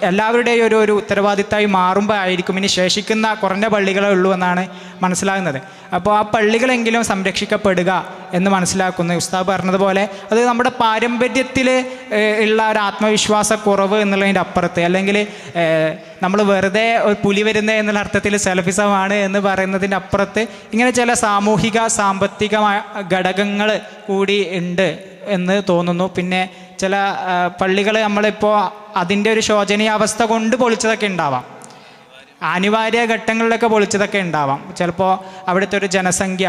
എല്ലാവരുടെയും ഒരു ഉത്തരവാദിത്തമായി മാറുമ്പോൾ ആയിരിക്കും ഇനി ശേഷിക്കുന്ന കുറഞ്ഞ പള്ളികളേ ഉള്ളൂ എന്നാണ് മനസ്സിലാകുന്നത്. അപ്പോൾ ആ പള്ളികളെങ്കിലും സംരക്ഷിക്കപ്പെടുക എന്ന് മനസ്സിലാക്കുന്നു. ഉസ്താദ് പറഞ്ഞതുപോലെ അത് നമ്മുടെ പാരമ്പര്യത്തിൽ ഉള്ള ഒരു ആത്മവിശ്വാസക്കുറവ് എന്നുള്ളതിൻ്റെ അപ്പുറത്ത്, അല്ലെങ്കിൽ നമ്മൾ വെറുതെ ഒരു പുലി വരുന്നത് എന്നുള്ള അർത്ഥത്തിൽ സെൽഫിസമാണ് എന്ന് പറയുന്നതിൻ്റെ അപ്പുറത്ത് ഇങ്ങനെ ചില സാമൂഹിക സാമ്പത്തികമായ ഘടകങ്ങൾ കൂടി ഉണ്ട് എന്ന് തോന്നുന്നു. പിന്നെ ചില പള്ളികൾ നമ്മളിപ്പോൾ അതിൻ്റെ ഒരു ശോചനീയാവസ്ഥ കൊണ്ട് പൊളിച്ചതൊക്കെ ഉണ്ടാവാം, അനിവാര്യ ഘട്ടങ്ങളിലൊക്കെ പൊളിച്ചതൊക്കെ ഉണ്ടാവാം. ചിലപ്പോൾ അവിടുത്തെ ഒരു ജനസംഖ്യ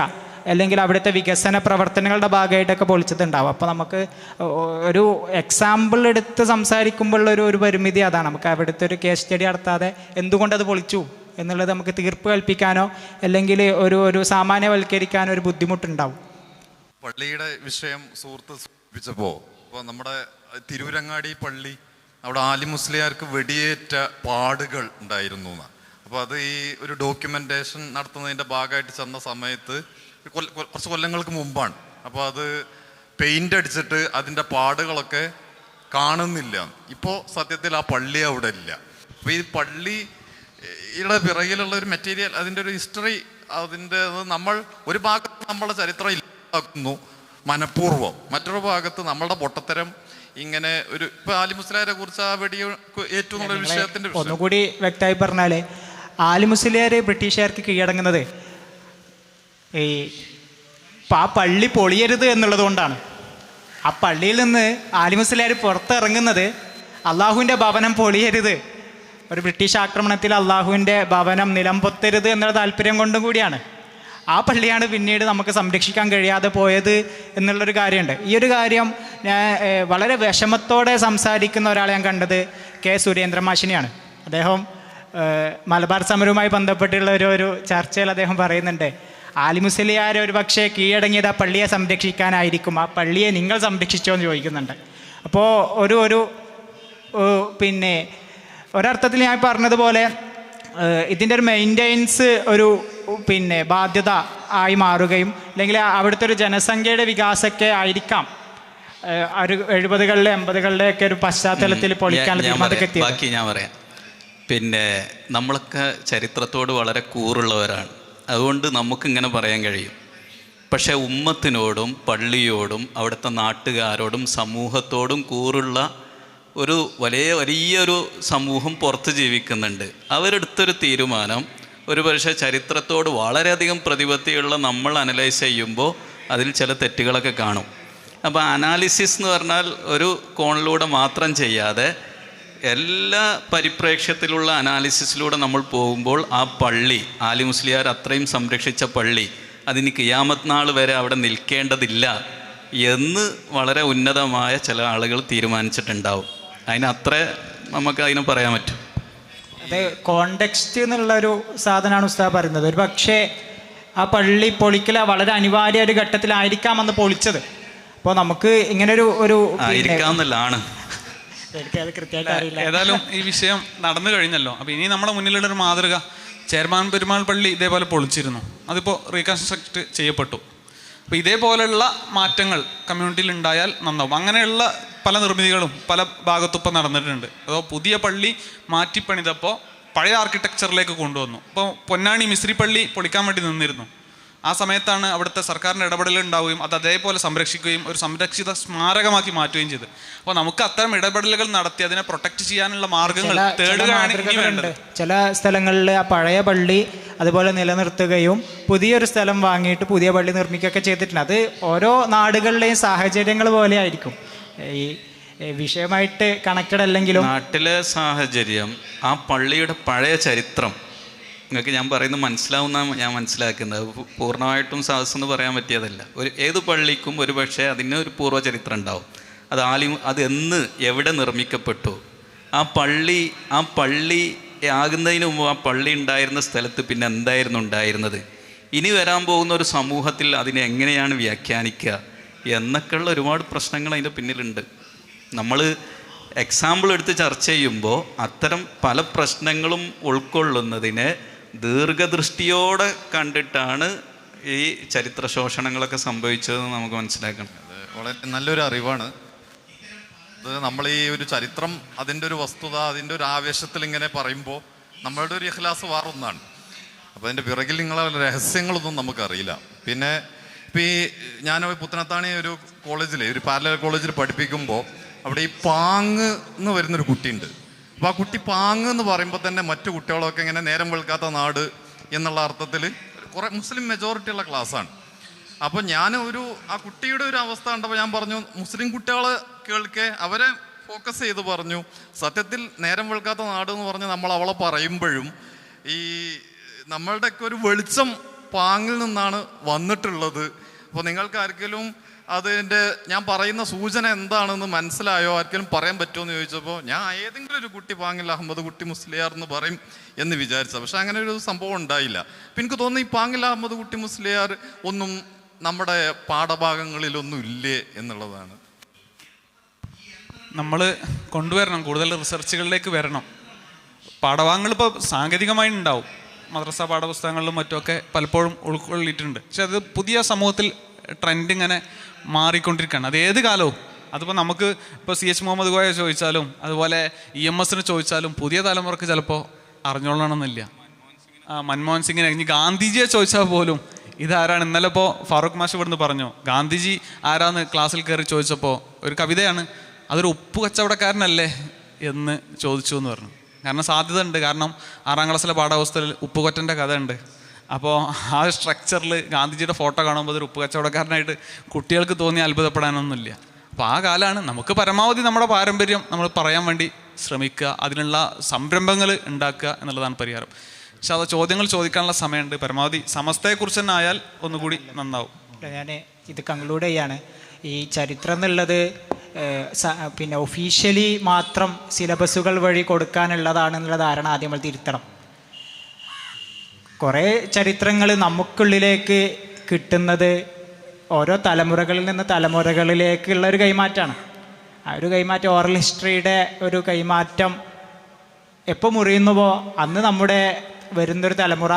അല്ലെങ്കിൽ അവിടുത്തെ വികസന പ്രവർത്തനങ്ങളുടെ ഭാഗമായിട്ടൊക്കെ പൊളിച്ചതുണ്ടാവും. അപ്പോൾ നമുക്ക് ഒരു എക്സാമ്പിൾ എടുത്ത് സംസാരിക്കുമ്പോഴുള്ളൊരു ഒരു പരിമിതി അതാണ്. നമുക്ക് അവിടുത്തെ ഒരു കേസ് സ്റ്റഡി നടത്താതെ എന്തുകൊണ്ടത് പൊളിച്ചു എന്നുള്ളത് നമുക്ക് തീർപ്പ് കൽപ്പിക്കാനോ അല്ലെങ്കിൽ ഒരു സാമാന്യവൽക്കരിക്കാനോ ഒരു ബുദ്ധിമുട്ടുണ്ടാവും. പള്ളിയുടെ വിഷയം സുഹൃത്ത് സൂചിപ്പിച്ചപ്പോൾ ഇപ്പോൾ നമ്മുടെ തിരൂരങ്ങാടി പള്ളി, അവിടെ ആലി മുസ്ലിയാർക്ക് വെടിയേറ്റ പാടുകൾ ഉണ്ടായിരുന്നു എന്നാണ്. അപ്പോൾ അത് ഈ ഒരു ഡോക്യുമെൻറ്റേഷൻ നടത്തുന്നതിൻ്റെ ഭാഗമായിട്ട് ചെന്ന സമയത്ത് കുറച്ച് കൊല്ലങ്ങൾക്ക് മുമ്പാണ്. അപ്പോൾ അത് പെയിൻ്റ് അടിച്ചിട്ട് അതിൻ്റെ പാടുകളൊക്കെ കാണുന്നില്ല. ഇപ്പോൾ സത്യത്തിൽ ആ പള്ളി അവിടെ ഇല്ല. അപ്പോൾ ഈ പള്ളിയുടെ പിറകിലുള്ള ഒരു മെറ്റീരിയൽ, അതിൻ്റെ ഒരു ഹിസ്റ്ററി, അതിൻ്റെ നമ്മൾ ഒരു ഭാഗത്ത് നമ്മളെ ചരിത്രം ഇല്ലാക്കുന്നു മനഃപൂർവ്വം, മറ്റൊരു ഭാഗത്ത് നമ്മളുടെ പൊട്ടത്തരം ഇങ്ങനെ ഒരു ഇപ്പൊ ആലി മുസ്ലിയാരെ കുറിച്ച് ആ വെടിയോ ഏറ്റവും എന്നുള്ള വിഷയത്തിന്റെ ഒന്നുകൂടി വ്യക്തമായി പറഞ്ഞാല് ആലി മുസ്ലിയാര് ബ്രിട്ടീഷുകാർക്ക് കീഴടങ്ങുന്നത് ആ പള്ളി പൊളിയരുത് എന്നുള്ളത് കൊണ്ടാണ്. ആ പള്ളിയിൽ നിന്ന് ആലി മുസ്ലിയാർ പുറത്തിറങ്ങുന്നത് അള്ളാഹുവിൻ്റെ ഭവനം പൊളിയരുത്, ഒരു ബ്രിട്ടീഷ് ആക്രമണത്തിൽ അള്ളാഹുവിൻ്റെ ഭവനം നിലംപൊത്തരുത് എന്നുള്ള താല്പര്യം കൊണ്ടും കൂടിയാണ്. ആ പള്ളിയാണ് പിന്നീട് നമുക്ക് സംരക്ഷിക്കാൻ കഴിയാതെ പോയത് എന്നുള്ളൊരു കാര്യമുണ്ട്. ഈ ഒരു കാര്യം ഞാൻ വളരെ വിഷമത്തോടെ സംസാരിക്കുന്ന ഒരാളെ ഞാൻ കണ്ടത് കെ സുരേന്ദ്രൻ മാഷിനെയാണ്. അദ്ദേഹം മലബാർ സമരവുമായി ബന്ധപ്പെട്ടുള്ള ഒരു ചർച്ചയിൽ അദ്ദേഹം പറയുന്നുണ്ട്, ആലി മുസ്ലിയാർ ഒരു പക്ഷേ കീഴടങ്ങിയത് ആ പള്ളിയെ സംരക്ഷിക്കാനായിരിക്കും, ആ പള്ളിയെ നിങ്ങൾ സംരക്ഷിച്ചോ എന്ന് ചോദിക്കുന്നുണ്ട്. അപ്പോൾ പിന്നെ ഒരർത്ഥത്തിൽ ഞാൻ പറഞ്ഞതുപോലെ ഇതിൻ്റെ ഒരു മെയിൻ്റെനൻസ് ഒരു ബാധ്യത ആയി മാറുകയും അല്ലെങ്കിൽ അവിടുത്തെ ഒരു ജനസംഖ്യയുടെ വികാസമൊക്കെ ആയിരിക്കാം ഒരു 70-കളിലെ 80-കളിലെയൊക്കെ ഒരു പശ്ചാത്തലത്തിൽ പൊളിക്കാൻ ബാക്കി ഞാൻ പറയാം. പിന്നെ നമ്മളൊക്കെ ചരിത്രത്തോട് വളരെ കൂറുള്ളവരാണ്, അതുകൊണ്ട് നമുക്കിങ്ങനെ പറയാൻ കഴിയും. പക്ഷേ ഉമ്മത്തിനോടും പള്ളിയോടും അവിടുത്തെ നാട്ടുകാരോടും സമൂഹത്തോടും കൂറുള്ള ഒരു വലിയൊരു സമൂഹം പുറത്ത് ജീവിക്കുന്നുണ്ട്. അവരെടുത്തൊരു തീരുമാനം ഒരു പക്ഷേ ചരിത്രത്തോട് വളരെയധികം പ്രതിപത്തിയുള്ള നമ്മൾ അനലൈസ് ചെയ്യുമ്പോൾ അതിൽ ചില തെറ്റുകളൊക്കെ കാണും. അപ്പോൾ അനാലിസിസ് എന്ന് പറഞ്ഞാൽ ഒരു കോണിലൂടെ മാത്രം ചെയ്യാതെ എല്ലാ പരിപ്രേക്ഷ്യത്തിലുള്ള അനാലിസിസിലൂടെ നമ്മൾ പോകുമ്പോൾ ആ പള്ളി, ആലി മുസ്ലിയാർ അത്രയും സംരക്ഷിച്ച പള്ളി, അതിന് ഖിയാമത്ത് നാൾ വരെ അവിടെ നിൽക്കേണ്ടതില്ല എന്ന് വളരെ ഉന്നതമായ ചില ആളുകൾ തീരുമാനിച്ചിട്ടുണ്ടാവും. അതിനത്രേ നമുക്ക് അതിന് പറയാൻ പറ്റും. അത് കോണ്ടെക്സ്റ്റ് എന്നുള്ളൊരു സാധനമാണ് ഉസ്താദ് പറയുന്നത്. ഒരു പക്ഷേ ആ പള്ളി പൊളിക്കൽ വളരെ അനിവാര്യ ഒരു ഘട്ടത്തിലായിരിക്കാം അന്ന് പൊളിച്ചത്. അപ്പോൾ നമുക്ക് ഇങ്ങനൊരു ഏതായാലും ഈ വിഷയം നടന്നു കഴിഞ്ഞല്ലോ. അപ്പോൾ ഇനി നമ്മുടെ മുന്നിലുള്ളൊരു മാതൃക ചേർമാൻ പെരുമാൾ പള്ളി ഇതേപോലെ പൊളിച്ചിരുന്നു, അതിപ്പോൾ റീകൺസ്ട്രക്ട് ചെയ്യപ്പെട്ടു. അപ്പോൾ ഇതേപോലെയുള്ള മാറ്റങ്ങൾ കമ്മ്യൂണിറ്റിയിൽ ഉണ്ടായാൽ നന്നാവും. അങ്ങനെയുള്ള പല നിർമ്മിതികളും പല ഭാഗത്തും ഇപ്പം നടന്നിട്ടുണ്ട്. അതോ പുതിയ പള്ളി മാറ്റിപ്പണിതപ്പോൾ പഴയ ആർക്കിടെക്ചറിലേക്ക് കൊണ്ടുവന്നു. ഇപ്പോൾ പൊന്നാനി മിസ്രി പള്ളി പൊളിക്കാൻ വേണ്ടി നിന്നിരുന്നു. ആ സമയത്താണ് അവിടുത്തെ സർക്കാരിൻ്റെ ഇടപെടൽ ഉണ്ടാവുകയും അത് അതേപോലെ സംരക്ഷിക്കുകയും ഒരു സംരക്ഷിത സ്മാരകമാക്കി മാറ്റുകയും ചെയ്ത്. അപ്പോൾ നമുക്ക് അത്തരം ഇടപെടലുകൾ നടത്തി അതിനെ പ്രൊട്ടക്റ്റ് ചെയ്യാനുള്ള മാർഗങ്ങൾ തേടുകയാണ് വേണ്ടത്. ചില സ്ഥലങ്ങളിൽ ആ പഴയ പള്ളി അതുപോലെ നിലനിർത്തുകയും പുതിയൊരു സ്ഥലം വാങ്ങിയിട്ട് പുതിയ പള്ളി നിർമ്മിക്കുകയൊക്കെ ചെയ്തിട്ടുണ്ട്. അത് ഓരോ നാടുകളിലെയും സാഹചര്യങ്ങൾ പോലെ ആയിരിക്കും. ഈ വിഷയമായിട്ട് കണക്റ്റഡ് അല്ലെങ്കിലും നാട്ടിലെ സാഹചര്യം, ആ പള്ളിയുടെ പഴയ ചരിത്രം നിങ്ങൾക്ക് ഞാൻ പറയുന്നത് മനസ്സിലാവുന്ന ഞാൻ മനസ്സിലാക്കുന്നത്. പൂർണ്ണമായിട്ടും സദസ്സെന്ന് പറയാൻ പറ്റിയതല്ല. ഏത് പള്ളിക്കും ഒരു പക്ഷേ അതിന് ഒരു പൂർവ്വചരിത്രം ഉണ്ടാവും. അത് എന്ന് എവിടെ നിർമ്മിക്കപ്പെട്ടു, ആ പള്ളി ആകുന്നതിന് മുമ്പ് ആ പള്ളി ഉണ്ടായിരുന്ന സ്ഥലത്ത് പിന്നെ എന്തായിരുന്നു ഉണ്ടായിരുന്നത്, ഇനി വരാൻ പോകുന്ന ഒരു സമൂഹത്തിൽ അതിനെ എങ്ങനെയാണ് വ്യാഖ്യാനിക്കുക എന്നൊക്കെയുള്ള ഒരുപാട് പ്രശ്നങ്ങൾ അതിൻ്റെ പിന്നിലുണ്ട്. നമ്മൾ എക്സാമ്പിൾ എടുത്ത് ചർച്ച ചെയ്യുമ്പോൾ അത്തരം പല പ്രശ്നങ്ങളും ഉൾക്കൊള്ളുന്നതിനെ ദീർഘദൃഷ്ടിയോടെ കണ്ടിട്ടാണ് ഈ ചരിത്ര ശോഷണങ്ങളൊക്കെ സംഭവിച്ചതെന്ന് നമുക്ക് മനസ്സിലാക്കണം. അത് വളരെ നല്ലൊരു അറിവാണ്. അത് നമ്മൾ ഈ ഒരു ചരിത്രം, അതിൻ്റെ ഒരു വസ്തുത, അതിൻ്റെ ഒരു ആവേശത്തിൽ ഇങ്ങനെ പറയുമ്പോൾ നമ്മളുടെ ഒരു ഇഖ്ലാസ് വേറൊന്നാണ്. അപ്പോൾ അതിൻ്റെ പിറകിൽ നിങ്ങളെ രഹസ്യങ്ങളൊന്നും നമുക്കറിയില്ല. പിന്നെ ഇപ്പോൾ ഈ ഞാൻ പുത്തനത്താണി ഒരു കോളേജിൽ, ഒരു പാരലൽ കോളേജിൽ പഠിപ്പിക്കുമ്പോൾ അവിടെ ഈ പാങ് എന്ന് വരുന്നൊരു കുട്ടിയുണ്ട്. അപ്പോൾ ആ കുട്ടി പാങ് എന്ന് പറയുമ്പോൾ തന്നെ മറ്റു കുട്ടികളൊക്കെ ഇങ്ങനെ നേരം വെളുക്കാത്ത നാട് എന്നുള്ള അർത്ഥത്തിൽ കുറേ മുസ്ലിം മെജോറിറ്റി ഉള്ള ക്ലാസ്സാണ്. അപ്പോൾ ഞാൻ ആ കുട്ടിയുടെ ഒരു അവസ്ഥ കണ്ടപ്പോൾ ഞാൻ പറഞ്ഞു, മുസ്ലിം കുട്ടികൾ കേൾക്കെ അവരെ ഫോക്കസ് ചെയ്ത് പറഞ്ഞു, സത്യത്തിൽ നേരം വെളുക്കാത്ത നാട് എന്ന് പറഞ്ഞ് നമ്മൾ അവളെ പറയുമ്പോഴും ഈ നമ്മളുടെയൊക്കെ ഒരു വെളിച്ചം പാങ്ങിൽ നിന്നാണ് വന്നിട്ടുള്ളത്. അപ്പോൾ നിങ്ങൾക്ക് ആർക്കെങ്കിലും അതിൻ്റെ ഞാൻ പറയുന്ന സൂചന എന്താണെന്ന് മനസ്സിലായോ, ആർക്കെങ്കിലും പറയാൻ പറ്റുമോ എന്ന് ചോദിച്ചപ്പോൾ ഞാൻ ഏതെങ്കിലും ഒരു കുട്ടി പാങ്ങിൽ അഹമ്മദ് കുട്ടി മുസ്ലിയാർ എന്ന് പറയും എന്ന് വിചാരിച്ചത്. പക്ഷെ അങ്ങനെ ഒരു സംഭവം ഉണ്ടായില്ല. അപ്പം എനിക്ക് തോന്നുന്നു ഈ പാങ്ങിൽ അഹമ്മദ് കുട്ടി മുസ്ലിയാർ ഒന്നും നമ്മുടെ പാഠഭാഗങ്ങളിലൊന്നും ഇല്ലേ എന്നുള്ളതാണ്. നമ്മൾ കൊണ്ടുവരണം, കൂടുതൽ റിസർച്ചുകളിലേക്ക് വരണം. പാഠഭാഗങ്ങൾ ഇപ്പോൾ സാങ്കേതികമായി ഉണ്ടാവും, മദ്രസ പാഠപുസ്തകങ്ങളിലും മറ്റുമൊക്കെ പലപ്പോഴും ഉൾക്കൊള്ളിയിട്ടുണ്ട്. പക്ഷെ അത് പുതിയ സമൂഹത്തിൽ ട്രെൻഡ് ഇങ്ങനെ മാറിക്കൊണ്ടിരിക്കുകയാണ്. അത് ഏത് കാലവും, അതിപ്പോൾ നമുക്ക് ഇപ്പോൾ CH മുഹമ്മദ് കോയ ചോദിച്ചാലും അതുപോലെ EMS ചോദിച്ചാലും പുതിയ തലമുറക്ക് ചിലപ്പോൾ അറിഞ്ഞോളണമെന്നില്ല. മൻമോഹൻ സിംഗിനെ, ഇനി ഗാന്ധിജിയെ ചോദിച്ചാൽ പോലും ഇതാരാണ്. ഇന്നലെ ഇപ്പോൾ ഫാറൂഖ് മാഷ് ഇവിടുന്ന് പറഞ്ഞു, ഗാന്ധിജി ആരാന്ന് ക്ലാസ്സിൽ കയറി ചോദിച്ചപ്പോൾ ഒരു കവിതയാണ്, അതൊരു ഉപ്പ് കച്ചവടക്കാരനല്ലേ എന്ന് ചോദിച്ചു എന്ന് പറഞ്ഞു. കാരണം സാധ്യത ഉണ്ട്, കാരണം 6ാം ക്ലാസ്സിലെ പാഠപുസ്തകത്തിൽ ഉപ്പുകൊറ്റൻ്റെ കഥ ഉണ്ട്. അപ്പോൾ ആ സ്ട്രക്ചറിൽ ഗാന്ധിജിയുടെ ഫോട്ടോ കാണുമ്പോൾ അതൊരു ഉപ്പ് കച്ചവടക്കാരനായിട്ട് കുട്ടികൾക്ക് തോന്നി അത്ഭുതപ്പെടാനൊന്നുമില്ല. അപ്പോൾ ആ കാലമാണ്. നമുക്ക് പരമാവധി നമ്മുടെ പാരമ്പര്യം നമ്മൾ പറയാൻ വേണ്ടി ശ്രമിക്കുക, അതിനുള്ള സംരംഭങ്ങൾ ഉണ്ടാക്കുക എന്നുള്ളതാണ് പരിഹാരം. പക്ഷെ അത് ചോദ്യങ്ങൾ ചോദിക്കാനുള്ള സമയമുണ്ട്. പരമാവധി സമസ്തയെക്കുറിച്ച് തന്നെ ആയാൽ ഒന്നുകൂടി നന്നാവും. ഞാൻ ഇത് കൺക്ലൂഡ് ചെയ്യാണ്. ഈ ചരിത്രം എന്നുള്ളത് പിന്നെ ഒഫീഷ്യലി മാത്രം സിലബസുകൾ വഴി കൊടുക്കാനുള്ളതാണെന്നുള്ള ധാരണ ആദ്യം നമ്മൾ തിരുത്തണം. കുറേ ചരിത്രങ്ങൾ നമുക്കുള്ളിലേക്ക് കിട്ടുന്നത് ഓരോ തലമുറകളിൽ നിന്ന് തലമുറകളിലേക്കുള്ള ഒരു കൈമാറ്റമാണ്. ആ ഒരു കൈമാറ്റം, ഓറൽ ഹിസ്റ്ററിയുടെ ഒരു കൈമാറ്റം എപ്പോൾ മുറിയുന്നുവോ അന്ന് നമ്മുടെ വരുന്നൊരു തലമുറ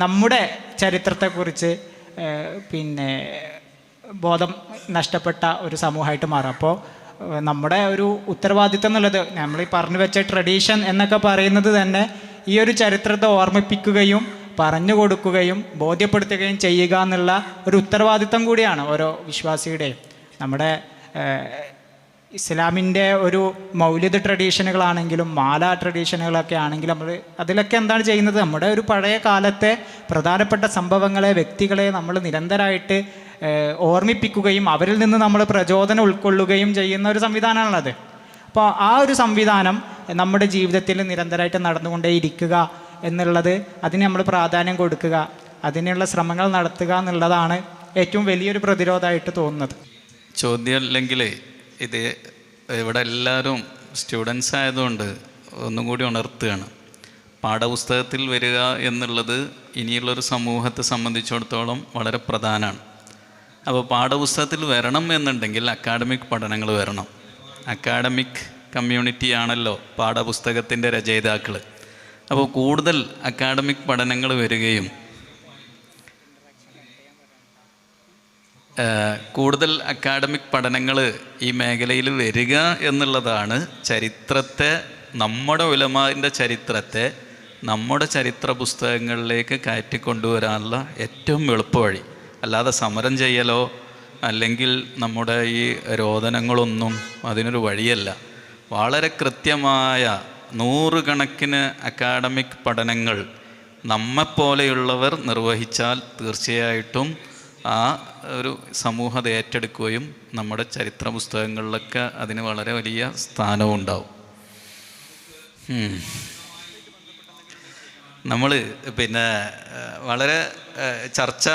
നമ്മുടെ ചരിത്രത്തെക്കുറിച്ച് പിന്നെ ബോധം നഷ്ടപ്പെട്ട ഒരു സമൂഹമായിട്ട് മാറും. അപ്പോൾ നമ്മുടെ ഒരു ഉത്തരവാദിത്തം എന്നുള്ളത്, നമ്മൾ ഈ പറഞ്ഞു വെച്ച ട്രഡീഷൻ എന്നൊക്കെ പറയുന്നത് തന്നെ ഈ ഒരു ചരിത്രത്തെ ഓർമ്മിപ്പിക്കുകയും പറഞ്ഞു കൊടുക്കുകയും ബോധ്യപ്പെടുത്തുകയും ചെയ്യുക എന്നുള്ള ഒരു ഉത്തരവാദിത്തം കൂടിയാണ് ഓരോ വിശ്വാസിയുടെയും. നമ്മുടെ ഇസ്ലാമിൻ്റെ ഒരു മൗലിദ് ട്രഡീഷനുകളാണെങ്കിലും മാല ട്രഡീഷനുകളൊക്കെ ആണെങ്കിലും നമ്മൾ അതിലൊക്കെ എന്താണ് ചെയ്യുന്നത്, നമ്മുടെ ഒരു പഴയ കാലത്തെ പ്രധാനപ്പെട്ട സംഭവങ്ങളെ, വ്യക്തികളെ നമ്മൾ നിരന്തരമായിട്ട് ഓർമ്മിപ്പിക്കുകയും അവരിൽ നിന്ന് നമ്മൾ പ്രചോദനം ഉൾക്കൊള്ളുകയും ചെയ്യുന്ന ഒരു സംവിധാനമാണുള്ളത്. അപ്പോൾ ആ ഒരു സംവിധാനം നമ്മുടെ ജീവിതത്തിൽ നിരന്തരമായിട്ട് നടന്നുകൊണ്ടേയിരിക്കുക എന്നുള്ളത്, അതിന് നമ്മൾ പ്രാധാന്യം കൊടുക്കുക, അതിനുള്ള ശ്രമങ്ങൾ നടത്തുക എന്നുള്ളതാണ് ഏറ്റവും വലിയൊരു പ്രതിരോധമായിട്ട് തോന്നുന്നത്. ചോദ്യം അല്ലെങ്കിൽ ഇത് ഇവിടെ എല്ലാവരും സ്റ്റുഡൻസ് ആയതുകൊണ്ട് ഒന്നും കൂടി ഉണർത്തുകയാണ്. പാഠപുസ്തകത്തിൽ വരിക എന്നുള്ളത് ഇനിയുള്ളൊരു സമൂഹത്തെ സംബന്ധിച്ചിടത്തോളം വളരെ പ്രധാനമാണ്. അപ്പോൾ പാഠപുസ്തകത്തിൽ വരണം എന്നുണ്ടെങ്കിൽ അക്കാഡമിക് പഠനങ്ങൾ വരണം. അക്കാഡമിക് കമ്മ്യൂണിറ്റിയാണല്ലോ പാഠപുസ്തകത്തിൻ്റെ രചയിതാക്കൾ. അപ്പോൾ കൂടുതൽ അക്കാഡമിക് പഠനങ്ങൾ വരികയും കൂടുതൽ അക്കാഡമിക് പഠനങ്ങൾ ഈ മേഖലയിൽ വരിക എന്നുള്ളതാണ് ചരിത്രത്തെ, നമ്മുടെ ഉലമാൻ്റെ ചരിത്രത്തെ നമ്മുടെ ചരിത്ര പുസ്തകങ്ങളിലേക്ക് കയറ്റിക്കൊണ്ടുവരാനുള്ള ഏറ്റവും എളുപ്പവഴി. അല്ലാതെ സമരം ചെയ്യലോ അല്ലെങ്കിൽ നമ്മുടെ ഈ രോദനങ്ങളൊന്നും അതിനൊരു വഴിയല്ല. വളരെ കൃത്യമായ 100 കണക്കിന് അക്കാഡമിക് പഠനങ്ങൾ നമ്മെപ്പോലെയുള്ളവർ നിർവഹിച്ചാൽ തീർച്ചയായിട്ടും ആ ഒരു സമൂഹം അത് ഏറ്റെടുക്കുകയും നമ്മുടെ ചരിത്ര പുസ്തകങ്ങളിലൊക്കെ അതിന് വളരെ വലിയ സ്ഥാനവും ഉണ്ടാവും. നമ്മൾ പിന്നെ വളരെ ചർച്ച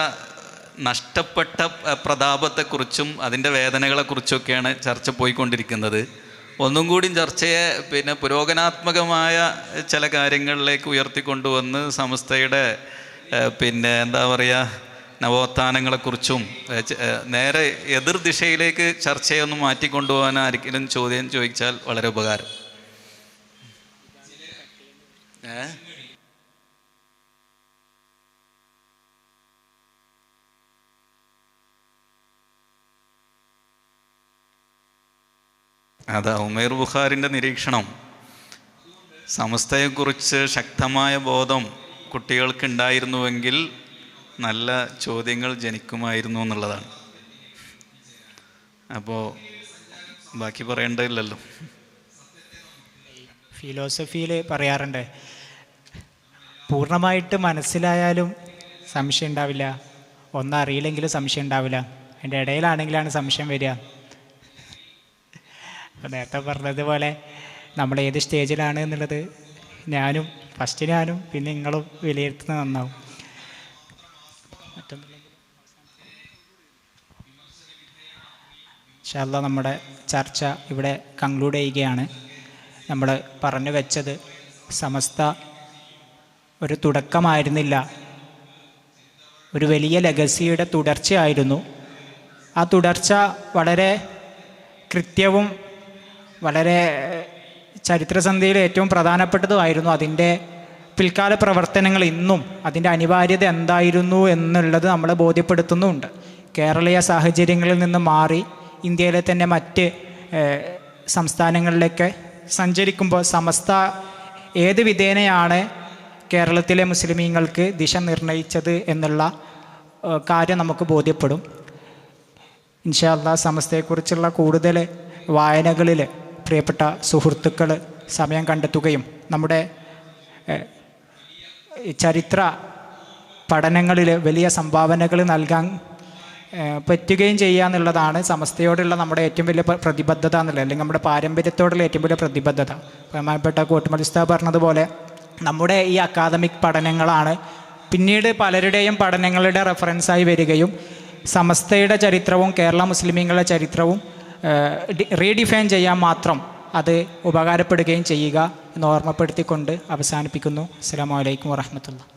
നഷ്ടപ്പെട്ട പ്രതാപത്തെക്കുറിച്ചും അതിൻ്റെ വേദനകളെക്കുറിച്ചൊക്കെയാണ് ചർച്ച പോയിക്കൊണ്ടിരിക്കുന്നത്. ഒന്നും കൂടി ചർച്ചയെ പിന്നെ പുരോഗനാത്മകമായ ചില കാര്യങ്ങളിലേക്ക് ഉയർത്തിക്കൊണ്ടുവന്ന് സമസ്തയുടെ പിന്നെ എന്താ പറയുക, നവോത്ഥാനങ്ങളെക്കുറിച്ചും നേരെ എതിർ ദിശയിലേക്ക് ചർച്ചയൊന്നും മാറ്റിക്കൊണ്ടുപോകാൻ ആരെങ്കിലും ചോദ്യം ചോദിച്ചാൽ വളരെ ഉപകാരം. അതാ ഉമേർ ബുഖാറിൻ്റെ നിരീക്ഷണം. സമസ്തയെക്കുറിച്ച് ശക്തമായ ബോധം കുട്ടികൾക്കുണ്ടായിരുന്നുവെങ്കിൽ നല്ല ചോദ്യങ്ങൾ ജനിക്കുമായിരുന്നു എന്നുള്ളതാണ്. അപ്പോൾ ബാക്കി പറയേണ്ടതില്ലല്ലോ. ഫിലോസഫിയിൽ പറയാറുണ്ട്, പൂർണ്ണമായിട്ട് മനസ്സിലായാലും സംശയം ഉണ്ടാവില്ല, ഒന്നറിയില്ലെങ്കിലും സംശയം ഉണ്ടാവില്ല, അതിൻ്റെ ഇടയിലാണെങ്കിലാണ് സംശയം വരിക. അപ്പോൾ നേരത്തെ പറഞ്ഞതുപോലെ നമ്മൾ ഏത് സ്റ്റേജിലാണ് എന്നുള്ളത് ഫസ്റ്റ് ഞാനും പിന്നെ നിങ്ങളും വിലയിരുത്തുന്നത് നന്നാവും. ഇൻഷാ അല്ലാഹ് നമ്മുടെ ചർച്ച ഇവിടെ കൺക്ലൂഡ് ചെയ്യുകയാണ്. നമ്മൾ പറഞ്ഞു വെച്ചത് സമസ്ത ഒരു തുടക്കമായിരുന്നില്ല, ഒരു വലിയ ലെഗസിയുടെ തുടർച്ചയായിരുന്നു. ആ തുടർച്ച വളരെ കൃത്യവും വളരെ ചരിത്രസന്ധിയിൽ ഏറ്റവും പ്രധാനപ്പെട്ടതുമായിരുന്നു. അതിൻ്റെ പിൽക്കാല പ്രവർത്തനങ്ങൾ ഇന്നും അതിൻ്റെ അനിവാര്യത എന്തായിരുന്നു എന്നുള്ളത് നമ്മളെ ബോധ്യപ്പെടുത്തുന്നുമുണ്ട്. കേരളീയ സാഹചര്യങ്ങളിൽ നിന്ന് മാറി ഇന്ത്യയിലെ തന്നെ മറ്റ് സംസ്ഥാനങ്ങളിലേക്ക് സഞ്ചരിക്കുമ്പോൾ സമസ്ത ഏത് വിധേനയാണ് കേരളത്തിലെ മുസ്ലിമീങ്ങൾക്ക് ദിശ നിർണയിച്ചത് എന്നുള്ള കാര്യം നമുക്ക് ബോധ്യപ്പെടും. ഇൻഷാ അല്ലാഹ് സമസ്തയെക്കുറിച്ചുള്ള കൂടുതൽ വായനകളിൽ പ്രിയപ്പെട്ട സുഹൃത്തുക്കൾ സമയം കണ്ടെത്തുകയും നമ്മുടെ ചരിത്ര പഠനങ്ങളിൽ വലിയ സംഭാവനകൾ നൽകാൻ പറ്റുകയും ചെയ്യുക എന്നുള്ളതാണ് സമസ്തയോടുള്ള നമ്മുടെ ഏറ്റവും വലിയ പ്രതിബദ്ധത എന്നുള്ളത്, അല്ലെങ്കിൽ നമ്മുടെ പാരമ്പര്യത്തോടുള്ള ഏറ്റവും വലിയ പ്രതിബദ്ധത. ബഹുമാനപ്പെട്ട കോട്ടുമൽ ഉസ്താദ് പറഞ്ഞതുപോലെ നമ്മുടെ ഈ അക്കാദമിക് പഠനങ്ങളാണ് പിന്നീട് പലരുടെയും പഠനങ്ങളുടെ റെഫറൻസായി വരികയും സമസ്തയുടെ ചരിത്രവും കേരള മുസ്ലിമീങ്ങളുടെ ചരിത്രവും റീഡിഫൈൻ ചെയ്യാൻ മാത്രം അത് ഉപകാരപ്പെടുകയും ചെയ്യുക എന്ന് ഓർമ്മപ്പെടുത്തിക്കൊണ്ട് അവസാനിപ്പിക്കുന്നു. അസ്സലാമു അലൈക്കും വറഹ്മത്തുള്ളാഹി.